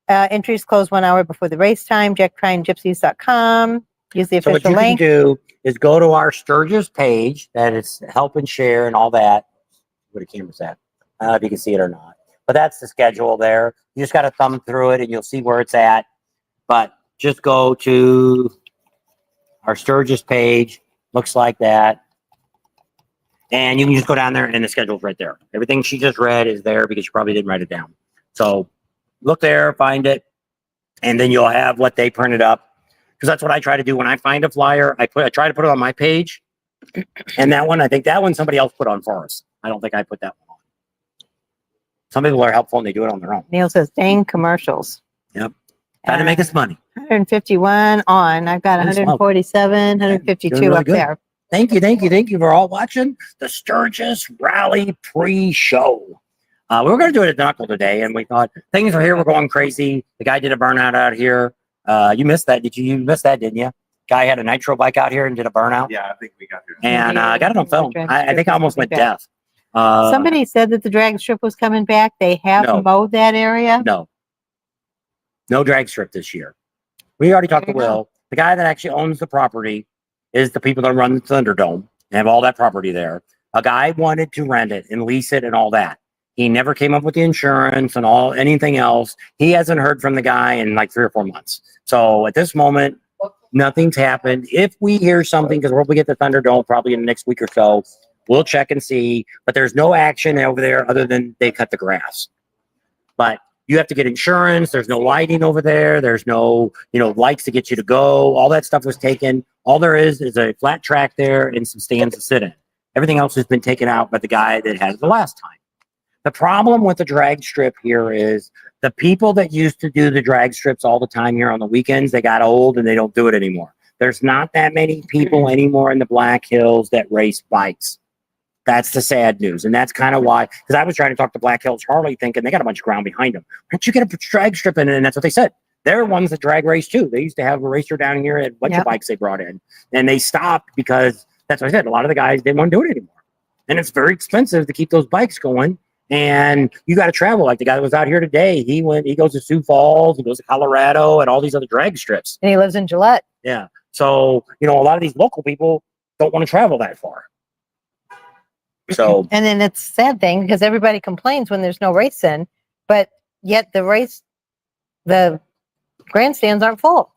Entries close 1 hour before the race time. JackPineGypsies.com. Use the So what official you can link. do is go to our Sturgis page, that it's help and share and all that. Where the camera's at. I don't know if you can see it or not. But that's the schedule there. You just got to thumb through it and you'll see where it's at. But just go to our Sturgis page. Looks like that. And you can just go down there and the schedule's right there. Everything she just read is there because she probably didn't write it down. So look there, find it, and then you'll have what they printed up. Because that's what I try to do when I find a flyer. I try to put it on my page. And that one, I think that one somebody else put on for us. I don't think I put that one on. Some people are helpful and they do it on their own. Neil says, dang commercials. Yep. Trying to make us money. 151 on. I've got Holy smoke. 147, Doing 152 really up good. there. Thank you for all watching the Sturgis Rally pre-show. We were going to do it at Knuckle today, and we thought things are here. We're going crazy. The guy did a burnout out here. You missed that. You missed that, didn't you? Guy had a nitro bike out here and did a burnout. Yeah, I think we got here. And I got it on film. I think I almost went deaf. Somebody said that the drag strip was coming back. They have No. mowed that area. No drag strip this year. We already talked to There you go. Will. The guy that actually owns the property is the people that run the Thunderdome and have all that property there. A guy wanted to rent it and lease it and all that. He never came up with the insurance and anything else. He hasn't heard from the guy in like 3 or 4 months. So at this moment, nothing's happened. If we hear something, because we'll get the Thunderdome probably in the next week or so, we'll check and see. But there's no action over there other than they cut the grass. But you have to get insurance. There's no lighting over there. There's no, lights to get you to go. All that stuff was taken. All there is a flat track there and some stands to sit in. Everything else has been taken out by the guy that had it the last time. The problem with the drag strip here is the people that used to do the drag strips all the time here on the weekends, they got old and they don't do it anymore. There's not that many people anymore in the Black Hills that race bikes. That's the sad news. And that's kind of why, because I was trying to talk to Black Hills Harley thinking they got a bunch of ground behind them. Why don't you get a drag strip in it? And that's what they said. They're ones that drag race too. They used to have a racer down here and a bunch of bikes they brought in. And they stopped because that's what I said. A lot of the guys didn't want to do it anymore. And it's very expensive to keep those bikes going. And you got to travel. Like the guy that was out here today, he goes to Sioux Falls, he goes to Colorado and all these other drag strips. And he lives in Gillette. Yeah. So, a lot of these local people don't want to travel that far. So, And then it's a sad thing because everybody complains when there's no race in, but yet the grandstands aren't full.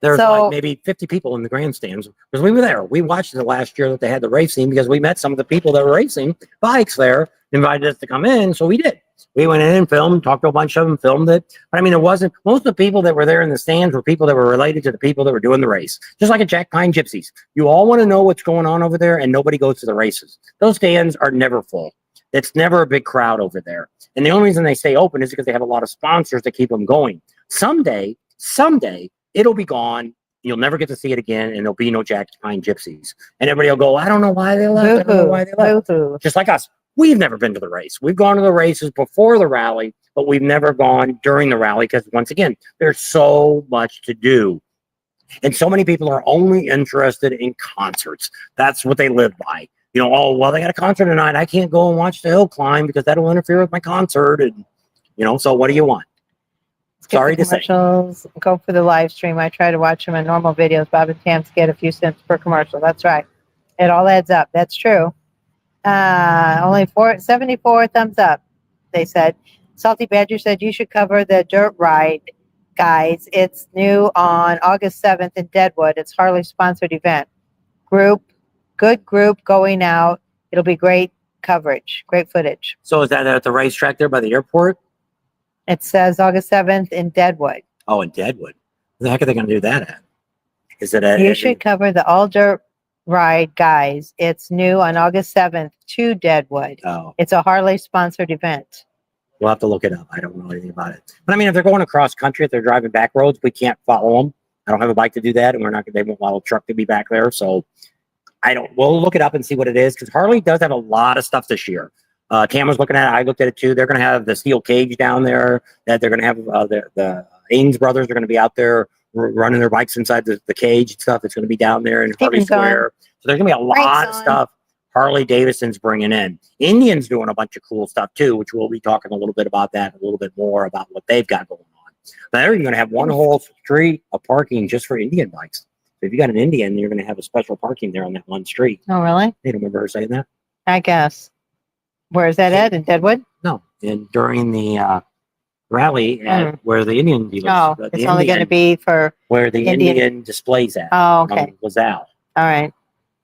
there's So- like maybe 50 people in the grandstands because we were there. We watched it last year that they had the racing because we met some of the people that were racing bikes there, invited us to come in. So we did. We went in and filmed, talked to a bunch of them, filmed it. But I mean, it wasn't, most of the people that were there in the stands were people that were related to the people that were doing the race. Just like at Jack Pine Gypsies. You all want to know what's going on over there and nobody goes to the races. Those stands are never full. It's never a big crowd over there. And the only reason they stay open is because they have a lot of sponsors to keep them going. Someday, it'll be gone. You'll never get to see it again, and there'll be no Jack Pine Gypsies. And everybody will go, I don't know why they left. I don't know why they left. Boo-hoo. Just like us. We've never been to the race. We've gone to the races before the rally, but we've never gone during the rally because, once again, there's so much to do. And so many people are only interested in concerts. That's what they live by. You know, oh, well, they got a concert tonight. I can't go and watch the hill climb because that'll interfere with my concert. And, you know, so what do you want? Skip Sorry the to say. commercials. Go for the live stream. I try to watch them in normal videos. Bob and Tam's get a few cents per commercial. That's right. It all adds up. That's true. Only 74 thumbs up, they said. Salty Badger said you should cover the dirt ride, guys. It's new on August 7th in Deadwood. It's Harley sponsored event. Good group going out. It'll be great coverage, great footage. So is that at the racetrack there by the airport? It says August 7th in Deadwood. Oh, in Deadwood. Where the heck are they going to do that at? Is it at? You should cover the all dirt ride, guys. It's new on August 7th to Deadwood. Oh, It's a Harley sponsored event. we'll have to look it up. I don't know anything about it. But I mean, if they're going across country, if they're driving back roads, we can't follow them. I don't have a bike to do that, and they won't allow a truck to be back there. So we'll look it up and see what it is, because Harley does have a lot of stuff this year. Cam was looking at it. I looked at it too. They're going to have the steel cage down there. That they're going to have the Ains brothers are going to be out there running their bikes inside the cage and stuff. It's going to be down there in Harvey Stephen's on. Square. So there's going to be a lot of on. stuff Harley Davidson's bringing in. Indian's doing a bunch of cool stuff too, which we'll be talking a little bit about that, a little bit more about what they've got going on. But they're even going to have one whole street of parking just for Indian bikes. So if you got an Indian, you're going to have a special parking there on that one street. Oh, really? You don't remember her saying that? I guess. Where is that at? In Deadwood? No. And during the rally at where the Indian dealers, Oh, the it's only going to be for. where the Indian- Indian displays at. Oh, okay. Was out. All right.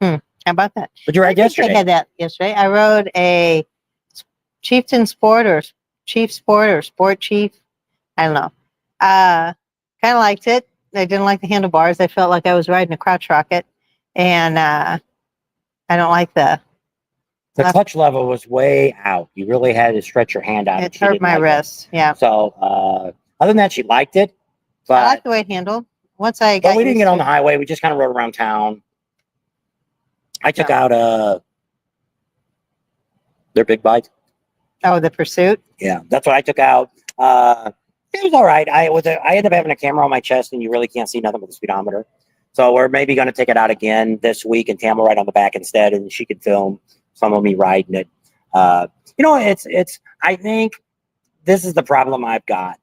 How about that? But you're right. I think Yesterday. they had that yesterday. I rode a Chieftain Sport or Chief Sport or Sport Chief. I don't know. Kind of liked it. I didn't like the handlebars. I felt like I was riding a crotch rocket, and I don't like the clutch level was way out. You really had to stretch your hand out. It hurt my wrist. Yeah. So other than that, she liked it. But I like the way it handled. Once I got but we didn't used get on to the highway. We just kind of rode around town. I took Yeah. out their big bike. Oh, the Pursuit. Yeah, that's what I took out. It was all right. I ended up having a camera on my chest, and you really can't see nothing but the speedometer. So we're maybe going to take it out again this week, and Tam will ride on the back instead, and she could film some of me riding it. It's. I think this is the problem I've got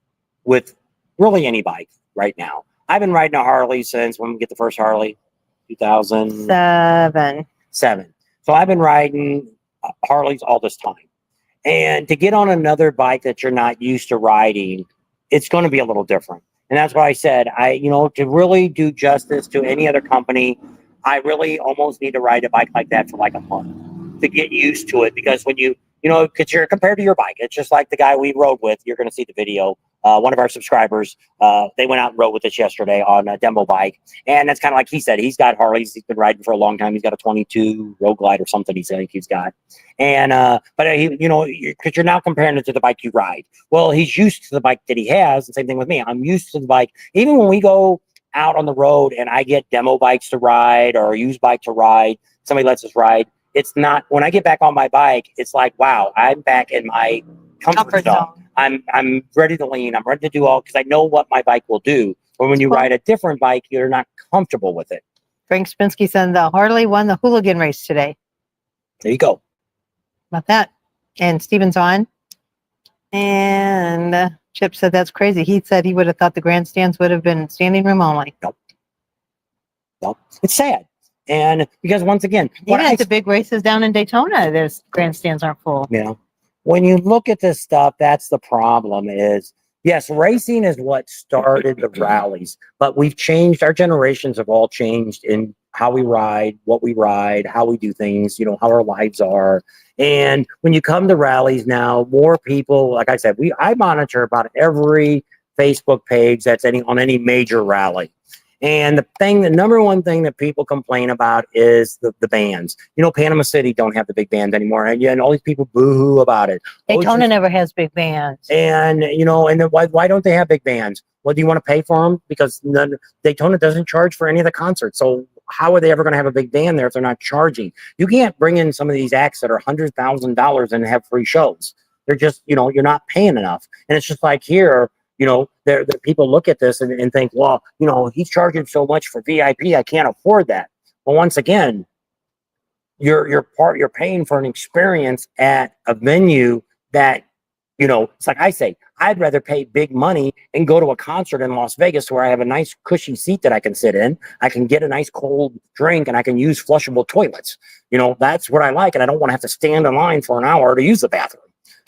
with really any bike right now. I've been riding a Harley since when we get the first Harley, 2007. So I've been riding Harleys all this time. And to get on another bike that you're not used to riding, it's going to be a little different. And that's why I said, to really do justice to any other company, I really almost need to ride a bike like that for like a month to get used to it. Because when because you're compared to your bike, it's just like the guy we rode with. You're going to see the video. One of our subscribers, they went out and rode with us yesterday on a demo bike. And that's kind of like he said, he's got Harleys. He's been riding for a long time. He's got a 22 Road Glide or something. He's got. And, because you're now comparing it to the bike you ride. Well, he's used to the bike that he has. The same thing with me. I'm used to the bike. Even when we go out on the road and I get demo bikes to ride or a used bike to ride, somebody lets us ride. It's not, when I get back on my bike, it's like, wow, I'm back in my comfort zone. I'm ready to lean. I'm ready to do all, because I know what my bike will do. But when you ride a different bike, you're not comfortable with it. Frank Spinsky said the Harley won the hooligan race today. There you go. About that. And Steven's on. And Chip said that's crazy. He said he would have thought the grandstands would have been standing room only. Nope. It's sad. And because once again, even at the big races down in Daytona, there's grandstands aren't full. When you look at this stuff, that's the problem is, yes, racing is what started the rallies, but we've changed. Our generations have all changed in how we ride, what we ride, how we do things, how our lives are. And when you come to rallies now, more people, like I said, I monitor about every Facebook page that's on any major rally. And the number one thing that people complain about is the bands. Panama City don't have the big bands anymore. And all these people boo-hoo about it. Daytona never has big bands. And, and then why don't they have big bands? Well, do you want to pay for them? Because Daytona doesn't charge for any of the concerts. So how are they ever going to have a big band there if they're not charging? You can't bring in some of these acts that are $100,000 and have free shows. They're just, you're not paying enough. And it's just like here, the people look at this and think, well, he's charging so much for VIP, I can't afford that. But once again, you're paying for an experience at a venue that, it's like I say, I'd rather pay big money and go to a concert in Las Vegas where I have a nice cushy seat that I can sit in. I can get a nice cold drink and I can use flushable toilets. That's what I like. And I don't want to have to stand in line for an hour to use the bathroom.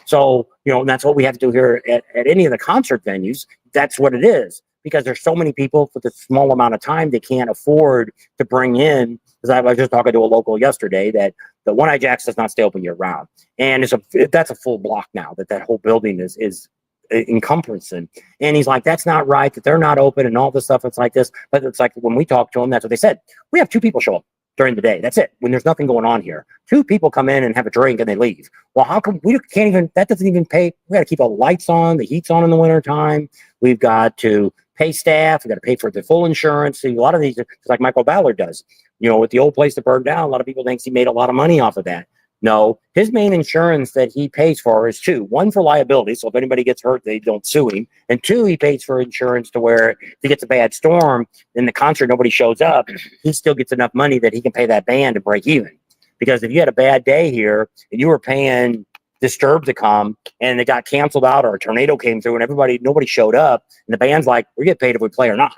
So, and that's what we have to do here at any of the concert venues. That's what it is, because there's so many people with a small amount of time they can't afford to bring in. Because I was just talking to a local yesterday that the One Eye Jacks does not stay open year round. And that's a full block now that whole building is encompassing. And he's like, that's not right, that they're not open and all this stuff. It's like this. But it's like when we talked to them, that's what they said. We have 2 people show up during the day. That's it. When there's nothing going on here, 2 people come in and have a drink and they leave. Well, how come that doesn't even pay? We got to keep all the lights on, the heat's on in the winter time. We've got to pay staff. We got to pay for the full insurance. See, a lot of these, it's like Michael Ballard does, with the old place that burned down. A lot of people think he made a lot of money off of that. No, his main insurance that he pays for is two. One for liability, so if anybody gets hurt, they don't sue him. And two, he pays for insurance to where if he gets a bad storm in the concert, nobody shows up, he still gets enough money that he can pay that band to break even. Because if you had a bad day here and you were paying Disturbed to come and it got canceled out or a tornado came through and nobody showed up, and the band's like, we get paid if we play or not.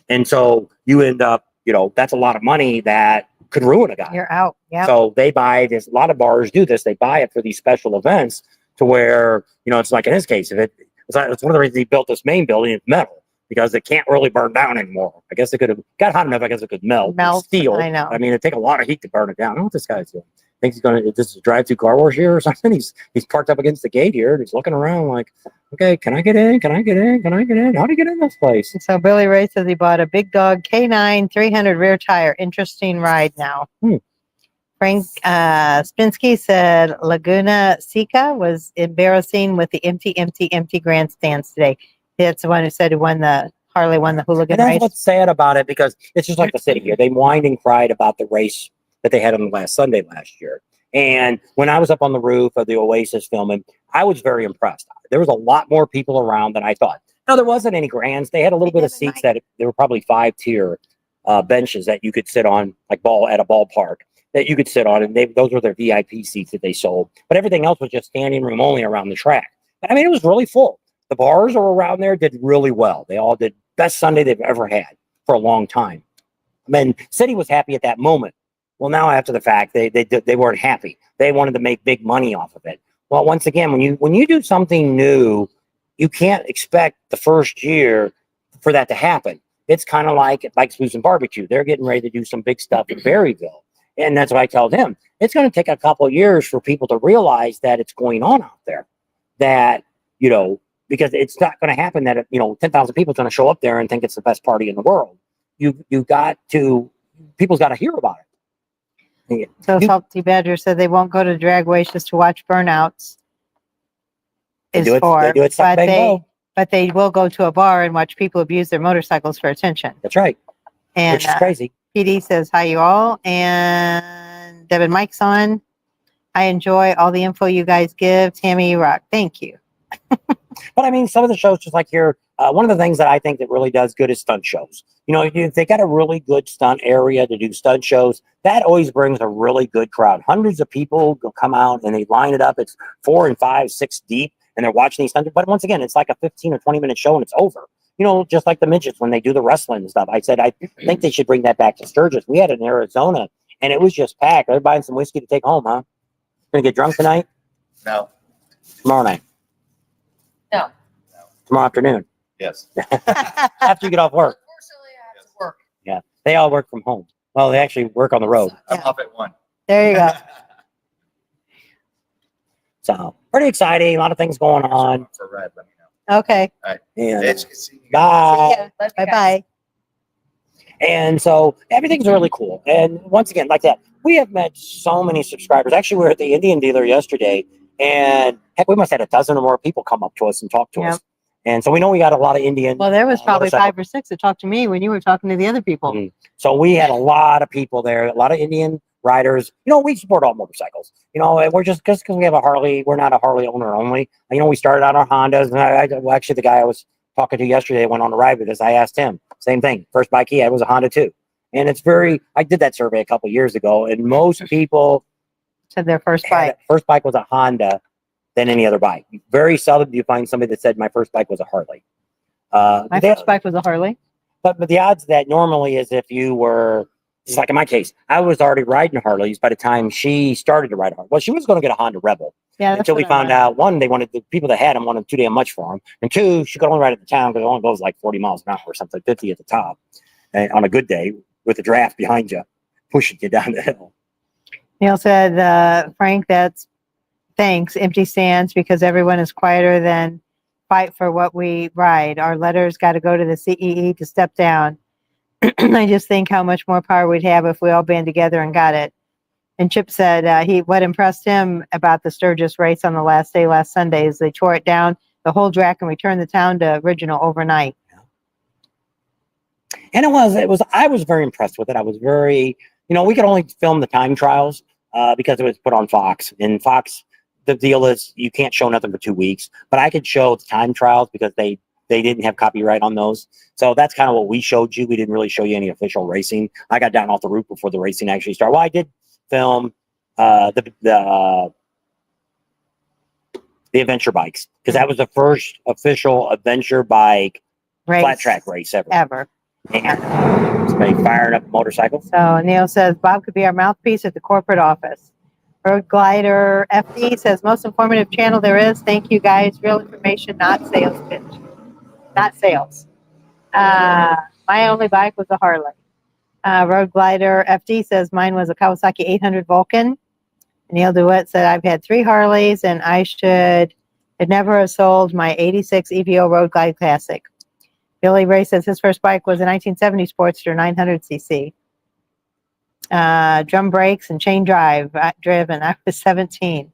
And so you end up, that's a lot of money that could ruin a guy. You're out. Yeah. So they buy this. A lot of bars do this. They buy it for these special events to where, it's like in his case, it's one of the reasons he built this main building. It's metal because it can't really burn down anymore. I guess it could have got hot enough. I guess it could melt. Steel. I know. I mean, it'd take a lot of heat to burn it down. I don't know what this guy's doing. Thinks he's going to just drive through car wash here or something. He's parked up against the gate here and he's looking around like, okay, can I get in? Can I get in? Can I get in? How do you get in this place? So Billy Ray says he bought a Big Dog K9 300 rear tire. Interesting ride now. Frank Spinsky said Laguna Seca was embarrassing with the empty grandstands today. That's the one who said Harley won the hooligan And that's race. what's sad about it because it's just like the city here. They whined and cried about the race that they had on the last Sunday last year. And when I was up on the roof of the Oasis filming, I was very impressed. There was a lot more people around than I thought. Now, there wasn't any grands. They had a little bit of seats that there were probably 5-tier benches that you could sit on, like at a ballpark that you could sit on. And those were their VIP seats that they sold. But everything else was just standing room only around the track. But I mean, it was really full. The bars are around there did really well. They all did best Sunday they've ever had for a long time. I mean, City was happy at that moment. Well, now after the fact, they weren't happy. They wanted to make big money off of it. Well, once again, when you do something new, you can't expect the first year for that to happen. It's kind of like Susan Barbecue. They're getting ready to do some big stuff in Berryville. And that's what I tell them. It's going to take a couple of years for people to realize that it's going on out there. That, because it's not going to happen that, 10,000 people are going to show up there and think it's the best party in the world. People's got to hear about it. Yeah. So Salty Badger said they won't go to drag races to watch burnouts. They do it but they will go to a bar and watch people abuse their motorcycles for attention. That's right. And which is crazy. PD says, hi, you all. And Deb and Mike's on. I enjoy all the info you guys give. Tammy, you rock. Thank you. But I mean, some of the shows, just like here, one of the things that I think that really does good is stunt shows. If they got a really good stunt area to do stunt shows, that always brings a really good crowd. Hundreds of people will come out and they line it up. It's 4 and 5, 6 deep, and they're watching these stunts. But once again, it's like a 15 or 20-minute show and it's over. Just like the midgets when they do the wrestling and stuff. I said, I think they should bring that back to Sturgis. We had it in Arizona, and it was just packed. They're buying some whiskey to take home, huh? Gonna get drunk tonight? No. Tomorrow night? No. Tomorrow afternoon? Yes. After you get off work? Unfortunately, I have to work. Yeah. They all work from home. Well, they actually work on the road. I'm up at 1. There you go. So, pretty exciting. A lot of things going on. For Red, let me know. Okay. All right. And Bitch, see you. bye. Bye-bye. And so everything's really cool. And once again, like that, we have met so many subscribers. Actually, we were at the Indian dealer yesterday, and heck, we must have had a dozen or more people come up to us and talk to us. And so we know we got a lot of Indian. Well, there was probably motorcycle. 5 or 6 that talked to me when you were talking to the other people. Mhm. So we had a lot of people there, a lot of Indian riders. We support all motorcycles. And we're just because we have a Harley, we're not a Harley owner only. We started out our Hondas, and actually the guy I was talking to yesterday went on a ride with us. I asked him same thing. First bike he had was a Honda too, and I did that survey a couple of years ago, and most people Said their first bike. first bike was a Honda than any other bike. Very seldom do you find somebody that said my first bike was a Harley. My first bike was a Harley. But the odds of that normally is if you were, just like in my case, I was already riding Harleys by the time she started to ride a Harley. Well, she was going to get a Honda Rebel. Yeah, that's Until we what I found wanted. out, one, the people that had them wanted too damn much for them. And two, she could only ride at the town because it only goes like 40 miles an hour or something, 50 at the top. And on a good day with a draft behind you, pushing you down the hill. Neil said, Frank, thanks, empty stands, because everyone is quieter than fight for what we ride. Our letters got to go to the CEE to step down. I just think how much more power we'd have if we all band together and got it. And Chip said what impressed him about the Sturgis race on the last day, last Sunday, is they tore it down, the whole track, and returned the town to original overnight. And I was very impressed with it. I was very, we could only film the time trials. because it was put on Fox. And Fox, the deal is you can't show nothing for 2 weeks, but I could show the time trials because they didn't have copyright on those. So that's kind of what we showed you. We didn't really show you any official racing. I got down off the roof before the racing actually started. Well, I did film the adventure bikes because that was the first official adventure bike flat track race ever. And somebody fired up a motorcycle. So Neil says Bob could be our mouthpiece at the corporate office. Road Glider FD says most informative channel there is. Thank you guys. Real information, not sales pitch. Not sales. My only bike was a Harley. Road Glider FD says mine was a Kawasaki 800 Vulcan. Neil DeWitt said I've had 3 Harleys and I should never have sold my 86 EVO Road Glide Classic. Billy Ray says his first bike was a 1970 Sportster 900cc. Drum brakes and chain driven. I was 17.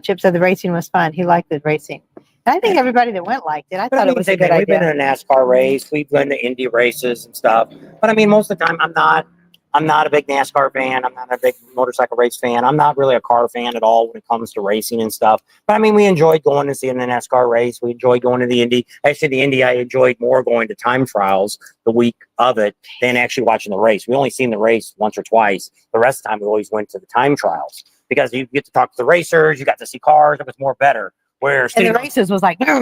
Chip said the racing was fun. He liked the racing. And I think everybody that went liked it. I thought it was a good idea. We've been in a NASCAR race. We've been to Indy races and stuff. But I mean, most of the time, I'm not a big NASCAR fan. I'm not a big motorcycle race fan. I'm not really a car fan at all when it comes to racing and stuff. But I mean, we enjoyed going to see the NASCAR race. We enjoyed going to the Indy. Actually, the Indy, I enjoyed more going to time trials the week of it than actually watching the race. We only seen the race once or twice. The rest of the time, we always went to the time trials because you get to talk to the racers. You got to see cars. It was more better. Where and the races was like, sitting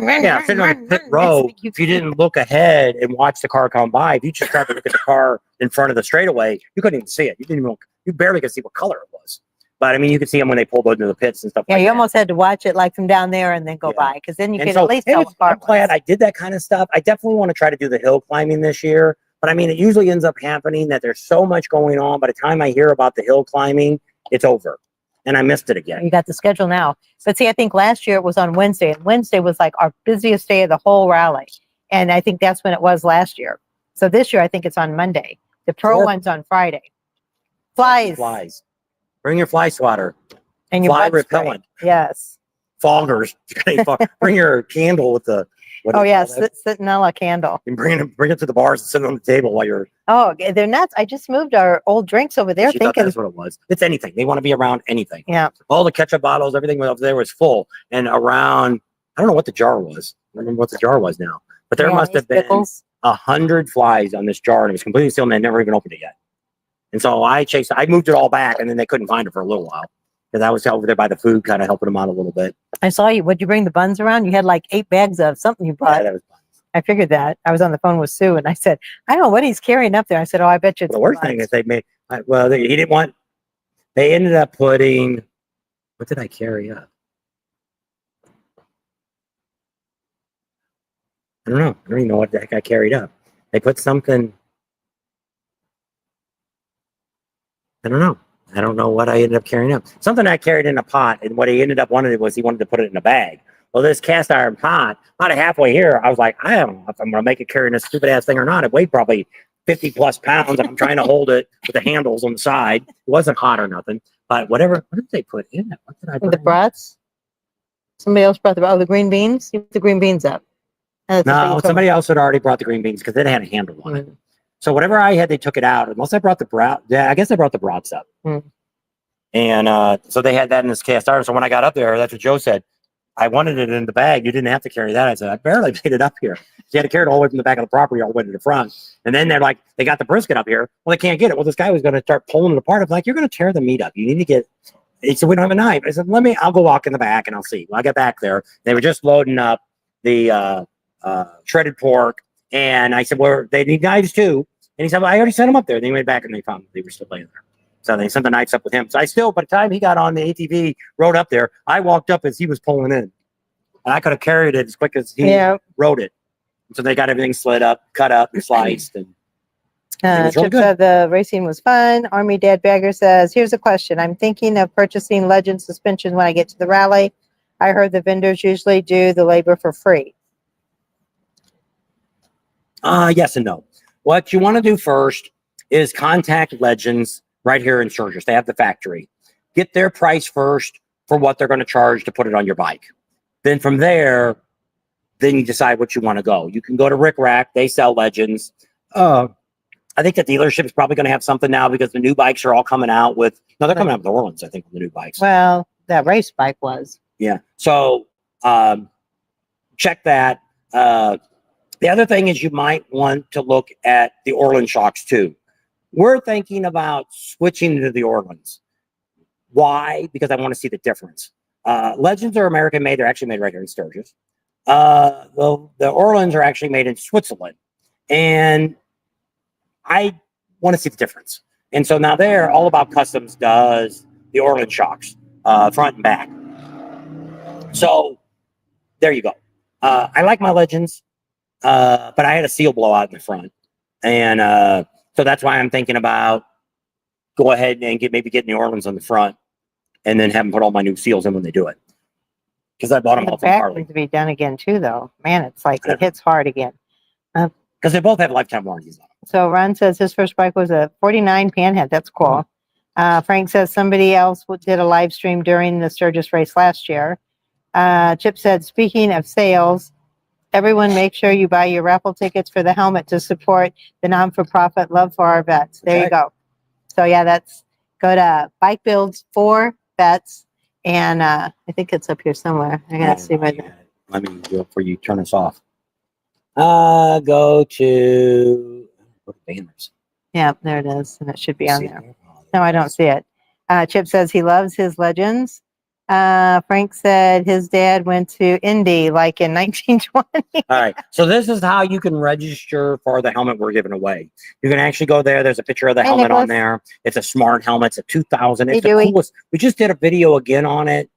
on the pit row, if you didn't look ahead and watch the car come by, if you just tried to look at the car in front of the straightaway, you couldn't even see it. You barely could see what color it was. But I mean, you could see them when they pulled into the pits and stuff. Yeah, you almost had to watch it like from down there and then go by because then you could at least tell. I'm glad I did that kind of stuff. I definitely want to try to do the hill climbing this year. But I mean, it usually ends up happening that there's so much going on. By the time I hear about the hill climbing, it's over. And I missed it again. You got the schedule now. But see, I think last year it was on Wednesday. And Wednesday was like our busiest day of the whole rally. And I think that's when it was last year. So this year, I think it's on Monday. The pro one's on Friday. Flies. Bring your fly swatter. And your fly bug spray. repellent. Yes. Foggers. Bring your candle with the... Oh, yes. Citronella candle. And bring it to the bars and sit on the table while you're... Oh, they're nuts. I just moved our old drinks over there. She thought that's what it was. It's anything. They want to be around anything. Yeah. All the ketchup bottles, everything over there was full. And around, I don't know what the jar was. I don't remember what the jar was now. But there must have been 100 flies on this jar. And it was completely sealed and they never even opened it yet. And so I moved it all back and then they couldn't find it for a little while. Because I was over there by the food, kind of helping them out a little bit. I saw you. Would you bring the buns around? You had like 8 bags of something you brought. Yeah, that was buns. I figured that. I was on the phone with Sue and I said, I don't know what he's carrying up there. I said, oh, I bet you it's the worst thing is they didn't want, they ended up putting, what did I carry up? I don't know. I don't even know what the heck I carried up. They put something, I don't know. I don't know what I ended up carrying up. Something I carried in a pot, and what he ended up wanting was he wanted to put it in a bag. Well, this cast iron pot, about halfway here, I was like, I don't know if I'm going to make it carrying this stupid ass thing or not. It weighed probably 50 plus pounds, and I'm trying to hold it with the handles on the side. It wasn't hot or nothing, but whatever. What did they put in it? What did I bring? The brats? Somebody else brought the green beans? You put the green beans up. No, somebody else had already brought the green beans because it had a handle on it. So whatever I had, they took it out. Unless I brought the brat. Yeah, I guess I brought the brats up. And so they had that in this cast iron. So when I got up there, that's what Joe said. I wanted it in the bag. You didn't have to carry that. I said, I barely made it up here. So you had to carry it all the way from the back of the property all the way to the front. And then they're like, they got the brisket up here. Well, they can't get it. Well, this guy was going to start pulling it apart. I'm like, you're going to tear the meat up. You need to get... He said, we don't have a knife. I said, I'll go walk in the back and I'll see. Well, I got back there. They were just loading up the shredded pork. And I said, well, they need knives too. And he said, well, I already sent them up there. And they went back and they found they were still laying there. So they sent the knives up with him. So I still, by the time he got on the ATV, rode up there, I walked up as he was pulling in. And I could have carried it as quick as he rode it. And so they got everything slid up, cut up, and sliced. And Chip said the racing was fun. Army Dad Bagger says, here's a question. I'm thinking of purchasing Legend suspension when I get to the rally. I heard the vendors usually do the labor for free. Yes and no. What you want to do first is contact Legends right here in Sturgis. They have the factory. Get their price first for what they're going to charge to put it on your bike. Then from there, then you decide what you want to go. You can go to Rick Rack. They sell Legends. I think the dealership is probably going to have something now because the new bikes are all coming out with. No, they're coming out with the Orleans. I think the new bikes. Well, that race bike was. Yeah. So check that. The other thing is you might want to look at the Orland shocks too. We're thinking about switching to the Orlands. Why? Because I want to see the difference. Legends are American made. They're actually made right here in Sturgis. The Orlands are actually made in Switzerland. And I want to see the difference. And so now there, All About Customs does the Orland shocks, front and back. So there you go. I like my Legends, but I had a seal blowout in the front. And so that's why I'm thinking about go ahead and maybe getting the Orlands on the front and then have them put all my new seals in when they do it. Because I bought them The all from back Harley. needs to be done again too, though. Man, it's like it hits hard again. Because they both have lifetime warranties on them. So Ron says his first bike was a 49 Panhead. That's cool. Frank says somebody else did a live stream during the Sturgis race last year. Chip said, speaking of sales, everyone make sure you buy your raffle tickets for the helmet to support the non-for-profit Love for Our Vets. There you go. So yeah, go to Bike Builds for Vets. And I think it's up here somewhere. I gotta see right there. Let me do it for you. Turn us off. Go to banners. Yeah, there it is. And it should be on there. No, I don't see it. Chip says he loves his Legends. Frank said his dad went to Indy like in 1920. All right. So this is how you can register for the helmet we're giving away. You can actually go there. There's a picture of the helmet Nicholas. on there. It's a smart helmet. It's a 2000. It's Hey, the Dewey. coolest. We just did a video again on it.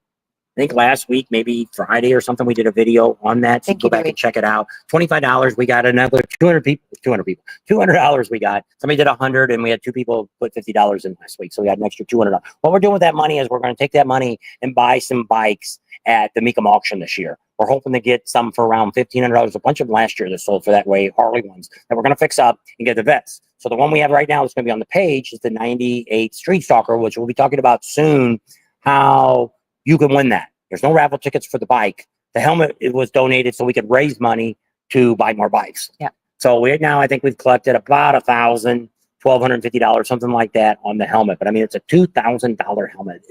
I think last week, maybe Friday or something, we did a video on that. So Thank go you, back Dewey. and check it out. $25. We got another 200 people. $200 we got. Somebody did 100 and we had 2 people put $50 in last week. So we got an extra $200. What we're doing with that money is we're going to take that money and buy some bikes at the Mecum auction this year. We're hoping to get some for around $1,500. A bunch of them last year that sold for that way, Harley ones that we're going to fix up and get the vets. So the one we have right now that's going to be on the page is the 98 Street Stalker, which we'll be talking about soon, how you can win that. There's no raffle tickets for the bike. The helmet, it was donated so we could raise money to buy more bikes. Yeah. So I think we've collected about $1,000, $1,250, something like that on the helmet. But I mean, it's a $2,000 helmet.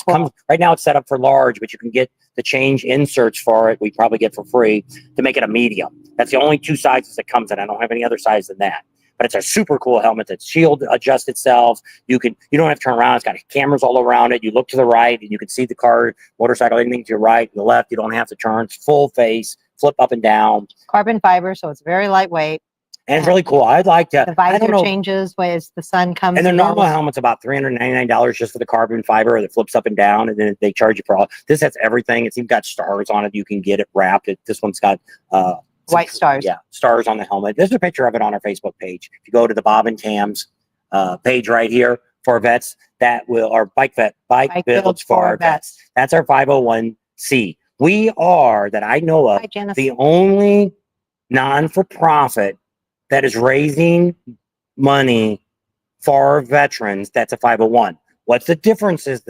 Comes right now. It's set up for large, but you can get the change inserts for it. We probably get for free to make it a medium. That's the only 2 sizes it comes in. I don't have any other size than that. But it's a super cool helmet that shield adjusts itself. You don't have to turn around. It's got cameras all around it. You look to the right and you can see the car, motorcycle, anything to your right, the left. You don't have to turn. It's full face, flip up and down. Carbon fiber, so it's very lightweight. And it's really cool. I'd like to. The I don't visor know. changes as the sun comes. And the and normal goes. helmet's about $399 just for the carbon fiber that flips up and down, and then they charge you for all. This has everything. It's even got stars on it. You can get it wrapped. This one's got White stars. Yeah, stars on the helmet. There's a picture of it on our Facebook page. If you go to the Bob and Tam's page right here for vets, our bike builds for our vets. That's our 501c. We are, that I know of, Hi, Janice. the only non-for-profit that is raising money for veterans. That's a 501. What the difference is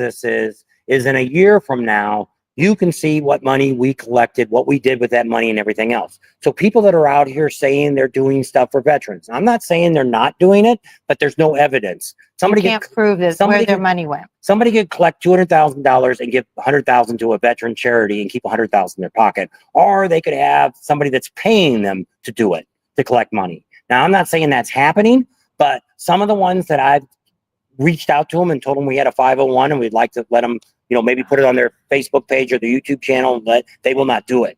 in a year from now, you can see what money we collected, what we did with that money and everything else. So people that are out here saying they're doing stuff for veterans, I'm not saying they're not doing it, but there's no evidence. You can't prove this where their money went. Somebody could collect $200,000 and give $100,000 to a veteran charity and keep $100,000 in their pocket, or they could have somebody that's paying them to do it, to collect money. Now, I'm not saying that's happening, but some of the ones that I've reached out to them and told them we had a 501 and we'd like to let them, maybe put it on their Facebook page or the YouTube channel, but they will not do it.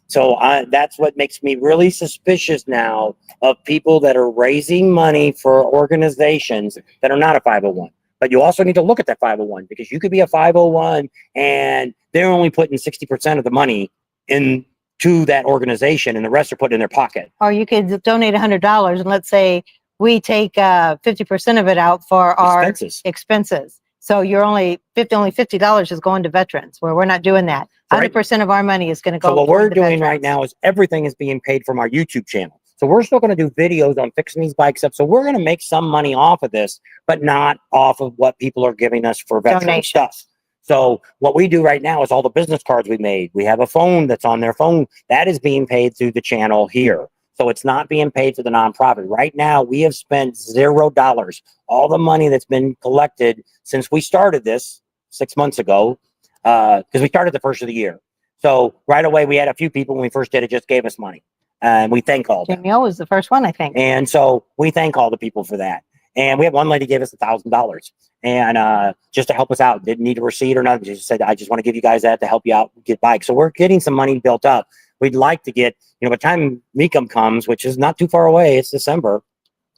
So that's what makes me really suspicious now of people that are raising money for organizations that are not a 501. But you also need to look at that 501, because you could be a 501 and they're only putting 60% of the money into that organization and the rest are put in their pocket. Or you could donate $100 and let's say we take 50% of it out for our expenses. So you're only $50 is going to veterans, where we're not doing that. 100% of our money is going to go. So what we're doing right now is everything is being paid from our YouTube channel. So we're still going to do videos on fixing these bikes up. So we're going to make some money off of this, but not off of what people are giving us for veteran stuff. So what we do right now is all the business cards we made. We have a phone that's on their phone that is being paid through the channel here. So it's not being paid to the nonprofit. Right now, we have spent $0. All the money that's been collected since we started this 6 months ago, because we started the first of the year. So right away, we had a few people when we first did it, just gave us money. And we thank all them. Jamie O was the first one, I think. And so we thank all the people for that. And we had one lady gave us $1,000 and just to help us out. Didn't need a receipt or nothing. She just said, I just want to give you guys that to help you out get bikes. So we're getting some money built up. We'd like to get, by the time Mecum comes, which is not too far away, it's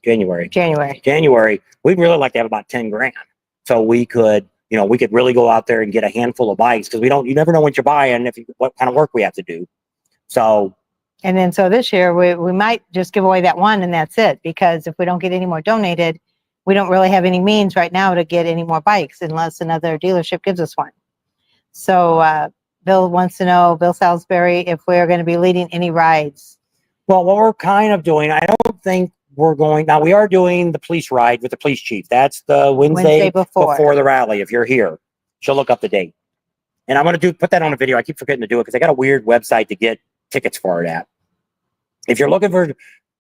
January. We'd really like to have about 10 grand. So we could, we could really go out there and get a handful of bikes because you never know what you're buying, what kind of work we have to do. So. And then so this year we might just give away that one and that's it, because if we don't get any more donated, we don't really have any means right now to get any more bikes unless another dealership gives us one. So Bill wants to know, Bill Salisbury, if we're going to be leading any rides. Well, what we're kind of doing, I don't think we're going, now we are doing the police ride with the police chief. That's the Wednesday before the rally. If you're here, she'll look up the date. And I'm going to put that on a video. I keep forgetting to do it because I got a weird website to get tickets for it at. If you're looking for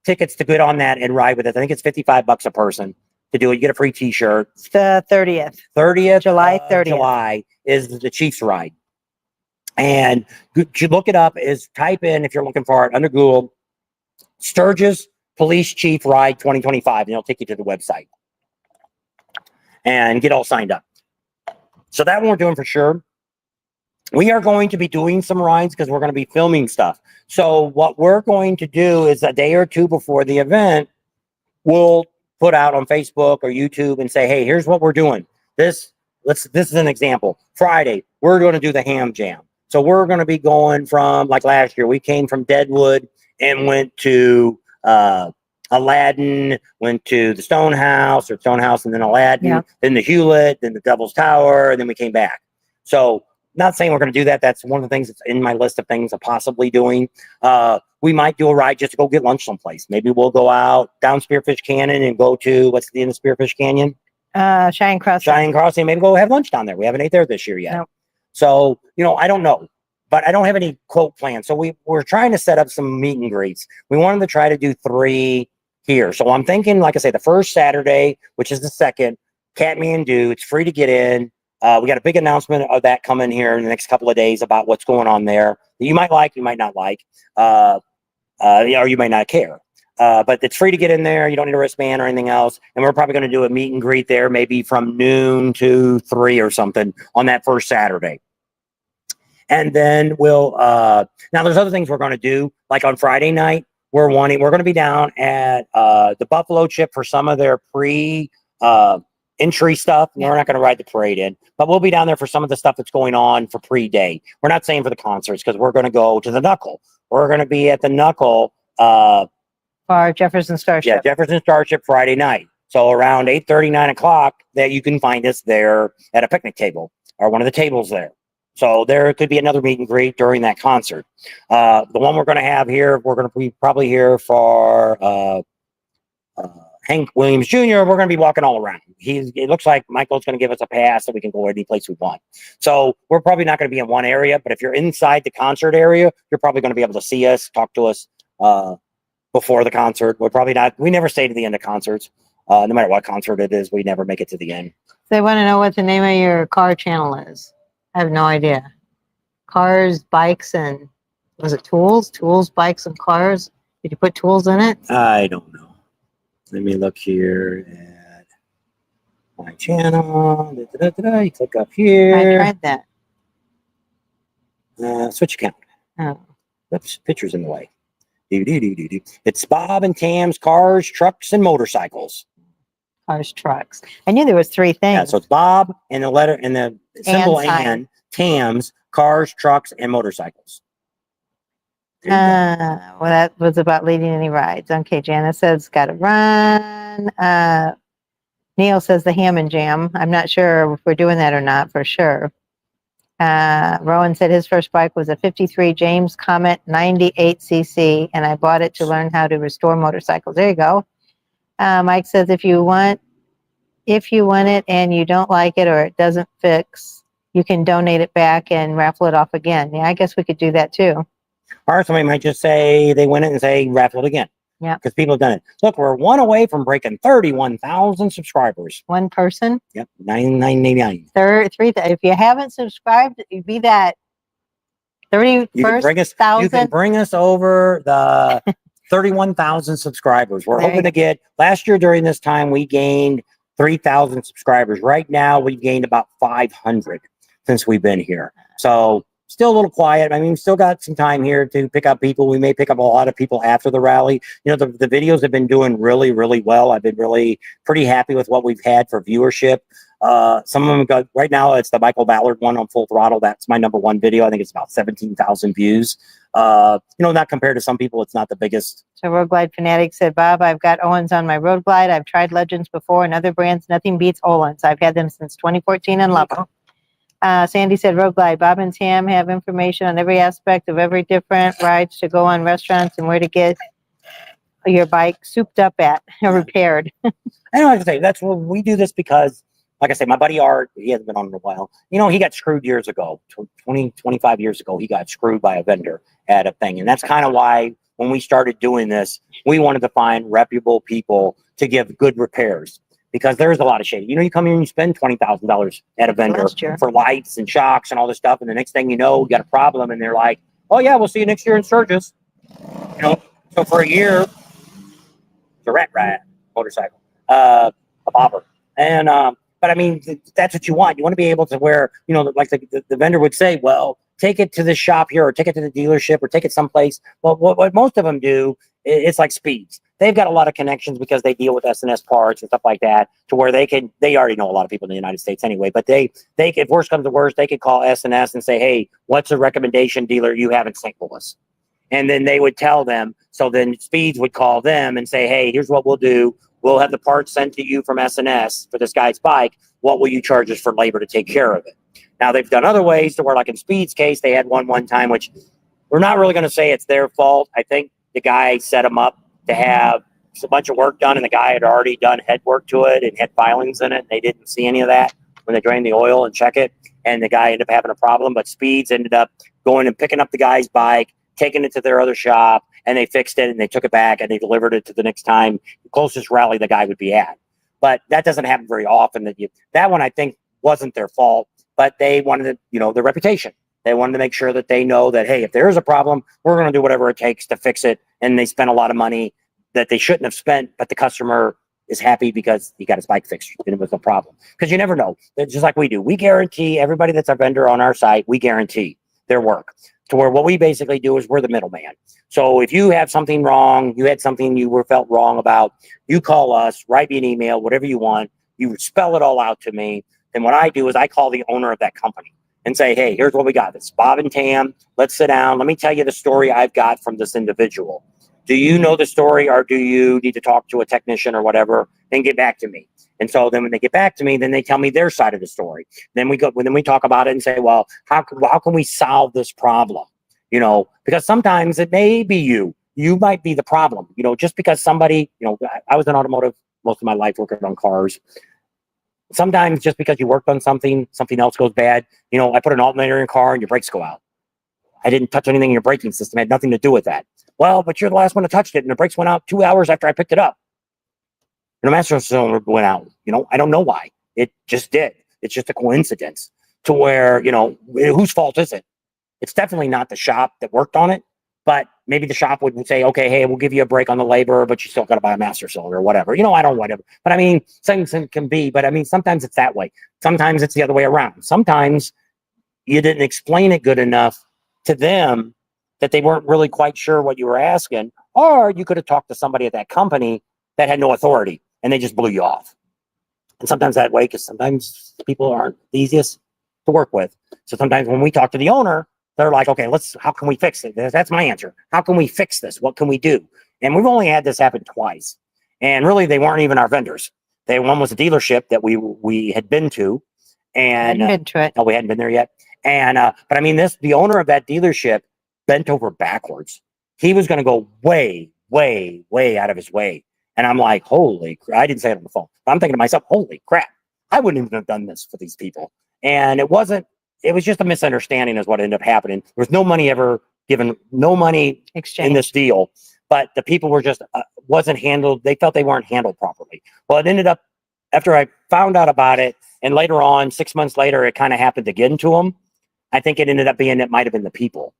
tickets to get on that and ride with it, I think it's $55 a person to do it. You get a free t-shirt. It's the 30th. July 30th. July is the Chiefs ride. And you look it up, type in, if you're looking for it, under Google, Sturgis Police Chief Ride 2025, and it'll take you to the website and get all signed up. So that one we're doing for sure. We are going to be doing some rides because we're going to be filming stuff. So what we're going to do is a day or two before the event, we'll put out on Facebook or YouTube and say, hey, here's what we're doing. This is an example. Friday, we're going to do the ham jam. So we're going to be going from, like last year, we came from Deadwood and went to Aladdin, went to the Stonehouse, and then Aladdin, then the Hewlett, then the Devil's Tower, and then we came back. So not saying we're going to do that. That's one of the things that's in my list of things of possibly doing. We might do a ride just to go get lunch someplace. Maybe we'll go out down Spearfish Canyon and go to, what's the end of Spearfish Canyon? Cheyenne Crossing. Maybe go have lunch down there. We haven't ate there this year yet. Nope. So, I don't know, but I don't have any quote plan. So we're trying to set up some meet and greets. We wanted to try to do 3 here. So I'm thinking, like I say, the first Saturday, which is the 2nd, Cat Me and Do, it's free to get in. We got a big announcement of that coming here in the next couple of days about what's going on there that you might like, you might not like, or you might not care. But it's free to get in there. You don't need a wristband or anything else. And we're probably going to do a meet and greet there, maybe from noon to 3 or something on that first Saturday. And then now there's other things we're going to do, like on Friday night, we're going to be down at the Buffalo Chip for some of their entry stuff. We're not going to ride the parade in, but we'll be down there for some of the stuff that's going on for pre-day. We're not saying for the concerts because we're going to go to the Knuckle. We're going to be at the Knuckle for Jefferson Starship. Yeah, Jefferson Starship Friday night. So around 8:30, 9 o'clock, that you can find us there at a picnic table or one of the tables there. So there could be another meet and greet during that concert. The one we're going to have here, we're going to be probably here for Hank Williams Jr. We're going to be walking all around. It looks like Michael's going to give us a pass so we can go any place we want. So we're probably not going to be in one area, but if you're inside the concert area, you're probably going to be able to see us, talk to us before the concert. We never stay to the end of concerts. No matter what concert it is, we never make it to the end. They want to know what the name of your car channel is. I have no idea. Cars, bikes, and was it tools? Tools, bikes, and cars? Did you put tools in it? I don't know. Let me look here at my channel. You click up here. I tried that. Switch account. Oh. Oops, picture's in the way. It's Bob and Tam's Cars, Trucks, and Motorcycles. Cars, trucks. I knew there was 3 things. Yeah, so it's Bob and the letter and the symbol and Tam's Cars, Trucks, and Motorcycles. Well, that was about leading any rides. Okay, Janice says got to run. Neil says the ham and jam. I'm not sure if we're doing that or not for sure. Rowan said his first bike was a 53 James Comet 98cc, and I bought it to learn how to restore motorcycles. There you go. Mike says if you want it and you don't like it or it doesn't fix, you can donate it back and raffle it off again. Yeah, I guess we could do that too. Or somebody might just say they win it and say raffle it again. Yeah. Because people have done it. Look, we're one away from breaking 31,000 subscribers. One person. Yep, 999. Three. If you haven't subscribed, you'd be that You can bring 31,000. us over the 31,000 subscribers. We're There hoping you to get. Last year during this time, we gained 3,000 subscribers. Right now, we've gained about 500 since we've been here. So still a little quiet. I mean, we've still got some time here to pick up people. We may pick up a lot of people after the rally. You know, the videos have been doing really, really well. I've been really pretty happy with what we've had for viewership. Some of them got, right now it's the Michael Ballard one on Full Throttle. That's my #1 video. I think it's about 17,000 views. You know, not compared to some people, it's not the biggest. So Road Glide Fanatic said, Bob, I've got Owens on my Road Glide. I've tried Legends before and other brands. Nothing beats Owens. I've had them since 2014 and love them. Sandy said, Road Glide, Bob and Tam have information on every aspect of every different rides to go on, restaurants, and where to get your bike souped up at or repaired. I don't like to say that's what we do this because, like I say, my buddy Art, he hasn't been on in a while. You know, he got screwed years ago, 25 years ago. He got screwed by a vendor at a thing. And that's kind of why when we started doing this, we wanted to find reputable people to give good repairs. Because there's a lot of shady. You know, you come in and you spend $20,000 at a vendor for lights and shocks and all this stuff, and the next thing you know, you got a problem, and they're like, "Oh yeah, we'll see you next year in Sturgis." You know, so for a year, it's a rat motorcycle, a bobber, and but I mean, that's what you want. You want to be able to where, you know, like the vendor would say, "Well, take it to the shop here, or take it to the dealership, or take it someplace." Well, what most of them do, it's like Speeds. They've got a lot of connections because they deal with S&S parts and stuff like that, to where they already know a lot of people in the United States anyway, but they if worst comes to worst, they could call S&S and say, "Hey, what's a recommendation dealer you have in St. Louis?" And then they would tell them. So then Speeds would call them and say, "Hey, here's what we'll do. We'll have the parts sent to you from S&S for this guy's bike. What will you charge us for labor to take care of it?" Now they've done other ways to where, like in Speed's case, they had one time, which we're not really going to say it's their fault. I think the guy set them up to have a bunch of work done, and the guy had already done head work to it and had filings in it, and they didn't see any of that when they drained the oil and check it, and the guy ended up having a problem. But Speeds ended up going and picking up the guy's bike, taking it to their other shop, and they fixed it, and they took it back, and they delivered it to the next time, the closest rally the guy would be at. But that doesn't happen very often. That one, I think, wasn't their fault, but they wanted to, you know, their reputation. They wanted to make sure that they know that, hey, if there is a problem, we're going to do whatever it takes to fix it. And they spent a lot of money that they shouldn't have spent, but the customer is happy because he got his bike fixed and it was no problem. Because you never know. It's just like we do. We guarantee everybody that's our vendor on our site, we guarantee their work. To where what we basically do is we're the middleman. So if you have something wrong, you had something you were felt wrong about, you call us, write me an email, whatever you want. You spell it all out to me. Then what I do is I call the owner of that company and say, "Hey, here's what we got. It's Bob and Tam. Let's sit down. Let me tell you the story I've got from this individual. Do you know the story, or do you need to talk to a technician or whatever, and get back to me?" And so then when they get back to me, then they tell me their side of the story. Then we talk about it and say, "Well, how can we solve this problem?" You know, because sometimes it may be you might be the problem, you know, just because somebody, you know, I was in automotive most of my life working on cars. Sometimes just because you worked on something else goes bad. You know, I put an alternator in a car and your brakes go out. I didn't touch anything in your braking system. It had nothing to do with that. Well, but you're the last one that touched it, and the brakes went out 2 hours after I picked it up. And the master cylinder went out. You know, I don't know why. It just did. It's just a coincidence to where, you know, whose fault is it? It's definitely not the shop that worked on it, but maybe the shop would say, "Okay, hey, we'll give you a break on the labor, but you still got to buy a master cylinder or whatever." You know, I don't know, whatever. But I mean, things can be, but I mean, sometimes it's that way. Sometimes it's the other way around. Sometimes you didn't explain it good enough to them that they weren't really quite sure what you were asking, or you could have talked to somebody at that company that had no authority and they just blew you off. And sometimes that way, because sometimes people aren't the easiest to work with. So sometimes when we talk to the owner, they're like, "Okay, how can we fix it?" That's my answer. How can we fix this? What can we do? And we've only had this happen twice. And really, they weren't even our vendors. One was a dealership that we had been to. And Been to it. no, we hadn't been there yet. And but I mean, the owner of that dealership bent over backwards. He was going to go way, way, way out of his way. And I'm like, holy crap. I didn't say it on the phone, but I'm thinking to myself, holy crap. I wouldn't even have done this for these people. And it was just a misunderstanding is what ended up happening. There was no money ever given no money in Exchange. this deal, but the people were just wasn't handled. They felt they weren't handled properly. Well, it ended up after I found out about it, and later on, 6 months later, it kind of happened again to them. I think it ended up being it might have been the people,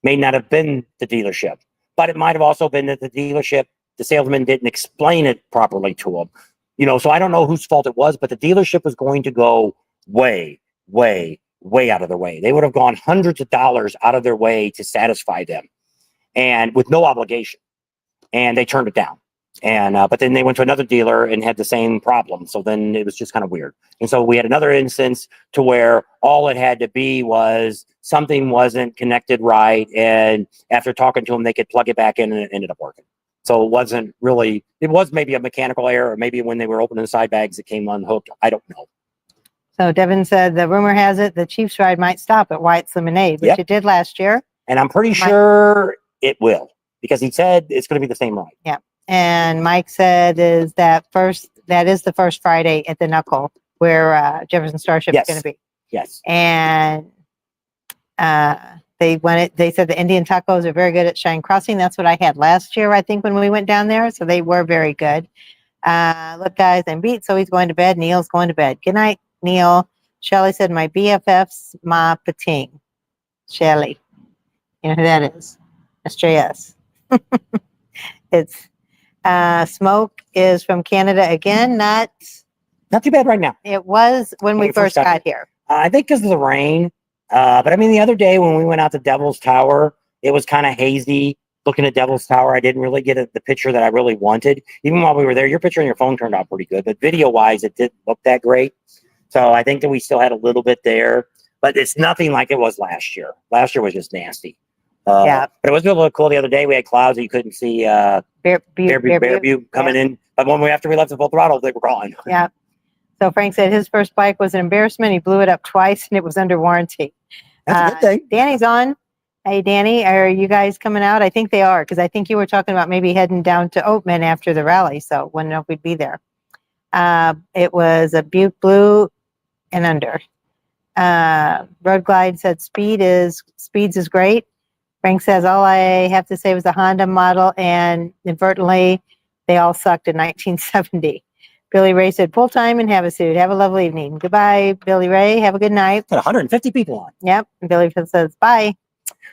may not have been the dealership, but it might have also been that the dealership, the salesman didn't explain it properly to them. You know, so I don't know whose fault it was, but the dealership was going to go way, way, way out of their way. They would have gone hundreds of dollars out of their way to satisfy them, and with no obligation. And they turned it down. And but then they went to another dealer and had the same problem. So then it was just kind of weird. And so we had another instance to where all it had to be was something wasn't connected right, and after talking to them, they could plug it back in, and it ended up working. So it wasn't really. It was maybe a mechanical error, or maybe when they were opening the side bags, it came unhooked. I don't know. So Devin said the rumor has it the Chiefs ride might stop at White's Lemonade, which Yep. it did last year. And I'm pretty sure it will, because he said it's going to be the same ride. Yeah. And Mike said that is the first Friday at the Knuckle where Jefferson Starship Yes. is going to be. Yes. And they said the Indian tacos are very good at Shine Crossing. That's what I had last year, I think, when we went down there. So they were very good. Look, guys, I'm beat, so he's going to bed. Neil's going to bed. Good night, Neil. Shelly said, my BFF's Ma Pating. Shelly. You know who that is? SJS. It's Smoke is from Canada again. Not too bad right now. It was when we first got here. I think because of the rain. But I mean, the other day when we went out to Devil's Tower, it was kind of hazy looking at Devil's Tower. I didn't really get the picture that I really wanted. Even while we were there, your picture on your phone turned out pretty good, but video wise, it didn't look that great. So I think that we still had a little bit there, but it's nothing like it was last year. Last year was just nasty. Yeah. But it was a little cool the other day. We had clouds that you couldn't see Bear View coming in. But after we left the full throttle, they were gone. Yeah. So Frank said his first bike was an embarrassment. He blew it up twice and it was under warranty. That's a good thing. Danny's on. Hey, Danny, are you guys coming out? I think they are, because I think you were talking about maybe heading down to Oatman after the rally. So wouldn't know if we'd be there. It was a Butte Blue and under. Road Glide said Speeds is great. Frank says all I have to say was the Honda model, and inadvertently they all sucked in 1970. Billy Ray said full time and have a suit. Have a lovely evening. Goodbye, Billy Ray. Have a good night. Got 150 people on. Yep. And Billy says bye.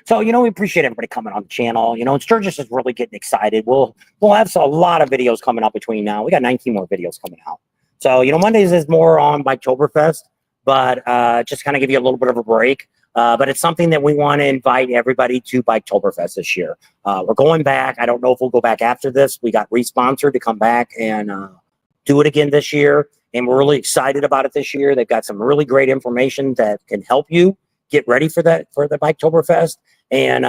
So, we appreciate everybody coming on the channel. And Sturgis is really getting excited. We'll have a lot of videos coming up between now. We got 19 more videos coming out. So, Mondays is more on Biketoberfest, but just kind of give you a little bit of a break. But it's something that we want to invite everybody to Biketoberfest this year. We're going back. I don't know if we'll go back after this. We got re-sponsored to come back and do it again this year. And we're really excited about it this year. They've got some really great information that can help you get ready for the Biketoberfest. And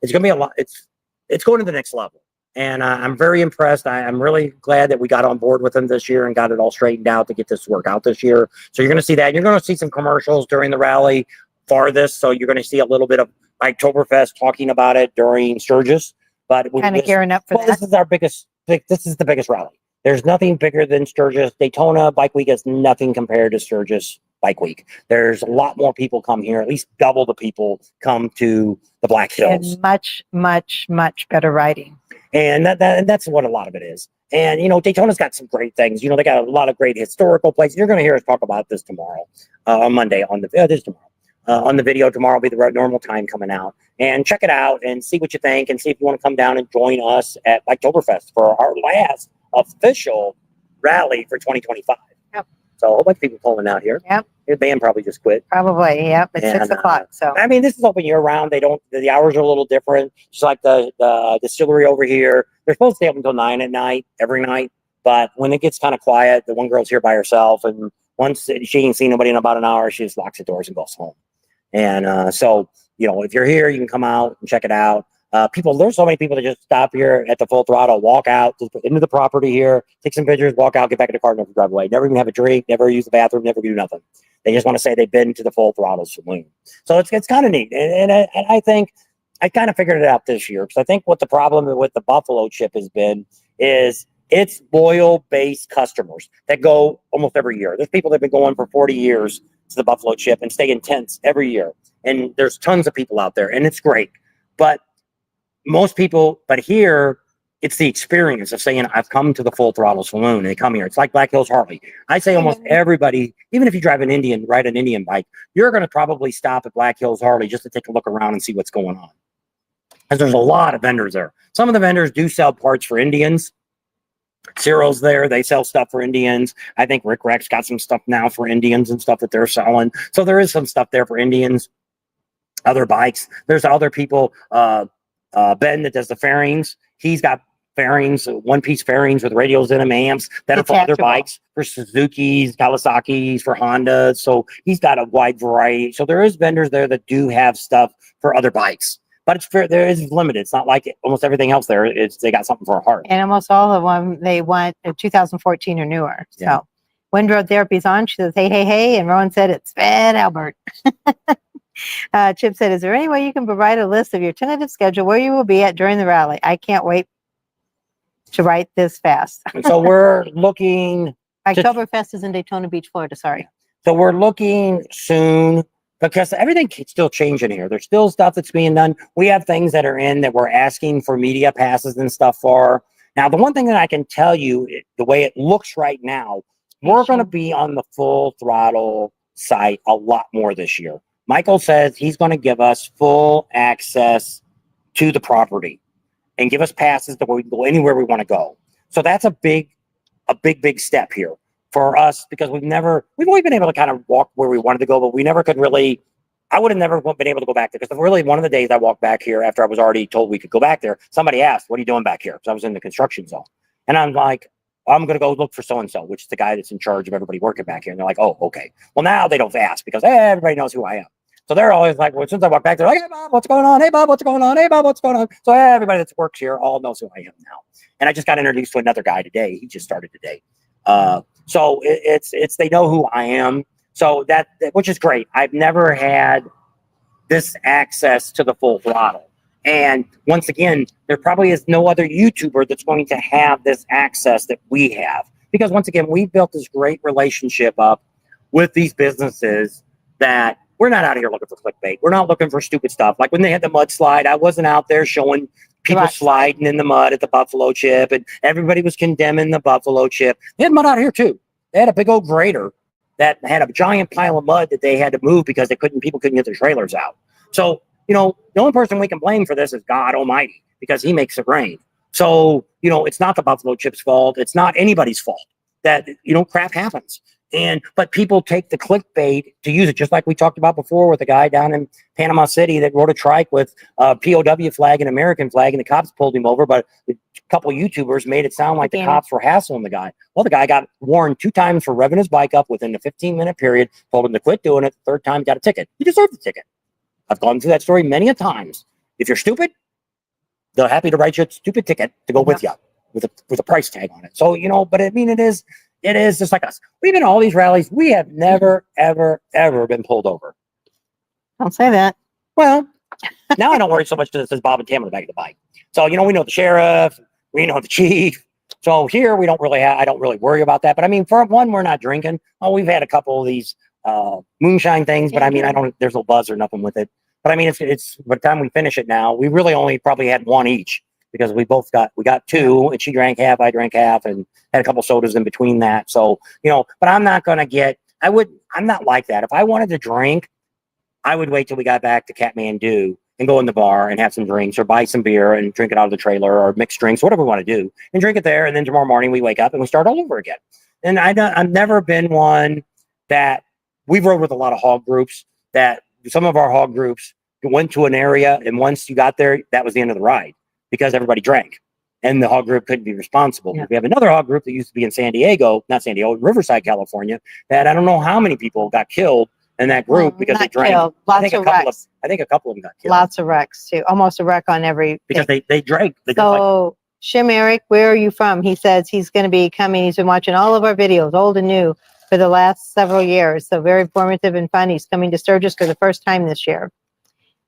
it's going to be a lot. It's going to the next level. And I'm very impressed. I'm really glad that we got on board with them this year and got it all straightened out to get this to work out this year. So you're going to see that. You're going to see some commercials during the rally for this. So you're going to see a little bit of Biketoberfest talking about it during Sturgis. But Kind of gearing up for that. This is our biggest. This is the biggest rally. There's nothing bigger than Sturgis. Daytona Bike Week is nothing compared to Sturgis Bike Week. There's a lot more people come here. At least double the people come to the Black Hills. And much, much, much better riding. And that's what a lot of it is. And, Daytona's got some great things. They got a lot of great historical places. You're going to hear us talk about this tomorrow, on Monday, this tomorrow. On the video tomorrow will be the normal time coming out. And check it out and see what you think and see if you want to come down and join us at Biketoberfest for our last official rally for 2025. Yep. So a whole bunch of people pulling out here. Yep. Your band probably just quit. Probably, yep. It's 6 o'clock. So I mean, this is open year round. The hours are a little different. Just like the distillery over here. They're supposed to stay up until 9 at night, every night. But when it gets kind of quiet, the one girl's here by herself. And once she ain't seen nobody in about an hour, she just locks the doors and goes home. And so, if you're here, you can come out and check it out. There's so many people that just stop here at the Full Throttle, walk out into the property here, take some pictures, walk out, get back in the car, never drive away. Never even have a drink, never use the bathroom, never do nothing. They just want to say they've been to the Full Throttle saloon. So it's kind of neat. And I think I kind of figured it out this year, because I think what the problem with the Buffalo chip has been is it's loyal base customers that go almost every year. There's people that have been going for 40 years to the Buffalo chip and stay in tents every year. And there's tons of people out there, and it's great. But most people, but here, it's the experience of saying, I've come to the Full Throttle Saloon, and they come here. It's like Black Hills Harley. I say almost everybody, even if you ride an Indian bike, you're going to probably stop at Black Hills Harley just to take a look around and see what's going on. Because there's a lot of vendors there. Some of the vendors do sell parts for Indians. Cyril's there. They sell stuff for Indians. I think Rick Rex got some stuff now for Indians and stuff that they're selling. So there is some stuff there for Indians. Other bikes. There's other people. Ben that does the fairings. He's got fairings, one-piece fairings with radios in them, amps that are for other bikes, for Suzuki's, Kawasaki's, for Hondas. So he's got a wide variety. So there is vendors there that do have stuff for other bikes. But it's fair, there is limited. It's not like almost everything else there. They got something for a heart. And almost all of them, they want 2014 or newer. Yeah. So Wind Road Therapy's on. She says, hey, hey, hey. And Rowan said, it's Fed Albert. Chip said, is there any way you can provide a list of your tentative schedule where you will be at during the rally? I can't wait to write this fast. So we're looking. Oktoberfest is in Daytona Beach, Florida. Sorry. So we're looking soon, because everything can still change in here. There's still stuff that's being done. We have things that are in that we're asking for media passes and stuff for. Now, the one thing that I can tell you, the way it looks right now, we're going to be on the Full Throttle site a lot more this year. Michael says he's going to give us full access to the property and give us passes that we can go anywhere we want to go. So that's a big step here for us, because we've always been able to kind of walk where we wanted to go, but we never could really. I would have never been able to go back there, because really one of the days I walked back here after I was already told we could go back there, somebody asked, what are you doing back here? Because I was in the construction zone. And I'm like, I'm going to go look for so-and-so, which is the guy that's in charge of everybody working back here. And they're like, oh, okay. Well, now they don't ask, because everybody knows who I am. So they're always like, well, as soon as I walk back, they're like, hey, Bob, what's going on? Hey, Bob, what's going on? Hey, Bob, what's going on? So everybody that works here all knows who I am now. And I just got introduced to another guy today. He just started today. So it's they know who I am. So that, which is great. I've never had this access to the Full Throttle. And once again, there probably is no other YouTuber that's going to have this access that we have. Because once again, we built this great relationship up with these businesses that we're not out here looking for clickbait. We're not looking for stupid stuff. Like when they had the mudslide, I wasn't out there showing people sliding in the mud at the Buffalo Chip, and everybody was condemning the Buffalo Chip. They had mud out here too. They had a big old grader that had a giant pile of mud that they had to move because people couldn't get their trailers out. So, the only person we can blame for this is God Almighty, because he makes it rain. So, it's not the Buffalo Chip's fault. It's not anybody's fault that, crap happens. But people take the clickbait to use it, just like we talked about before with the guy down in Panama City that rode a trike with a POW flag and American flag, and the cops pulled him over. But a couple of YouTubers made it sound like the cops were hassling the guy. Well, the guy got warned 2 times for revving his bike up within a 15-minute period, told him to quit doing it. The 3rd time, he got a ticket. He deserved the ticket. I've gone through that story many a times. If you're stupid, they're happy to write you a stupid ticket to go with you with a price tag on it. So, but I mean, it is just like us. We've been to all these rallies. We have never, ever, ever been pulled over. Don't say that. Well, now I don't worry so much because it says Bob and Tam on the back of the bike. So, we know the sheriff, we know the chief. So here I don't really worry about that. But I mean, for one, we're not drinking. Oh, we've had a couple of these moonshine things, but I mean, there's no buzz or nothing with it. But I mean, it's by the time we finish it now, we really only probably had one each, because we got 2, and she drank half, I drank half, and had a couple sodas in between that. So, but I'm not going to I'm not like that. If I wanted to drink, I would wait till we got back to Kathmandu and go in the bar and have some drinks, or buy some beer and drink it out of the trailer, or mixed drinks, whatever we want to do, and drink it there. And then tomorrow morning we wake up and we start all over again. And I've never been one that we've rode with a lot of hog groups, that some of our hog groups went to an area, and once you got there, that was the end of the ride, because everybody drank and the hog group couldn't be responsible. Yeah. We have another hog group that used to be in Riverside, California, that I don't know how many people got killed in that group because they drank. Killed. I think a couple of them got killed. Lots of wrecks too. Almost a wreck on every. Because they drank. So Shim Eric, where are you from? He says he's going to be coming. He's been watching all of our videos, old and new, for the last several years. So very informative and fun. He's coming to Sturgis for the first time this year.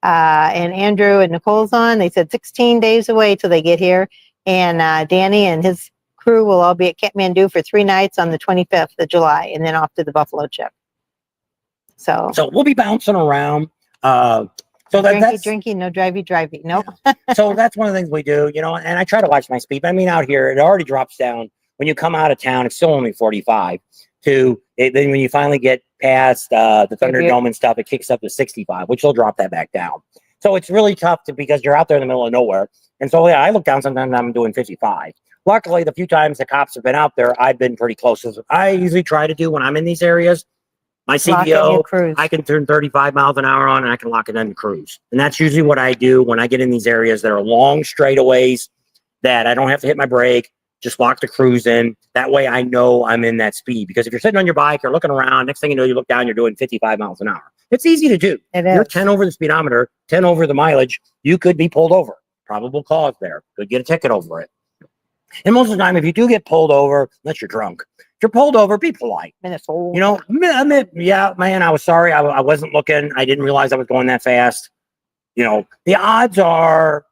And Andrew and Nicole's on. They said 16 days away till they get here. And Danny and his crew will all be at Kathmandu for 3 nights on the 25th of July, and then off to the Buffalo Chip. So we'll be bouncing around. So So that's drinky, no drivey. Nope. so that's one of the things we do, you know, and I try to watch my speed. I mean, out here, it already drops down. When you come out of town, it's still only 45 then when you finally get past the Thunderdome and stuff, it kicks up to 65, which will drop that back down. So it's really tough because you're out there in the middle of nowhere. And so, yeah, I look down sometimes and I'm doing 55. Luckily, the few times the cops have been out there, I've been pretty close. I usually try to do when I'm in these areas, my CBO, I can turn 35 miles an hour on and I can lock it in and cruise. And that's usually what I do when I get in these areas that are long straightaways that I don't have to hit my brake, just lock the cruise in. That way I know I'm in that speed. Because if you're sitting on your bike or looking around, next thing you know, you look down, you're doing 55 miles an hour. It's easy to do. You're 10 over the speedometer, 10 over the mileage. You could be pulled over. Probable cause there. Could get a ticket over it. And most of the time, if you do get pulled over, unless you're drunk, if you're pulled over, be polite. You know, yeah, man, I was sorry. I wasn't looking. I didn't realize I was going that fast. You know, the odds are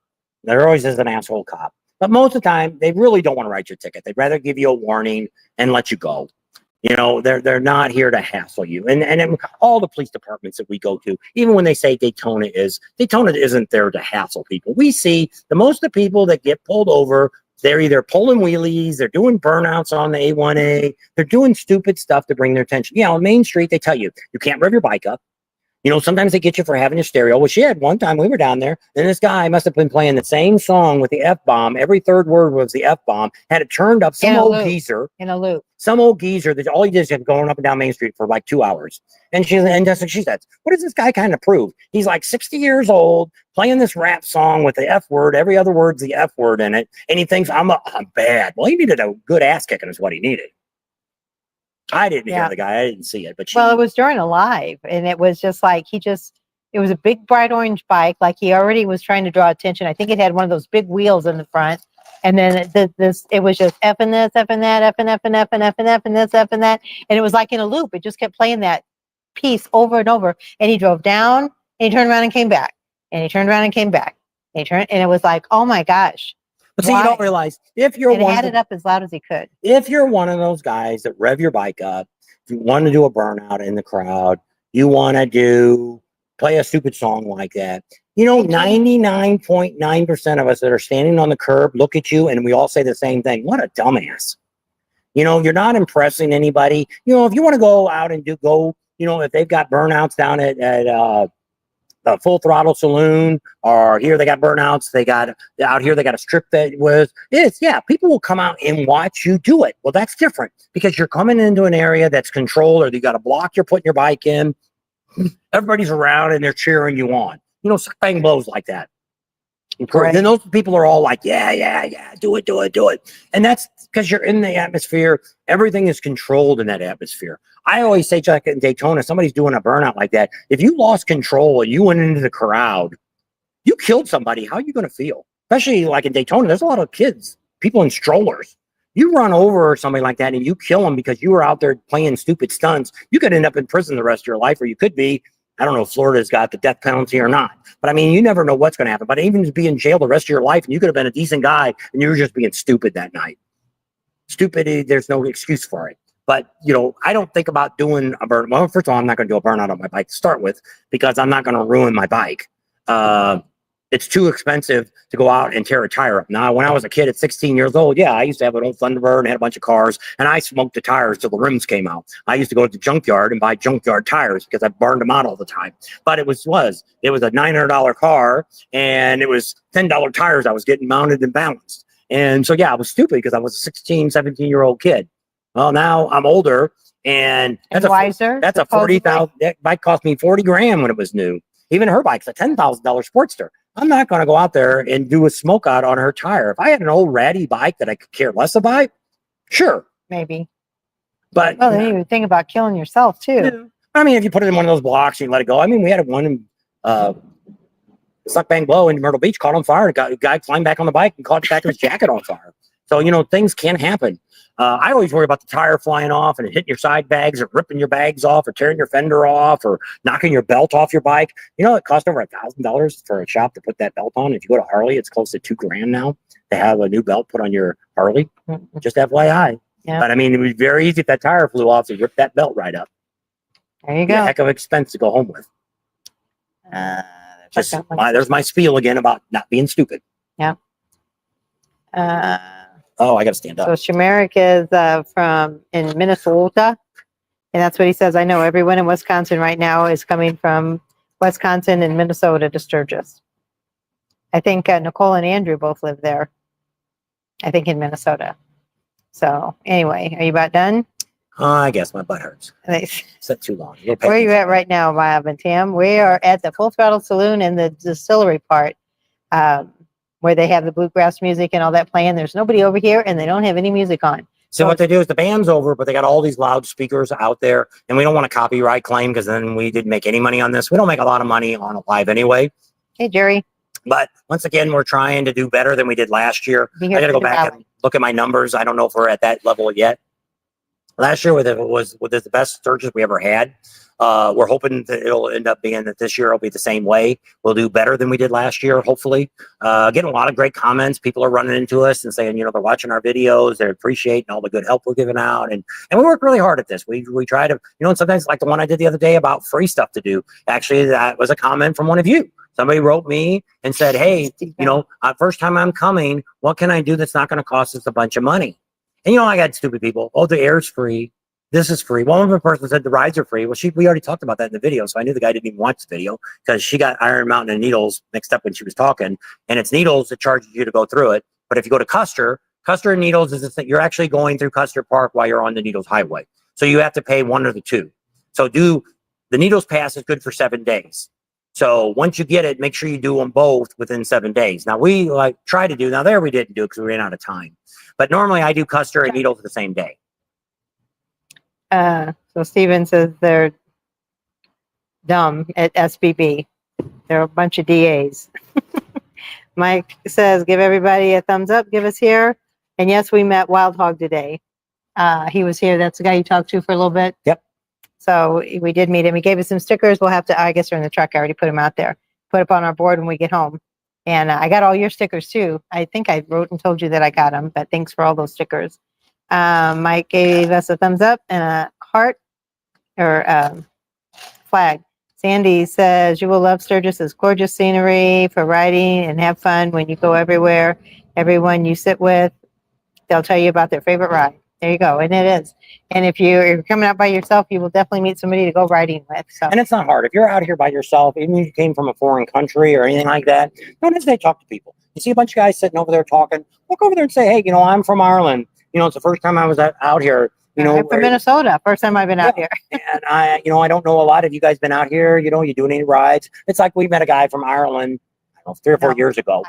there always is an asshole cop. But most of the time, they really don't want to write your ticket. They'd rather give you a warning and let you go. You know, they're not here to hassle you. And all the police departments that we go to, even when they say Daytona isn't there to hassle people. We see most of the people that get pulled over, they're either pulling wheelies, they're doing burnouts on the A1A, they're doing stupid stuff to bring their attention. Yeah, on Main Street, they tell you can't rev your bike up. You know, sometimes they get you for having a stereo. Well, she had one time we were down there, and this guy must have been playing the same song with the F-bomb. Every third word was the F-bomb. Had it turned up. Some old geezer in a loop. Some old geezer that all he did is going up and down Main Street for like 2 hours. And she said, what does this guy kind of prove? He's like 60 years old, playing this rap song with the F word. Every other word's the F word in it. And he thinks I'm bad. Well, he needed a good ass kicking is what he needed. I didn't hear the guy. I didn't see it. But it was during a live, and it was just like it was a big bright orange bike. Like he already was trying to draw attention. I think it had one of those big wheels in the front. And then it was just F and this, F and that, F and F and F and F and F and this, F and that. And it was like in a loop. It just kept playing that piece over and over. And he drove down and he turned around and came back. And he turned around and came back. And it was like, oh my gosh. But see, you don't realize if you're and had it up as loud as he could. If you're one of those guys that rev your bike up, if you want to do a burnout in the crowd, you want to play a stupid song like that. You know, 99.9% of us that are standing on the curb look at you and we all say the same thing. What a dumbass. You know, you're not impressing anybody. You know, if you want to go out and you know, if they've got burnouts down at the Full Throttle Saloon, or here they got burnouts, they got out here, they got a strip that people will come out and watch you do it. Well, that's different because you're coming into an area that's controlled, or you got a block you're putting your bike in. Everybody's around and they're cheering you on. You know, bang blows like that. Right. Then those people are all like, yeah, do it. And that's because you're in the atmosphere. Everything is controlled in that atmosphere. I always say, like in Daytona, somebody's doing a burnout like that. If you lost control and you went into the crowd, you killed somebody. How are you going to feel? Especially like in Daytona, there's a lot of kids, people in strollers. You run over somebody like that and you kill them because you were out there playing stupid stunts. You could end up in prison the rest of your life, or you could be, I don't know if Florida's got the death penalty or not, but I mean, you never know what's going to happen. But even to be in jail the rest of your life, and you could have been a decent guy and you were just being stupid that night. Stupidity, there's no excuse for it. But, you know, I don't think about doing a burn. Well, first of all, I'm not going to do a burnout on my bike to start with because I'm not going to ruin my bike. It's too expensive to go out and tear a tire up. Now, when I was a kid at 16 years old, I used to have an old Thunderbird and had a bunch of cars, and I smoked the tires till the rims came out. I used to go to the junkyard and buy junkyard tires because I burned them out all the time. But it was a $900 car, and it was $10 tires I was getting mounted and balanced. And so, I was stupid because I was a 16, 17-year-old kid. Well, now I'm older, and that's wiser. That's a $40,000. That bike cost me $40,000 when it was new. Even her bike's a $10,000 Sportster. I'm not going to go out there and do a smoke out on her tire. If I had an old ratty bike that I could care less about, sure, maybe. But then you would think about killing yourself too. Yeah. I mean, if you put it in one of those blocks and you let it go. I mean, we had one in Suck Bang Blow in Myrtle Beach, caught on fire. A guy climbed back on the bike and caught the back of his jacket on fire. So, you know, things can happen. I always worry about the tire flying off and hitting your side bags, or ripping your bags off, or tearing your fender off, or knocking your belt off your bike. You know, it cost over $1,000 for a shop to put that belt on. If you go to Harley, it's close to $2,000 now to have a new belt put on your Harley. Just FYI. Yeah. But I mean, it would be very easy if that tire flew off to rip that belt right up. There you go. A heck of an expense to go home with. Let's Just check that there's my spiel again about not being stupid. Yeah. Oh, I got to stand So up. Shimerick is from in Minnesota, and that's what he says. I know everyone in Wisconsin right now is coming from Wisconsin and Minnesota to Sturgis. I think Nicole and Andrew both live there. I think in Minnesota. So anyway, are you about done? I guess my butt hurts. Where It's not too long. are you at right now, Bob and Tam? We are at the Full Throttle Saloon in the distillery part, where they have the bluegrass music and all that playing. There's nobody over here, and they don't have any music on. So what they do is the band's over, but they got all these loudspeakers out there, and we don't want a copyright claim because then we didn't make any money on this. We don't make a lot of money on a live anyway. Hey, Jerry. But once again, we're trying to do better than we did last year. I got to go back and look at my numbers. I don't know if we're at that level yet. Last year was the best Sturgis we ever had. We're hoping that it'll end up being that this year will be the same way. We'll do better than we did last year, hopefully. Getting a lot of great comments. People are running into us and saying, they're watching our videos. They're appreciating all the good help we're giving out. And we work really hard at this. We try to, and sometimes like the one I did the other day about free stuff to do. Actually, that was a comment from one of you. Somebody wrote me and said, hey, first time I'm coming, what can I do that's not going to cost us a bunch of money? And I got stupid people. Oh, the air's free. This is free. One other person said the rides are free. Well, we already talked about that in the video. So I knew the guy didn't even watch the video because she got Iron Mountain and Needles mixed up when she was talking. And it's Needles that charges you to go through it. But if you go to Custer and Needles is this thing. You're actually going through Custer Park while you're on the Needles Highway. So you have to pay one or the two. So the Needles Pass is good for 7 days. So once you get it, make sure you do them both within 7 days. Now we try to do. Now there we didn't do it because we ran out of time. But normally I do Custer and Needles the same day. So Steven says they're dumb at SBB. They're a bunch of DAs. Mike says, give everybody a thumbs up. Give us here. And yes, we met Wild Hog today. He was here. That's the guy you talked to for a little bit. Yep. So we did meet him. He gave us some stickers. We'll have to, I guess they're in the truck. I already put them out there. Put up on our board when we get home. And I got all your stickers too. I think I wrote and told you that I got them, but thanks for all those stickers. Mike gave us a thumbs up and a heart or flag. Sandy says, you will love Sturgis's gorgeous scenery for riding and have fun when you go everywhere. Everyone you sit with, they'll tell you about their favorite ride. There you go. And it is. And if you're coming out by yourself, you will definitely meet somebody to go riding with. So. And it's not hard. If you're out here by yourself, even if you came from a foreign country or anything like that, don't hesitate to talk to people. You see a bunch of guys sitting over there talking, walk over there and say, hey, I'm from Ireland. It's the first time I was out here. I'm from Minnesota. First time I've been out here. And I don't know a lot of you guys been out here. You doing any rides? It's like we met a guy from Ireland, I don't know, 3 or 4 years ago.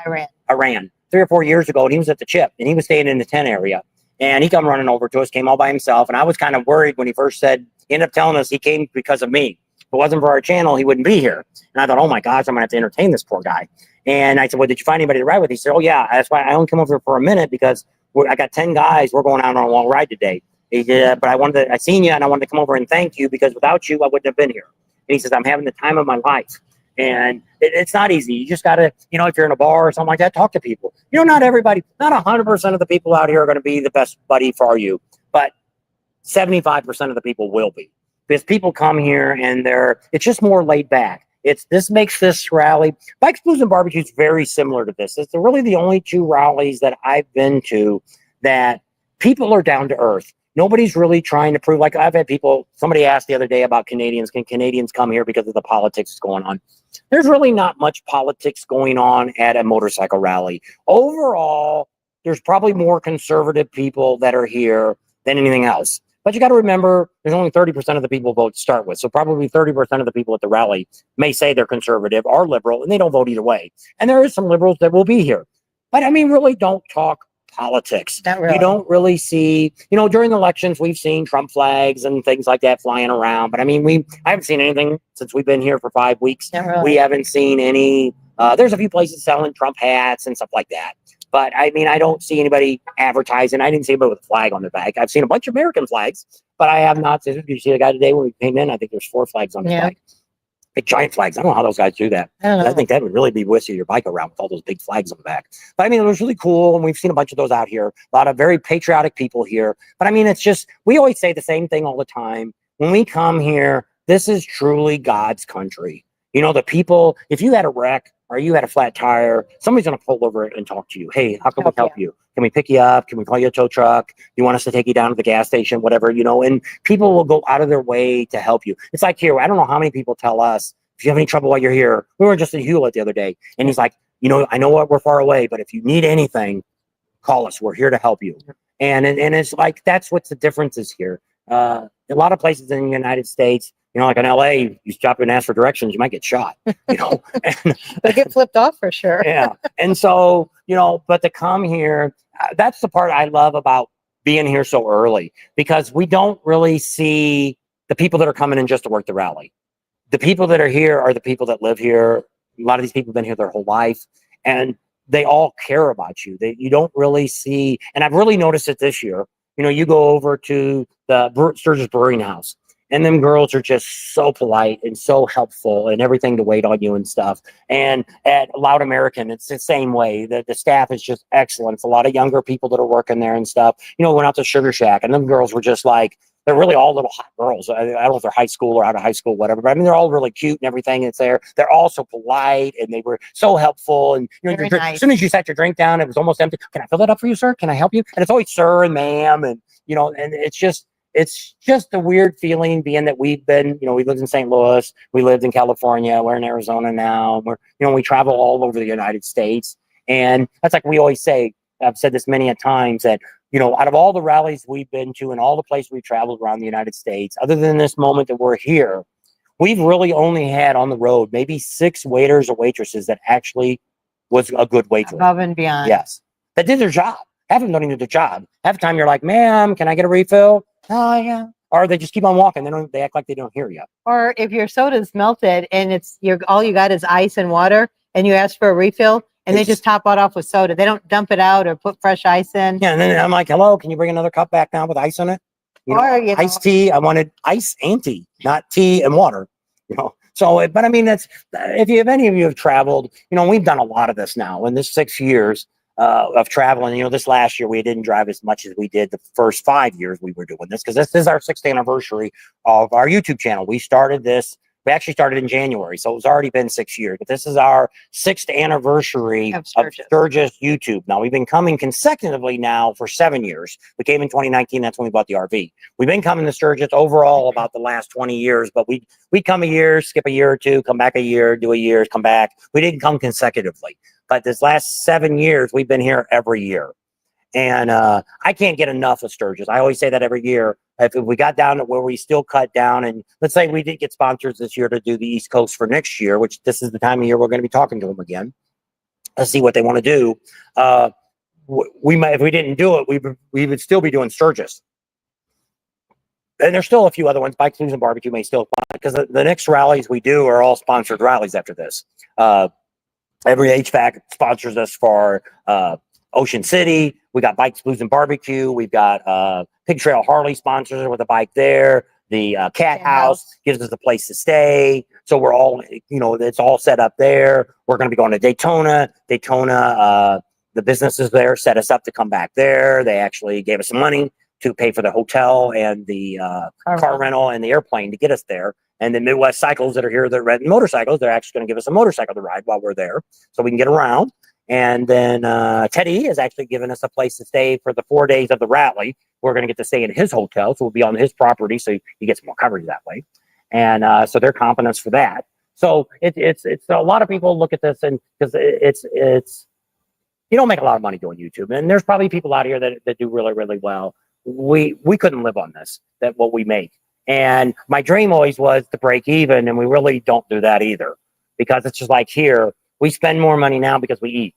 Iran. 3 or 4 years ago, and he was at the Chip, and he was staying in the tent area. And he come running over to us, came all by himself. And I was kind of worried when he first said, he ended up telling us he came because of me. If it wasn't for our channel, he wouldn't be here. And I thought, oh my gosh, I'm gonna have to entertain this poor guy. And I said, well, did you find anybody to ride with? He said, oh yeah, that's why I only come over for a minute because I got 10 guys. We're going out on a long ride today. He said, but I seen you and I wanted to come over and thank you because without you, I wouldn't have been here. And he says, I'm having the time of my life. And it's not easy. You just got to, if you're in a bar or something like that, talk to people. Not everybody, not 100% of the people out here are going to be the best buddy for you, but 75% of the people will be. Because people come here and it's just more laid back. This makes this rally, Bikes, Blues, and Barbecue is very similar to this. It's really the only 2 rallies that I've been to that people are down to earth. Nobody's really trying to prove, like I've had people, somebody asked the other day about Canadians. Can Canadians come here because of the politics that's going on? There's really not much politics going on at a motorcycle rally. Overall, there's probably more conservative people that are here than anything else. But you got to remember, there's only 30% of the people vote to start with. So probably 30% of the people at the rally may say they're conservative or liberal, and they don't vote either way. And there is some liberals that will be here. But really don't talk politics. Really. You don't really see, during elections, we've seen Trump flags and things like that flying around. But I haven't seen anything since we've been here for 5 weeks. Really. We haven't seen any, there's a few places selling Trump hats and stuff like that. But I don't see anybody advertising. I didn't see anybody with a flag on their back. I've seen a bunch of American flags, but I have not. Did you see the guy today when we came in? I think there's 4 flags on the flag. Big giant flags. I don't know how those guys do that. I think that would really be whiskey your bike around with all those big flags on the back. But it was really cool. And we've seen a bunch of those out here. A lot of very patriotic people here. But it's just, we always say the same thing all the time. When we come here, this is truly God's country. You know, the people, if you had a wreck or you had a flat tire, somebody's going to pull over and talk to you. Hey, how can we help you? Can we pick you up? Can we call you a tow truck? You want us to take you down to the gas station, whatever, you know, and people will go out of their way to help you. It's like here, I don't know how many people tell us, if you have any trouble while you're here, we were just in Hewlett the other day, and he's like, you know, I know what we're far away, but if you need anything, call us. We're here to help you. And it's like, that's what the difference is here. A lot of places in the United States, you know, like in LA, you stop and ask for directions, you might get shot, you know. And, They get flipped off for sure. yeah. And so, you know, but to come here, that's the part I love about being here so early, because we don't really see the people that are coming in just to work the rally. The people that are here are the people that live here. A lot of these people have been here their whole life, and they all care about you. You don't really see, and I've really noticed it this year. You know, you go over to the Sturgis Brewing House, and them girls are just so polite and so helpful and everything to wait on you and stuff. And at Loud American, it's the same way. The staff is just excellent. It's a lot of younger people that are working there and stuff. You know, went out to Sugar Shack, and them girls were just like, they're really all little hot girls. I don't know if they're high school or out of high school, whatever. But I mean, they're all really cute and everything. It's there. They're all so polite, and they were so helpful. And you know, Very as nice. soon as you set your drink down, it was almost empty. Can I fill that up for you, sir? Can I help you? And it's always sir and ma'am, and you know, and it's just a weird feeling, being that we've been, you know, we lived in St. Louis, we lived in California, we're in Arizona now. We're, you know, we travel all over the United States, and that's like we always say. I've said this many a times that, you know, out of all the rallies we've been to and all the places we've traveled around the United States, other than this moment that we're here, we've really only had on the road maybe 6 waiters or waitresses that actually was a good waitress. Above and beyond. Yes. That did their job. Half of them don't even do their job. Half the time you're like, ma'am, can I get a refill? Oh, yeah. Or they just keep on walking. They act like they don't hear you. Or if your soda's melted and it's all you got is ice and water, and you ask for a refill, and they just top it off with soda. They don't dump it out or put fresh ice in. Yeah, and then I'm like, hello, can you bring another cup back now with ice in it? You know, iced tea. I wanted ice and tea, not tea and water. You know, so, but I mean, that's, if any of you have traveled, you know, we've done a lot of this now in this 6 years of traveling. You know, this last year we didn't drive as much as we did the first 5 years we were doing this, because this is our 6th anniversary of our YouTube channel. We actually started in January, so it's already been 6 years, but this is our 6th anniversary of Sturgis YouTube. Now, we've been coming consecutively now for 7 years. We came in 2019. That's when we bought the RV. We've been coming to Sturgis overall about the last 20 years, but we come a year, skip a year or two, come back a year, do a year, come back. We didn't come consecutively, but this last 7 years, we've been here every year. And I can't get enough of Sturgis. I always say that every year. If we got down to where we still cut down, and let's say we did get sponsors this year to do the East Coast for next year, which this is the time of year we're going to be talking to them again. Let's see what they want to do. We might, if we didn't do it, we would still be doing Sturgis. And there's still a few other ones. Bike Blues and Barbecue may still, because the next rallies we do are all sponsored rallies after this. Every HVAC sponsors us for Ocean City. We got Bikes, Blues, and Barbecue. We've got Pig Trail Harley sponsors with a bike there. The Cat House gives us a place to stay. So we're all, you know, it's all set up there. We're going to be going to Daytona. The businesses there set us up to come back there. They actually gave us some money to pay for the hotel and the car rental and the airplane to get us there. And the Midwest Cycles that are here that rent motorcycles, they're actually going to give us a motorcycle to ride while we're there, so we can get around. And then Teddy has actually given us a place to stay for the 4 days of the rally. We're going to get to stay in his hotel, so we'll be on his property, so you get some more coverage that way. And so they're comping us for that. So it's a lot of people look at this, and because it's you don't make a lot of money doing YouTube, and there's probably people out here that do really, really well. We couldn't live on this, that what we make. And my dream always was to break even, and we really don't do that either, because it's just like here, we spend more money now because we eat.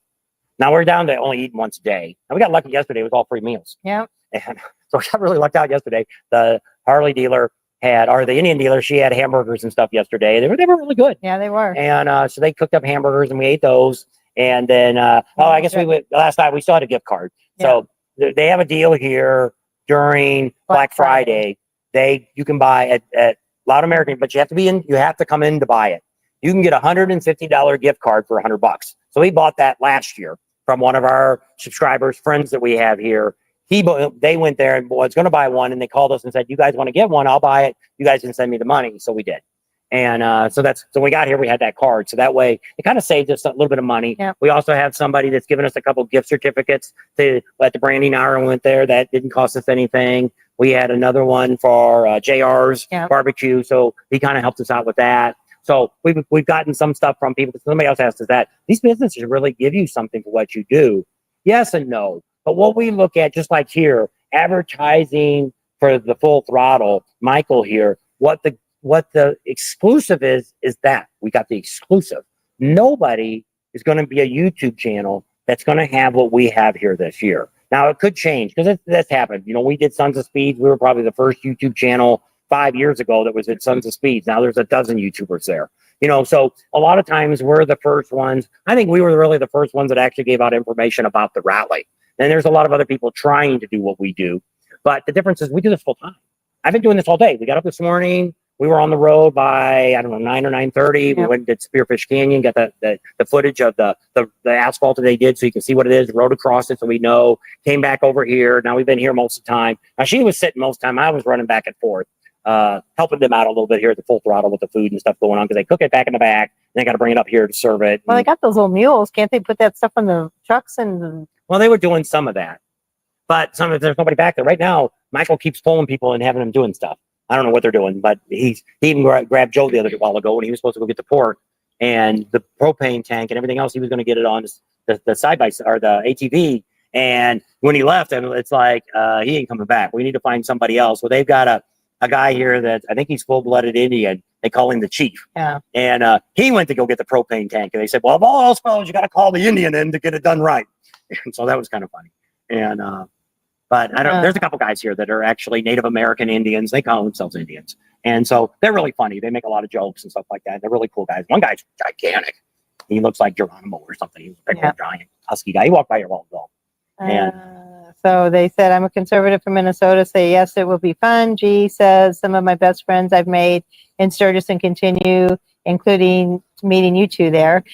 Now we're down to only eating once a day. And we got lucky yesterday. It was all free meals. Yeah. And so I got really lucked out yesterday. The Harley dealer or the Indian dealer, she had hamburgers and stuff yesterday. They were really good. Yeah, they were. And so they cooked up hamburgers and we ate those. And then, I guess we went last night. We still had a gift card. Yeah. So they have a deal here during Black Friday. You can buy at Loud American, but you have to come in to buy it. You can get a $150 gift card for $100. So we bought that last year from one of our subscribers, friends that we have here. They went there and was going to buy one, and they called us and said, "You guys want to get one? I'll buy it. You guys can send me the money." So we did. And so we got here, we had that card. So that way it kind of saved us a little bit of money. Yep. We also have somebody that's given us a couple gift certificates to at the branding hour went there. That didn't cost us anything. We had another one for JR's Yep. barbecue. So he kind of helped us out with that. So we've gotten some stuff from people. Somebody else asked us that these businesses really give you something for what you do. Yes and no. But what we look at, just like here, advertising for the Full Throttle, Michael here, what the exclusive is that we got the exclusive. Nobody is going to be a YouTube channel that's going to have what we have here this year. Now it could change because that's happened. You know, we did Sons of Speeds. We were probably the first YouTube channel 5 years ago that was at Sons of Speeds. Now there's a dozen YouTubers there. You know, so a lot of times we're the first ones. I think we were really the first ones that actually gave out information about the rally. And there's a lot of other people trying to do what we do. But the difference is we do this full time. I've been doing this all day. We got up this morning. We were on the road by, I don't know, 9 or 9:30. Yep. We went and did Spearfish Canyon, got the footage of the asphalt that they did so you can see what it is, rode across it so we know, came back over here. Now we've been here most of the time. Now she was sitting most of the time. I was running back and forth, helping them out a little bit here at the Full Throttle with the food and stuff going on because they cook it back in the back and they got to bring it up here to serve it. Well, they got those little mules. Can't they put that stuff on the trucks and Well, they were doing some of that, but there's nobody back there right now. Michael keeps pulling people and having them doing stuff. I don't know what they're doing, but he even grabbed Joe the other while ago when he was supposed to go get the pork and the propane tank and everything else. He was going to get it on the side by side or the ATV. And when he left, and it's like he ain't coming back. We need to find somebody else. Well, they've got a guy here that I think he's full-blooded Indian. They call him the chief. yeah. And he went to go get the propane tank, and they said, "Well, if all else fails, you got to call the Indian in to get it done right." And so that was kind of funny. And but I don't. There's a couple guys here that are actually Native American Indians. They call themselves Indians, and so they're really funny. They make a lot of jokes and stuff like that. They're really cool guys. One guy's gigantic. He looks like Geronimo or something. He's a big old giant husky guy. He walked by here a while ago. And so they said, I'm a conservative from Minnesota. Say, yes, it will be fun. G says, some of my best friends I've made in Sturgis and continue, including meeting you two there.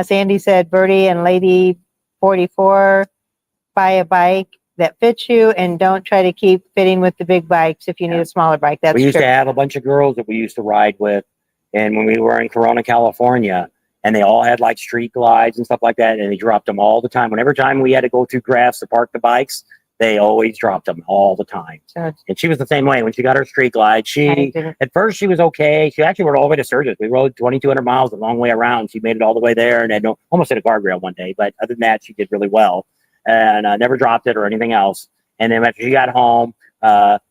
Sandy said, Bertie and Lady 44, buy a bike that fits you and don't try to keep fitting with the big bikes if you need a smaller bike. That's we used true. to have a bunch of girls that we used to ride with. And when we were in Corona, California, and they all had like street glides and stuff like that, and they dropped them all the time. Whenever time we had to go through grass to park the bikes, they always dropped them all the time. So, And she was the same way when she got her street glide. At first she was okay. She actually rode all the way to Sturgis. We rode 2,200 miles a long way around. She made it all the way there and had almost hit a guardrail one day. But other than that, she did really well and never dropped it or anything else. And then after she got home,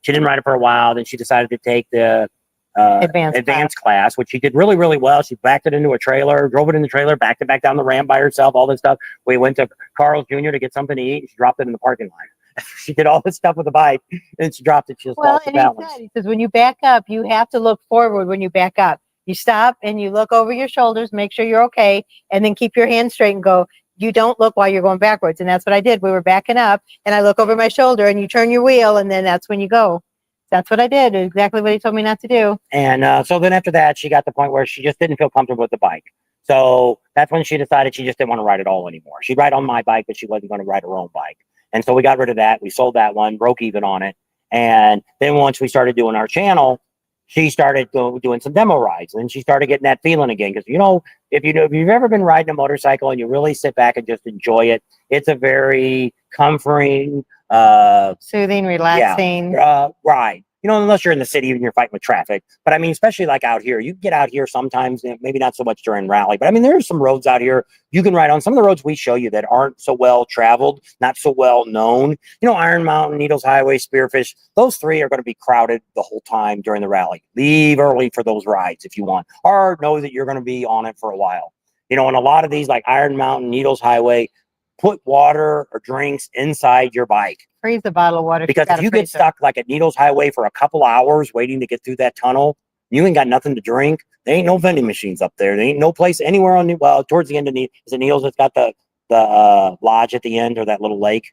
she didn't ride it for a while. Then she decided to take the advanced class, which she did really, really well. She backed it into a trailer, drove it in the trailer, backed it back down the ramp by herself, all this stuff. We went to Carl's Jr. to get something to eat, and she dropped it in the parking lot. She did all this stuff with the bike, and she dropped it. She just lost the balance. He says, when you back up, you have to look forward when you back up. You stop and you look over your shoulders, make sure you're okay, and then keep your hands straight and go. You don't look while you're going backwards. And that's what I did. We were backing up, and I look over my shoulder, and you turn your wheel, and then that's when you go. That's what I did. Exactly what he told me not to do. And so then after that, she got to the point where she just didn't feel comfortable with the bike. So that's when she decided she just didn't want to ride it all anymore. She'd ride on my bike, but she wasn't going to ride her own bike. And so we got rid of that. We sold that one, broke even on it. And then once we started doing our channel, she started doing some demo rides. And she started getting that feeling again. Because, if you've ever been riding a motorcycle and you really sit back and just enjoy it, it's a very comforting, soothing, relaxing ride. Unless you're in the city and you're fighting with traffic. But I mean, especially like out here, you can get out here sometimes, maybe not so much during rally, but I mean, there's some roads out here you can ride on. Some of the roads we show you that aren't so well traveled, not so well known, Iron Mountain, Needles Highway, Spearfish, those three are going to be crowded the whole time during the rally. Leave early for those rides if you want, or know that you're going to be on it for a while. And a lot of these like Iron Mountain, Needles Highway, put water or drinks inside your bike. Freeze the bottle of water. Because if you get stuck like at Needles Highway for a couple hours waiting to get through that tunnel, you ain't got nothing to drink. There ain't no vending machines up there. There ain't no place anywhere towards the end of Needles. Is it Needles that's got the lodge at the end or that little lake?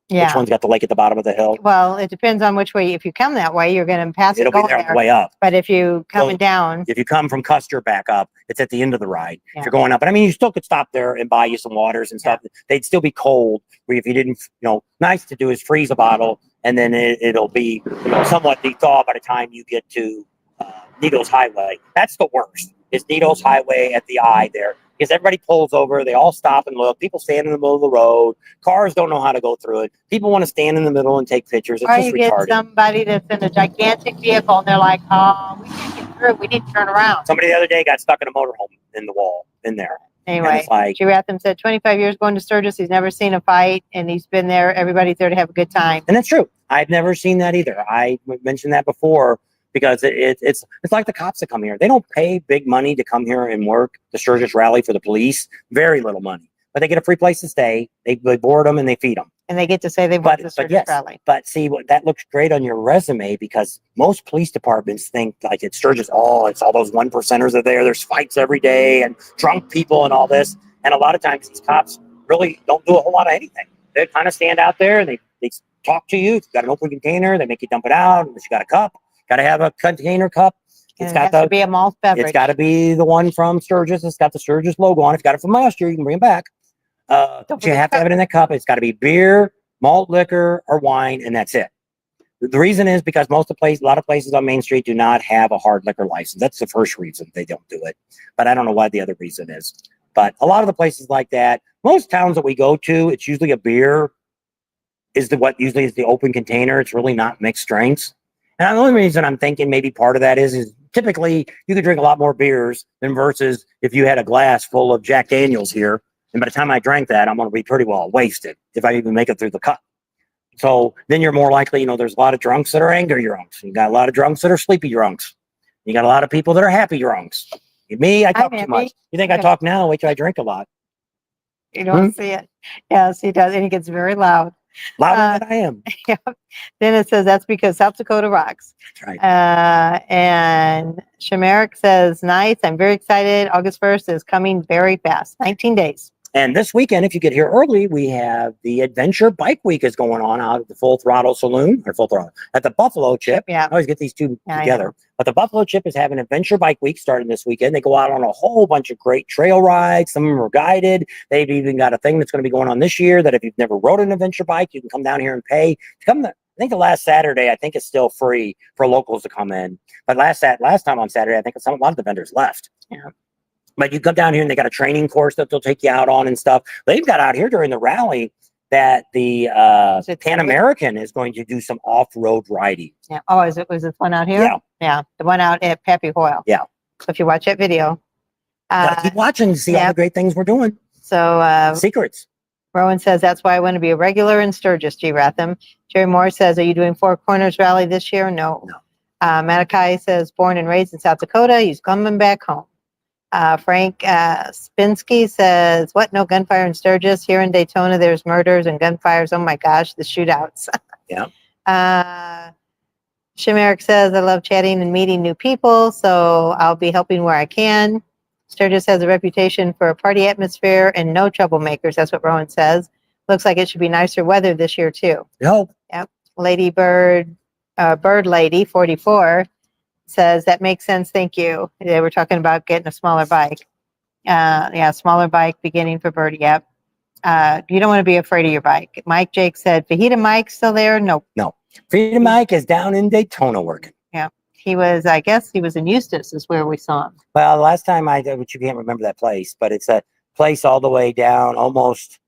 Yeah. Which one's got the lake at the bottom of the hill? Well, it depends on which way. If you come that way, you're going to pass It'll be there on the way up. But if you coming down, if you come from Custer back up, it's at the end of the ride. Yeah. If you're going up, but I mean, you still could stop there and buy you some waters and stuff. They'd still be cold. If you didn't, nice to do is freeze a bottle, and then it'll be somewhat thawed by the time you get to Needles Highway. That's the worst. Is Needles Highway at the eye there. Because everybody pulls over, they all stop and look. People stand in the middle of the road. Cars don't know how to go through it. People want to stand in the middle and take pictures. It's Or just you get retarded. somebody that's in a gigantic vehicle and they're like, oh, we can't get through. We need to turn around. Somebody the other day got stuck in a motorhome in the wall in there. And Anyway, it's like, Giratham said 25 years going to Sturgis. He's never seen a fight and he's been there. Everybody's there to have a good time. and that's true. I've never seen that either. I mentioned that before because it's like the cops that come here. They don't pay big money to come here and work the Sturgis Rally for the police. Very little money. But they get a free place to stay. They board them and they feed them. And they get to say they want the Sturgis yes, Rally. but see, that looks great on your resume because most police departments think like it's Sturgis, oh, it's all those 1%ers are there. There's fights every day and drunk people and all this. And a lot of times these cops really don't do a whole lot of anything. They kind of stand out there and they talk to you. If you've got an open container, they make you dump it out. Unless you got a cup, got to have a container cup. It's got to be a malt beverage. It's got to be the one from Sturgis. It's got the Sturgis logo on it. If you got it from last year, you can bring it back. But you have to have it in the cup. It's got to be beer, malt liquor, or wine, and that's it. The reason is because a lot of places on Main Street do not have a hard liquor license. That's the first reason they don't do it. But I don't know what the other reason is. But a lot of the places like that, most towns that we go to, it's usually a beer what usually is the open container. It's really not mixed strengths. And the only reason I'm thinking maybe part of that is typically you could drink a lot more beers than versus if you had a glass full of Jack Daniels here. And by the time I drank that, I'm going to be pretty well wasted if I even make it through the cup. So then you're more likely, there's a lot of drunks that are angry drunks. You got a lot of drunks that are sleepy drunks. You got a lot of people that are happy drunks. Me, I talk too much. You think I talk now? Wait till I drink a lot. You don't see it. Yes, he does. And he gets very loud. Louder than I am. Yeah. Then it says that's because South Dakota rocks. That's right. And Shamaric says, nice. I'm very excited. August 1st is coming very fast. 19 days. And this weekend, if you get here early, we have the Adventure Bike Week is going on out at the Full Throttle Saloon, or Full Throttle, at the Buffalo Chip. Yeah. I always get these two Yeah, together. But the Buffalo Chip is having Adventure Bike Week starting this weekend. They go out on a whole bunch of great trail rides. Some of them are guided. They've even got a thing that's going to be going on this year that if you've never rode an adventure bike, you can come down here and pay. I think the last Saturday, I think it's still free for locals to come in. But last time on Saturday, I think a lot of the vendors left. Yeah. But you come down here and they got a training course that they'll take you out on and stuff. They've got out here during the rally that the Pan American is going to do some off-road riding. Yeah. Oh, was this one out here? Yeah. Yeah. The one out at Pappy Hoyle. Yeah. So if you watch that video. Gotta keep watching to see all the great things we're doing. So Secrets. Rowan says, that's why I want to be a regular in Sturgis, G. Ratham. Jerry Moore says, are you doing Four Corners Rally this year? No. Malachi says, born and raised in South Dakota. He's coming back home. Frank Spinsky says, what? No gunfire in Sturgis? Here in Daytona, there's murders and gunfires. Oh my gosh, the shootouts. Yeah. Shamaric says, I love chatting and meeting new people, so I'll be helping where I can. Sturgis has a reputation for a party atmosphere and no troublemakers. That's what Rowan says. Looks like it should be nicer weather this year, too. Yep. Lady Bird Lady 44 says, that makes sense. Thank you. They were talking about getting a smaller bike. Smaller bike beginning for Birdie. Yep. You don't want to be afraid of your bike. Mike Jake said, Fajita Mike still there? Nope. No. Fajita Mike is down in Daytona working. Yeah. I guess he was in Eustis is where we saw him. Well, last time which you can't remember that place, but it's a place all the way down almost,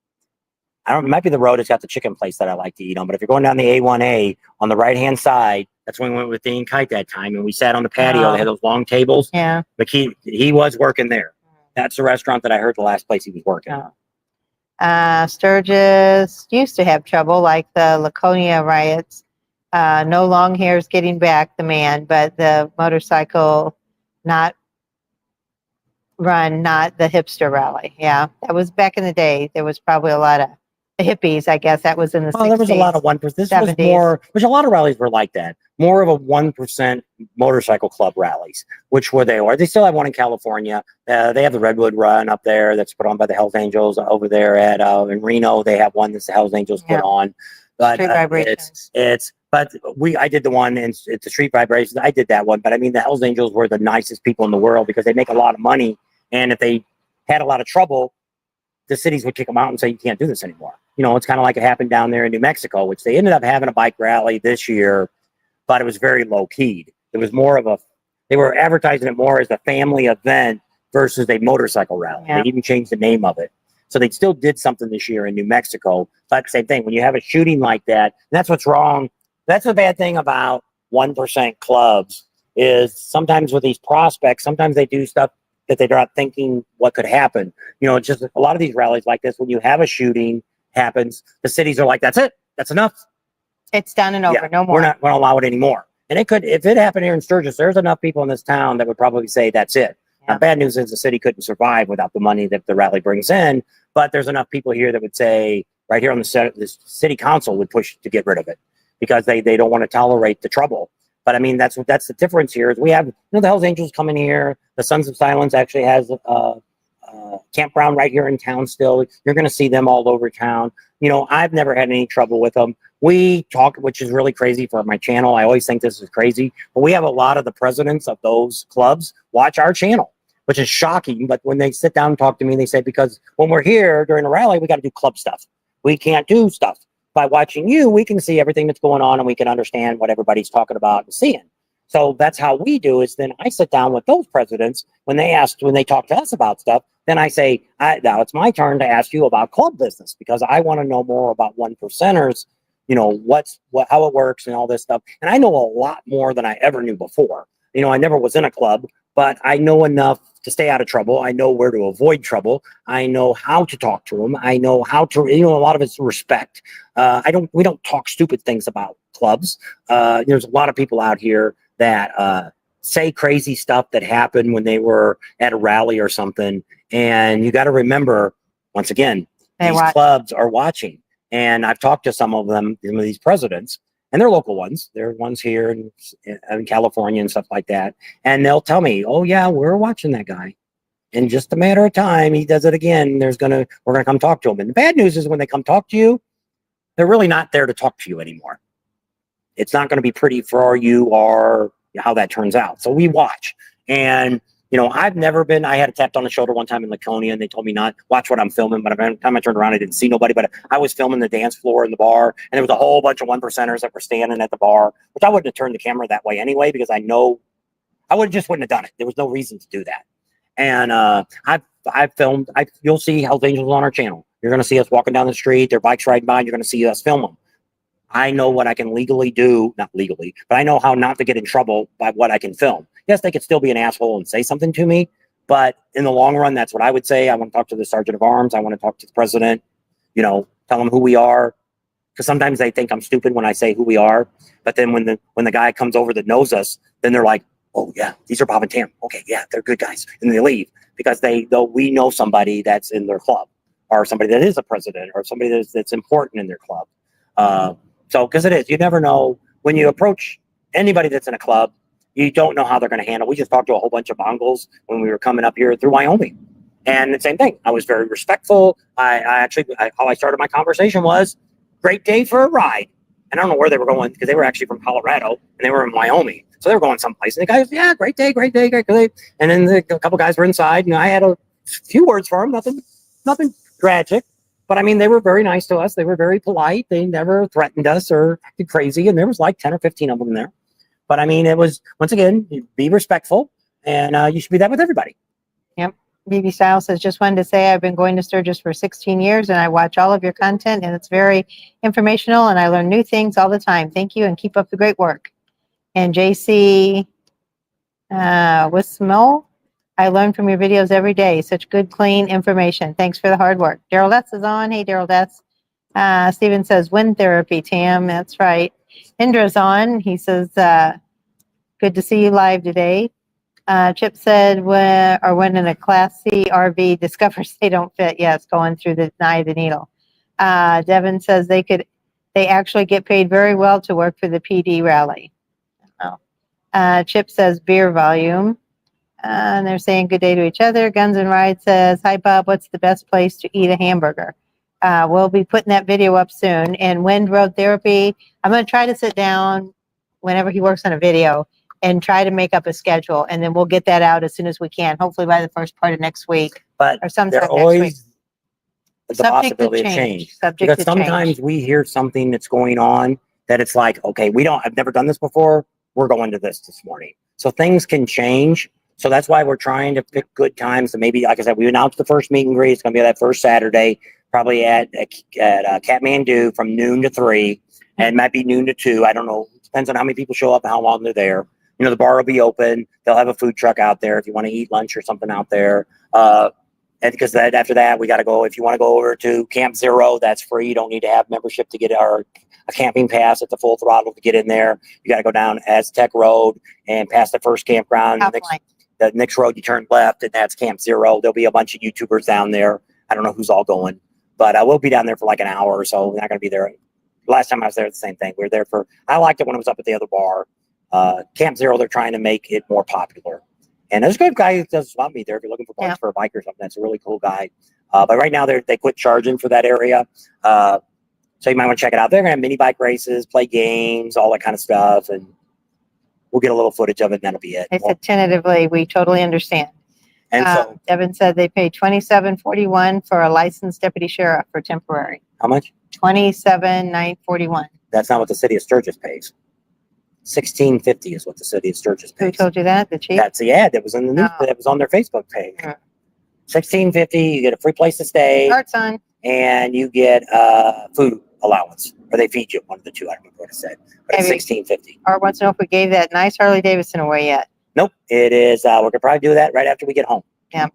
it might be the road. It's got the chicken place that I like to eat on. But if you're going down the A1A on the right-hand side, that's when we went with Dean Kite that time. And we sat on the patio. They had those long tables. Yeah. But he was working there. That's the restaurant that I heard the last place he was working. Sturgis used to have trouble, like the Laconia riots. No long hairs getting back the man, but the motorcycle not the hipster rally. Yeah, that was back in the day. There was probably a lot of hippies, I guess. That was in the 60s. There was a lot of 1%. This 70s. Was more, which a lot of rallies were like that. More of a 1% motorcycle club rallies, which were they are. They still have one in California. They have the Redwood Run up there that's put on by the Hells Angels over there in Reno. They have one that's the Hells Angels put on. But Street Vibrations. I did the one and it's the Street Vibrations. I did that one, but I mean the Hells Angels were the nicest people in the world because they make a lot of money, and if they had a lot of trouble, the cities would kick them out and say you can't do this anymore. It's kind of like it happened down there in New Mexico, which they ended up having a bike rally this year, but it was very low keyed. It was more of a They were advertising it more as a family event versus a motorcycle rally. Yeah. They even changed the name of it. So they still did something this year in New Mexico. But same thing, when you have a shooting like that, and that's what's wrong. That's the bad thing about 1% clubs is sometimes with these prospects, sometimes they do stuff that they're not thinking what could happen. You know, it's just a lot of these rallies like this, when you have a shooting happens, the cities are like, that's it. That's enough. It's done and over. Yeah, No more. we're not going to allow it anymore. And it could, if it happened here in Sturgis, there's enough people in this town that would probably say that's it. Yeah. Now, bad news is the city couldn't survive without the money that the rally brings in, but there's enough people here that would say right here on the city council would push to get rid of it because they don't want to tolerate the trouble. But I mean, that's the difference here is we have, you know, the Hells Angels coming here. The Sons of Silence actually has campground right here in town still. You're going to see them all over town. You know, I've never had any trouble with them. We talk, which is really crazy for my channel. I always think this is crazy, but we have a lot of the presidents of those clubs watch our channel, which is shocking. But when they sit down and talk to me, they say, because when we're here during a rally, we got to do club stuff. We can't do stuff. By watching you, we can see everything that's going on and we can understand what everybody's talking about and seeing. So that's how we do is then I sit down with those presidents when they talk to us about stuff. Then I say, now it's my turn to ask you about club business because I want to know more about 1%ers, you know, how it works and all this stuff. And I know a lot more than I ever knew before. You know, I never was in a club, but I know enough to stay out of trouble. I know where to avoid trouble. I know how to talk to them. I know how to, you know, a lot of it's respect. We don't talk stupid things about clubs. There's a lot of people out here that say crazy stuff that happened when they were at a rally or something. And you got to remember, once again, these clubs are watching. And I've talked to some of them, some of these presidents, and they're local ones. They're ones here in California and stuff like that. And they'll tell me, oh yeah, we're watching that guy. In just a matter of time, he does it again. We're gonna come talk to him. And the bad news is when they come talk to you, they're really not there to talk to you anymore. It's not going to be pretty for you or how that turns out. So we watch. And you know, I had a tapped on the shoulder one time in Laconia and they told me not watch what I'm filming, but by the time I turned around, I didn't see nobody, but I was filming the dance floor in the bar and there was a whole bunch of 1%ers that were standing at the bar, which I wouldn't have turned the camera that way anyway, because I know I wouldn't have done it. There was no reason to do that. And I've filmed, you'll see Hells Angels on our channel. You're going to see us walking down the street, their bikes riding by, and you're going to see us film them. I know what I can legally do, not legally, but I know how not to get in trouble by what I can film. Yes, they could still be an asshole and say something to me, but in the long run, that's what I would say. I want to talk to the sergeant of arms. I want to talk to the president, you know, tell them who we are. Because sometimes they think I'm stupid when I say who we are. But then when the guy comes over that knows us, then they're like, oh yeah, these are Bob and Tam. Okay, yeah, they're good guys. And they leave because we know somebody that's in their club or somebody that is a president or somebody that's important in their club. So, because it is, you never know when you approach anybody that's in a club, you don't know how they're going to handle. We just talked to a whole bunch of Mongols when we were coming up here through Wyoming. And the same thing. I was very respectful. How I started my conversation was, great day for a ride. And I don't know where they were going because they were actually from Colorado and they were in Wyoming. So they were going someplace. And the guy was, yeah, great day, great day, great day. And then a couple guys were inside and I had a few words for them, nothing tragic. But I mean, they were very nice to us. They were very polite. They never threatened us or acted crazy. And there was like 10 or 15 of them there. But I mean, it was, once again, be respectful and you should be that with everybody. Yep. BB Style says, just wanted to say I've been going to Sturgis for 16 years and I watch all of your content and it's very informational and I learn new things all the time. Thank you and keep up the great work. And JC Wismo, I learn from your videos every day. Such good, clean information. Thanks for the hard work. Daryl Detz is on. Hey, Daryl Detz. Steven says, wind therapy, Tam. That's right. Indra's on. He says, good to see you live today. Chip said, when in a Class C RV discovers they don't fit. Yes, going through the eye of the needle. Devin says they actually get paid very well to work for the PD rally. Oh. Chip says beer volume. And they're saying good day to each other. Guns and Ride says, hi, Bob, what's the best place to eat a hamburger? We'll be putting that video up soon. And Wind Road Therapy, I'm going to try to sit down whenever he works on a video and try to make up a schedule. And then we'll get that out as soon as we can, hopefully by the first part of next week. But or sometime there next week. always the Subject possibility to of change. Subject Because to sometimes change. we hear something that's going on that it's like, okay, I've never done this before. We're going to this morning. So things can change. So that's why we're trying to pick good times. And maybe, like I said, we announced the first meet and greet. It's going to be that first Saturday, probably at Kathmandu from noon to 3, and it might be noon to 2. I don't know. Depends on how many people show up and how long they're there. You know, the bar will be open. They'll have a food truck out there if you want to eat lunch or something out there. And because after that, we got to go. If you want to go over to Camp Zero, that's free. You don't need to have membership to get a camping pass at the full throttle to get in there. You got to go down Aztec Road and past the first campground. The next road, you turn left, and that's Camp Zero. There'll be a bunch of YouTubers down there. I don't know who's all going, but we'll be down there for like an hour or so. We're not going to be there. Last time I was there, the same thing. We were there I liked it when I was up at the other bar. Camp Zero, they're trying to make it more popular. And there's a good guy who does want me there. If you're looking for bikes for a bike or something, that's a really cool guy. But right now they quit charging for that area. So you might want to check it out. They're going to have mini bike races, play games, all that kind of stuff. And we'll get a little footage of it, and that'll be it. I said tentatively, we totally understand. And so Devin said they paid $27.41 for a licensed deputy sheriff for temporary. how much? $27,941. That's not what the city of Sturgis pays. $16.50 is what the city of Sturgis pays. Who told you that? The chief? That's the ad that was in the news. That was on their Facebook page. $16.50. You get a free place to stay, Art son. and you get food allowance, or they feed you, one of the two. I don't remember what it said, but it's $16.50. Art wants to know if we gave that nice Harley Davidson away yet. Nope, it is. We're gonna probably do that right after we get home. Yeah.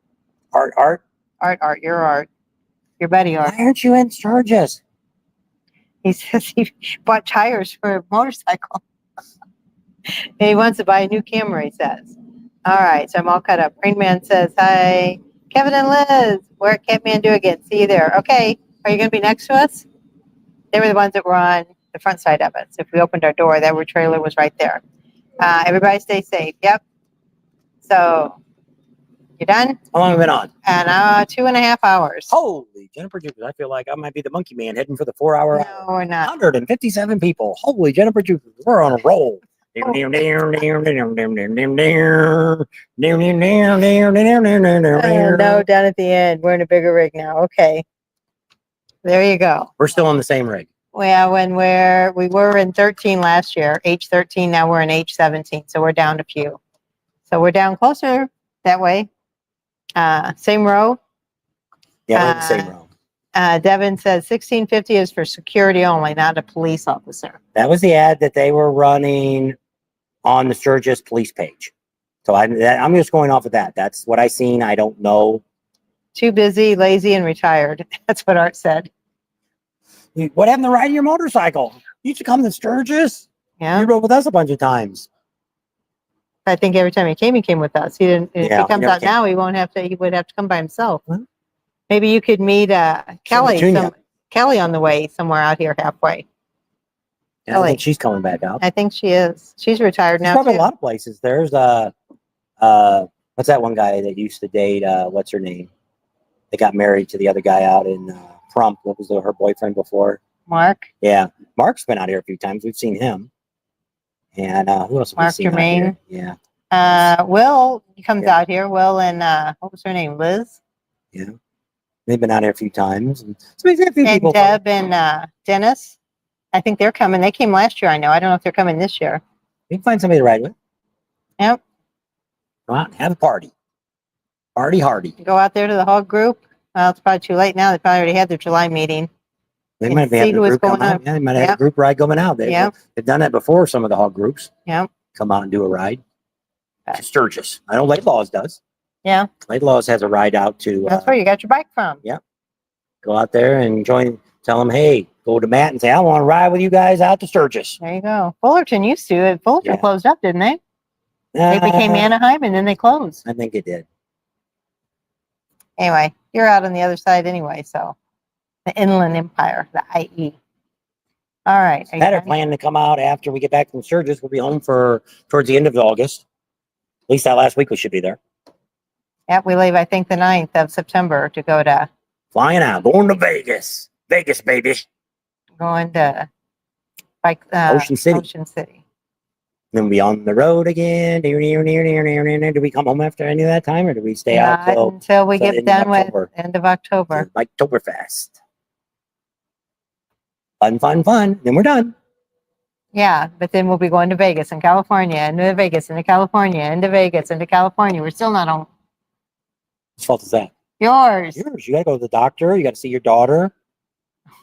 Art. Art. Your buddy Art. Why aren't you in Sturgis? He says he bought tires for a motorcycle. And he wants to buy a new camera, he says. All right, so I'm all cut up. Rain Man says, hi. Kevin and Liz, we're at Kathmandu again. See you there. Okay, are you going to be next to us? They were the ones that were on the front side of it. So if we opened our door, that trailer was right there. Everybody stay safe. Yep. So, you done? How long have we been on? And 2.5 hours. Holy Jennifer Jupiter. I feel like I might be the monkey man heading for the 4-hour No, hour. we're not. 157 people. Holy Jennifer Jupiter. We're on a roll. Oh. No, down at the end. We're in a bigger rig now. Okay. There you go. we're still on the same rig. Well, we were in 13 last year, H13. Now we're in H17. So we're down a few. So we're down closer that way. Same row. Yeah, we're in the same row. Devin says $16.50 is for security only, not a police officer. That was the ad that they were running on the Sturgis police page. So I'm just going off of that. That's what I seen. I don't know. Too busy, lazy, and retired. That's what Art said. What happened to riding your motorcycle? You used to come to Sturgis. Yeah. You rode with us a bunch of times. I think every time he came with us. He didn't. If Yeah, he comes never out came. now, he won't have to. He would have to come by himself. Well. Maybe you could meet Kelly. Junior. Kelly on the way somewhere out here halfway. Yeah, I think she's coming back out. I think she is. She's retired There's now. probably Too. a lot of places. There's what's that one guy that used to date? What's her name? They got married to the other guy out in Trump. What was her boyfriend before? Mark. Yeah, Mark's been out here a few times. We've seen him. And who else have we Mark seen out Germain. here? Yeah. Will comes Yeah. out here. Will and what was her name? Liz. Yeah. They've been out here a few times. And so we've got a few And people. Deb and Dennis. I think they're coming. They came last year. I know. I don't know if they're coming this year. We can find somebody to ride with. Yep. Come out and have a party. Party hardy. Go out there to the hog group. Well, it's probably too late now. They probably already had their July meeting. They And might be see having a what's group come going out. on. Yeah, they might have Yep. a group ride coming out. Yep. They've done that before, some of the hog groups. Yep. Come out and do a ride. To Sturgis. I know Laidlaws does. Yeah. Laidlaws has a ride out to That's where you got your bike from. go out there and join. Tell them, hey, go to Matt and say, I want to ride with you guys out to Sturgis. There you go. Fullerton used to. Fullerton Yeah. closed up, didn't they? They became Anaheim and then they closed. I think it did. Anyway, you're out on the other side anyway, so the Inland Empire, the IE. All right. Are you Had our done? plan to come out after we get back from Sturgis. We'll be home for towards the end of August. At least that last week we should be there. Yep, we leave, I think, the 9th of September to go to Flying out, going to Vegas. Vegas, baby. bike, Ocean City. Ocean City. Then we'll be on the road again. Do we come home after any of that time, or do we stay out Not till until we till get end of done with October? end of October. Like Oktoberfest? Fun. Then we're done. Yeah, but then we'll be going to Vegas and California, and to Vegas and to California, and to Vegas and to California. We're still not home. Whose fault is that? Yours. Yours. You gotta go to the doctor. You gotta see your daughter.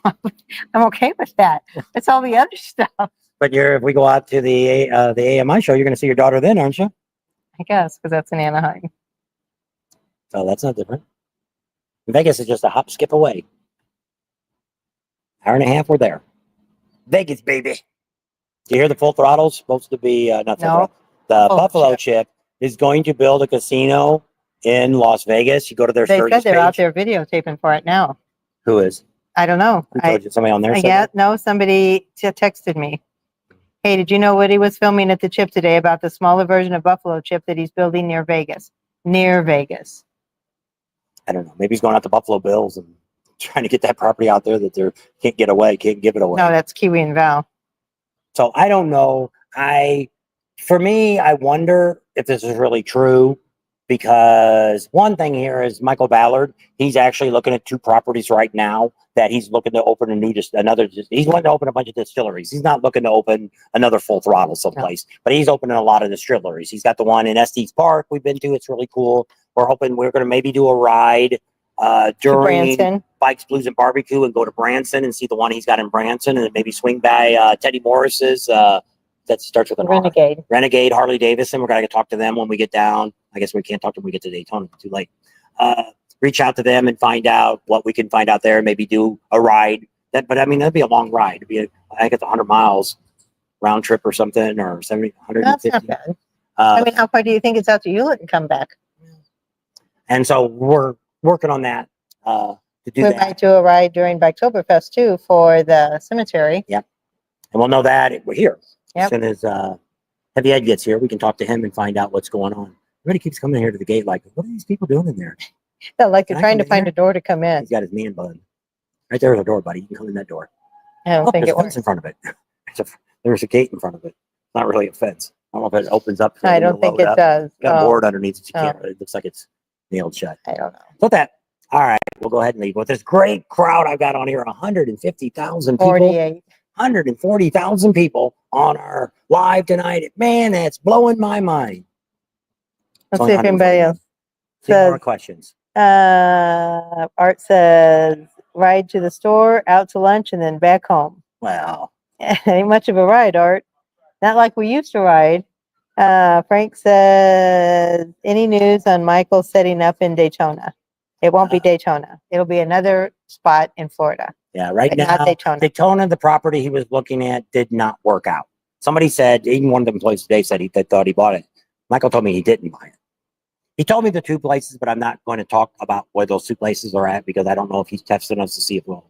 I'm okay with that. It's all the other stuff, But if we go out to the AMI show, you're gonna see your daughter then, aren't you? I guess, because that's in Anaheim. So that's not different. Vegas is just a hop, skip away. Hour and a half, we're there. Vegas, baby. Do you hear the Full Throttle's supposed to be not Full No. Throttle. The Full Buffalo Chip. Chip is going to build a casino in Las Vegas. You go to their They Sturgis said they're out page. there videotaping for it now. Who is? I don't know. Who told you? Somebody on there said Yeah, that? no, somebody texted me. Hey, did you know Woody was filming at the Chip today about the smaller version of Buffalo Chip that he's building near Vegas? Near Vegas. I don't know. Maybe he's going out to Buffalo Bills and trying to get that property out there that they can't get away, can't give it away. No, that's Kiwi and Val. So I don't know. For me, I wonder if this is really true, because one thing here is Michael Ballard. He's actually looking at 2 properties right now that he's looking to open he's wanting to open a bunch of distilleries. He's not looking to open another Full Throttle someplace, but he's opening a lot of distilleries. He's got the one in Estes Park we've been to. It's really cool. We're hoping we're going to maybe do a ride during Branson. Bikes, Blues, and Barbecue and go to Branson and see the one he's got in Branson, and then maybe swing by Teddy Morris's that starts with an R. Renegade. Renegade, Harley Davidson. We're going to talk to them when we get down. I guess we can't talk to them when we get to Daytona. It's too late. Reach out to them and find out what we can find out there. Maybe do a ride. But I mean, that'd be a long ride. It'd be, I think it's 100 miles round trip or something, or 70, That's 150. not bad. I mean, how far do you think it's out to Hewlett and come back? And so we're working on that to do We that. might do a ride during Biketoberfest too for the cemetery. And we'll know that we're here. Yep. As soon as Heavy Ed gets here, we can talk to him and find out what's going on. Everybody keeps coming here to the gate like, what are these people doing in there? Yeah, like they're Can I trying come to in find here? a door to come in. He's got his man bun. Right there's a door, buddy. You can come in that door. I don't think There's it a fence works. in front of it. There's a gate in front of it. It's not really a fence. I don't know if it opens up. I don't think it does. Got a Oh, board underneath it. You Oh. can't. It looks like it's nailed shut. I don't know. So that. All right, we'll go ahead and leave with this great crowd I've got on here. 150,000 people. 48. 140,000 people on our live tonight. Man, that's blowing my mind. Let's Only see if anybody 140. else. Two more Says, questions. Art says, ride to the store, out to lunch, and then back home. Well, Ain't much of a ride, Art. Not like we used to ride. Frank says, any news on Michael setting up in Daytona? It won't be Daytona. It'll be another spot in Florida. yeah, right But now, not Daytona. Daytona, the property he was looking at did not work out. Somebody said, even one of them places today said they thought he bought it. Michael told me he didn't buy it. He told me the 2 places, but I'm not going to talk about where those 2 places are at, because I don't know if he's testing us to see if we'll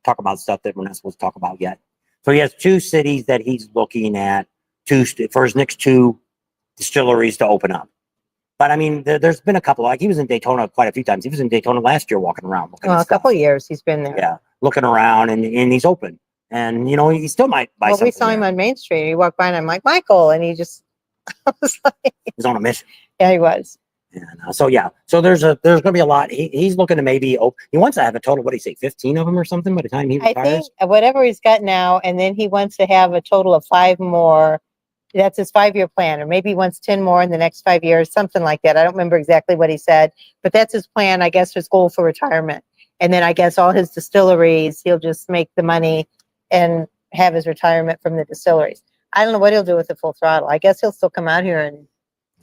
talk about stuff that we're not supposed to talk about yet. So he has 2 cities that he's looking at for his next 2 distilleries to open up. But I mean, there's been a couple. Like he was in Daytona quite a few times. He was in Daytona last year, walking around. Looking Well, at a stuff. couple years he's been there. Yeah, looking around, and he's open. And you know, he still might buy Well, something. we saw him there. on Main Street. He walked by and I'm like, Michael. And he just, I was like, He's on a mission. yeah, he was. And so yeah, so there's going to be a lot. He's looking to maybe he wants to have a total. What do you say, 15 of them or something by the time he I retires? think whatever he's got now, and then he wants to have a total of 5 more. That's his 5-year plan, or maybe he wants 10 more in the next 5 years, something like that. I don't remember exactly what he said, but that's his plan, I guess, his goal for retirement. And then I guess all his distilleries, he'll just make the money and have his retirement from the distilleries. I don't know what he'll do with the Full Throttle. I guess he'll still come out here and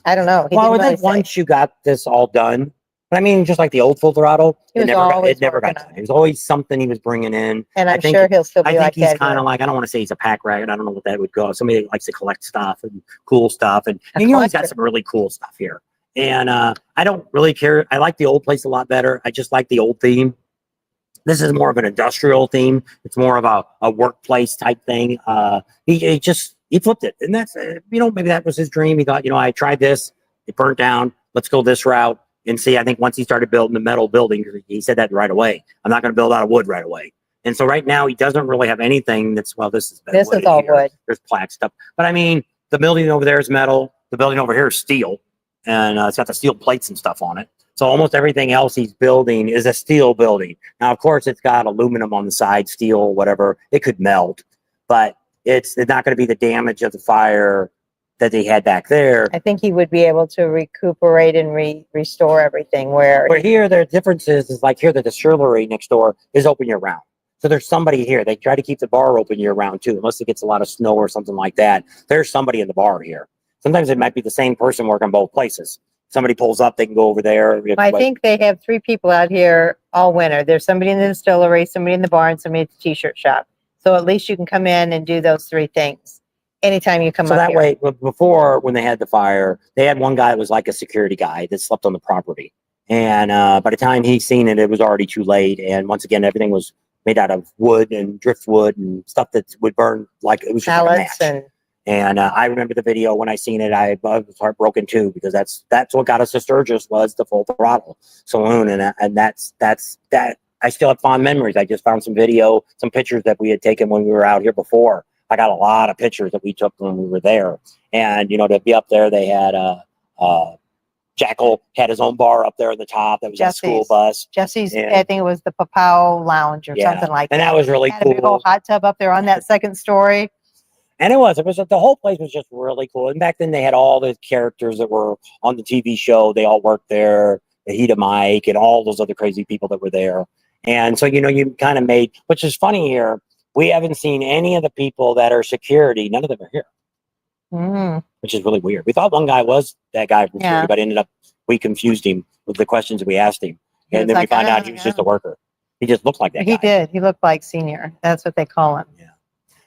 I don't know. He Well, I didn't really think say. once you got this all done, but I mean, just like the old Full Throttle, He it was never always got working done. on It was always something he was bringing in. And I I'm think sure he'll still I be think like he's that. kind of here. like, I don't want to say he's a pack rat. I don't know what that would go. Somebody that likes to collect stuff and cool stuff. And A you know, he's got collector. some really cool stuff here. And I don't really care. I like the old place a lot better. I just like the old theme. This is more of an industrial theme. It's more of a workplace type thing. He flipped it. And that's, you know, maybe that was his dream. He thought, you know, I tried this, it burnt down. Let's go this route and see. I think once he started building the metal building, he said that right away. I'm not going to build out of wood right away. And so right now he doesn't really have anything that's, well, this is This is all wood. There's plaque stuff. But I mean, the building over there is metal. The building over here is steel. And it's got the steel plates and stuff on it. So almost everything else he's building is a steel building. Now, of course, it's got aluminum on the side, steel, whatever. It could melt. But it's not going to be the damage of the fire that they had back there. I think he would be able to recuperate and restore everything where But here, the difference is like here, the distillery next door is open year round. So there's somebody here. They try to keep the bar open year round too, unless it gets a lot of snow or something like that. There's somebody in the bar here. Sometimes it might be the same person working both places. Somebody pulls up, they can go over there. I think they have 3 people out here all winter. There's somebody in the distillery, somebody in the bar, and somebody at the t-shirt shop. So at least you can come in and do those 3 things anytime you come So up that here. way, before when they had the fire, they had one guy that was like a security guy that slept on the property. And by the time he seen it, it was already too late. And once again, everything was made out of wood and driftwood and stuff that would burn like it was just like a Pallets match. And I remember the video when I seen it, I was heartbroken too, because that's what got us to Sturgis was the Full Throttle Saloon. And that's that. I still have fond memories. I just found some video, some pictures that we had taken when we were out here before. I got a lot of pictures that we took when we were there. And, you know, to be up there, they had Jackal had his own bar up there at the top. That was a school bus. Jesse's, And- I think it was the Papao Lounge or Yeah, something like and that. that was really Had a big cool. old hot tub up there on that second story. And it was the whole place was just really cool. And back then they had all the characters that were on the TV show. They all worked there. Hita Mike and all those other crazy people that were there. And so, you know, you kind of made, which is funny here. We haven't seen any of the people that are security. None of them are here, which is really weird. We thought one guy was that guy from security, but ended up, we confused him with the questions that we asked him. And then we found out he was just a worker. He just looked like that guy. He did. He looked like Senior. That's what they call him. Yeah.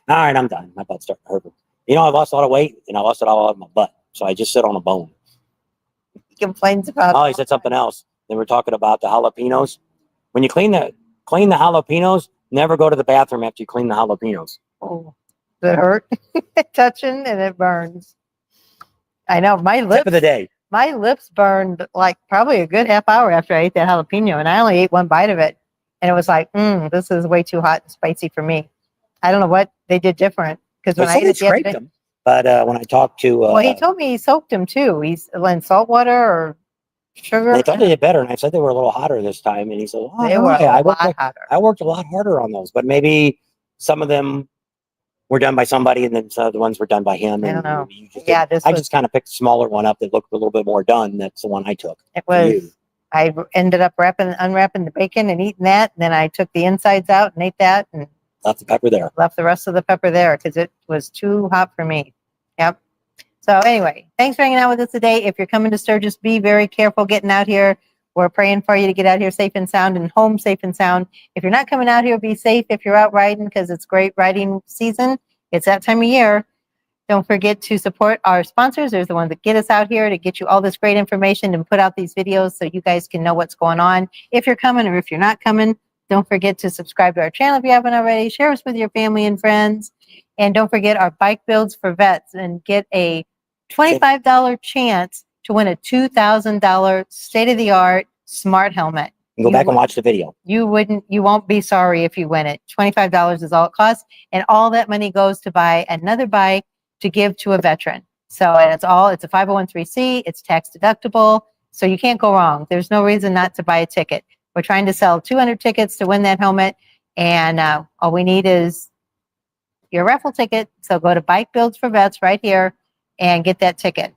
All right, I'm done. My butt's starting to hurt. You know, I lost a lot of weight and I lost it all out of my butt. So I just sit on a bone. He complains about. Oh, he said something else. They were talking about the jalapenos. When you clean the jalapenos, never go to the bathroom after you clean the jalapenos. Oh, does it hurt? Touching and it burns. I know my Tip lips. of the day. My lips burned like probably a good half hour after I ate that jalapeno, and I only ate 1 bite of it, and it was like, this is way too hot and spicy for me. I don't know what they did different because when I ate it the other scraped day, them. But when I talked to, well, he told me he soaked them too. He's in salt water or sugar. they thought they did better, and I said they were a little hotter this time. And he said, "Oh, They no, were I a lot hotter. I worked a lot harder on those, but maybe some of them were done by somebody, and then some of the ones were done by him." I And don't know. you just Yeah, I just kind of picked a smaller one up that looked a little bit more done. That's the one I took. It for you. was. I ended up unwrapping the bacon and eating that. And then I took the insides out and ate that and Left the pepper there. left the rest of the pepper there because it was too hot for me. Yep. So anyway, thanks for hanging out with us today. If you're coming to Sturgis, be very careful getting out here. We're praying for you to get out here safe and sound and home safe and sound. If you're not coming out here, be safe if you're out riding because it's great riding season. It's that time of year. Don't forget to support our sponsors. There's the ones that get us out here to get you all this great information and put out these videos so you guys can know what's going on. If you're coming or if you're not coming, don't forget to subscribe to our channel if you haven't already. Share us with your family and friends. And don't forget our bike builds for vets and get a $25 chance to win a $2,000 state-of-the-art smart helmet. And go back and watch the video. You won't be sorry if you win it. $25 is all it costs. And all that money goes to buy another bike to give to a veteran. So and it's a 501c, it's tax deductible. So you can't go wrong. There's no reason not to buy a ticket. We're trying to sell 200 tickets to win that helmet. And all we need is your raffle ticket. So go to Bike Builds for Vets right here and get that ticket.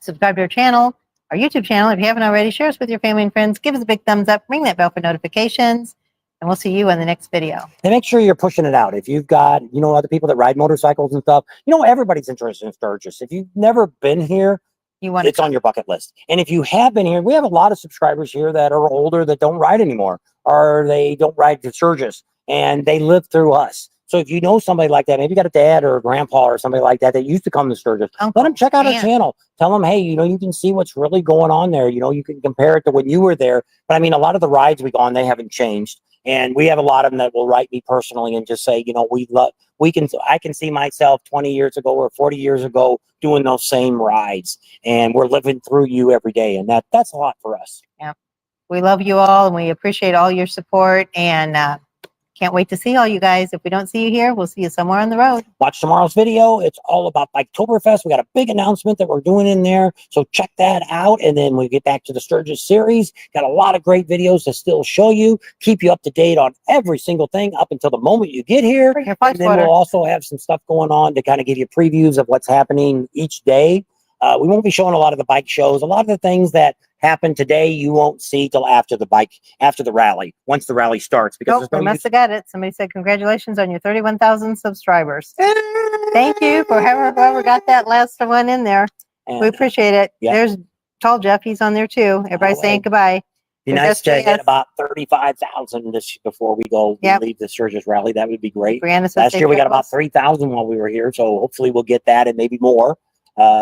Subscribe to our channel, our YouTube channel. If you haven't already, share us with your family and friends. Give us a big thumbs up. Ring that bell for notifications. And we'll see you in the next video. And make sure you're pushing it out. If you've got, other people that ride motorcycles and stuff, everybody's interested in Sturgis. If you've never been here, it's on your bucket list. And if you have been here, we have a lot of subscribers here that are older that don't ride anymore, or they don't ride to Sturgis, and they live through us. So if you know somebody like that, maybe you got a dad or a grandpa or somebody like that that used to come to Sturgis, let them check out our channel. Tell them, hey, you can see what's really going on there. You can compare it to when you were there. But I mean, a lot of the rides we go on, they haven't changed. And we have a lot of them that will write me personally and just say, I can see myself 20 years ago or 40 years ago doing those same rides, and we're living through you every day. And that's a lot for us. Yeah. We love you all and we appreciate all your support, and Can't wait to see all you guys. If we don't see you here, we'll see you somewhere on the road. Watch tomorrow's video. It's all about Biketoberfest. We got a big announcement that we're doing in there. So check that out. And then we get back to the Sturgis series. Got a lot of great videos to still show you. Keep you up to date on every single thing up until the moment you get here. Bring your And flight then sweater. we'll also have some stuff going on to kind of give you previews of what's happening each day. We won't be showing a lot of the bike shows. A lot of the things that happen today, you won't see till after the rally, once the rally starts. Because Nope, there's we no must have got it. Somebody said congratulations on your 31,000 subscribers. Thank you for whoever got that last one in there. And We appreciate it. yeah. There's Tall Jeff. He's on there too. Everybody's Oh, saying hey. goodbye. be There's nice to SJS. hit about 35,000 this before we go Yep. leave the Sturgis rally. That would be great. Brianna says Last safe year we got about travels. 3,000 while we were here, so hopefully we'll get that and maybe more.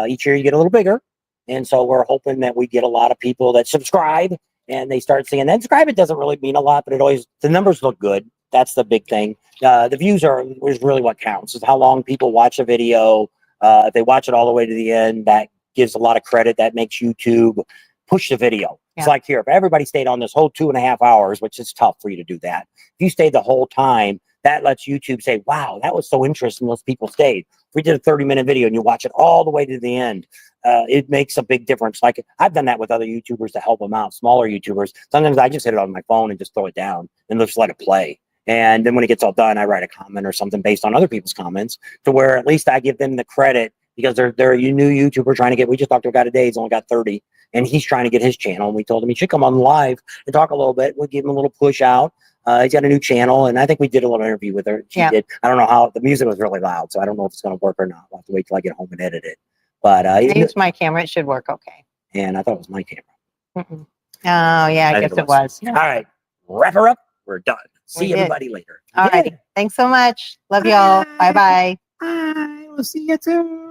Each year you get a little bigger, and so we're hoping that we get a lot of people that subscribe and they start seeing that. Subscribe, it doesn't really mean a lot, but the numbers look good. That's the big thing. The views is really what counts. Is how long people watch a video. If they watch it all the way to the end, that gives a lot of credit. That makes YouTube push the video. Yeah. It's like here, if everybody stayed on this whole 2.5 hours, which is tough for you to do that. If you stayed the whole time, that lets YouTube say, wow, that was so interesting. Those people stayed. If we did a 30-minute video and you watch it all the way to the end, it makes a big difference. Like I've done that with other YouTubers to help them out, smaller YouTubers. Sometimes I just hit it on my phone and just throw it down and just let it play. And then when it gets all done, I write a comment or something based on other people's comments to where at least I give them the credit because they're a new YouTuber trying to get, we just talked to a guy today, he's only got 30 and he's trying to get his channel. And we told him he should come on live and talk a little bit. We'll give him a little push out. He's got a new channel and I think we did a little interview with her. She did. I don't know how the music was really loud, so I don't know if it's going to work or not. We'll have to wait till I get home and edit it. But I used my camera. It should work okay. and I thought it was my camera. Mm-mm. Oh, yeah, I think guess it was. All right, wrap her up. We're done. See We did. everybody later. All right. Thanks so much. Love y'all. Bye-bye. Bye. We'll see you soon.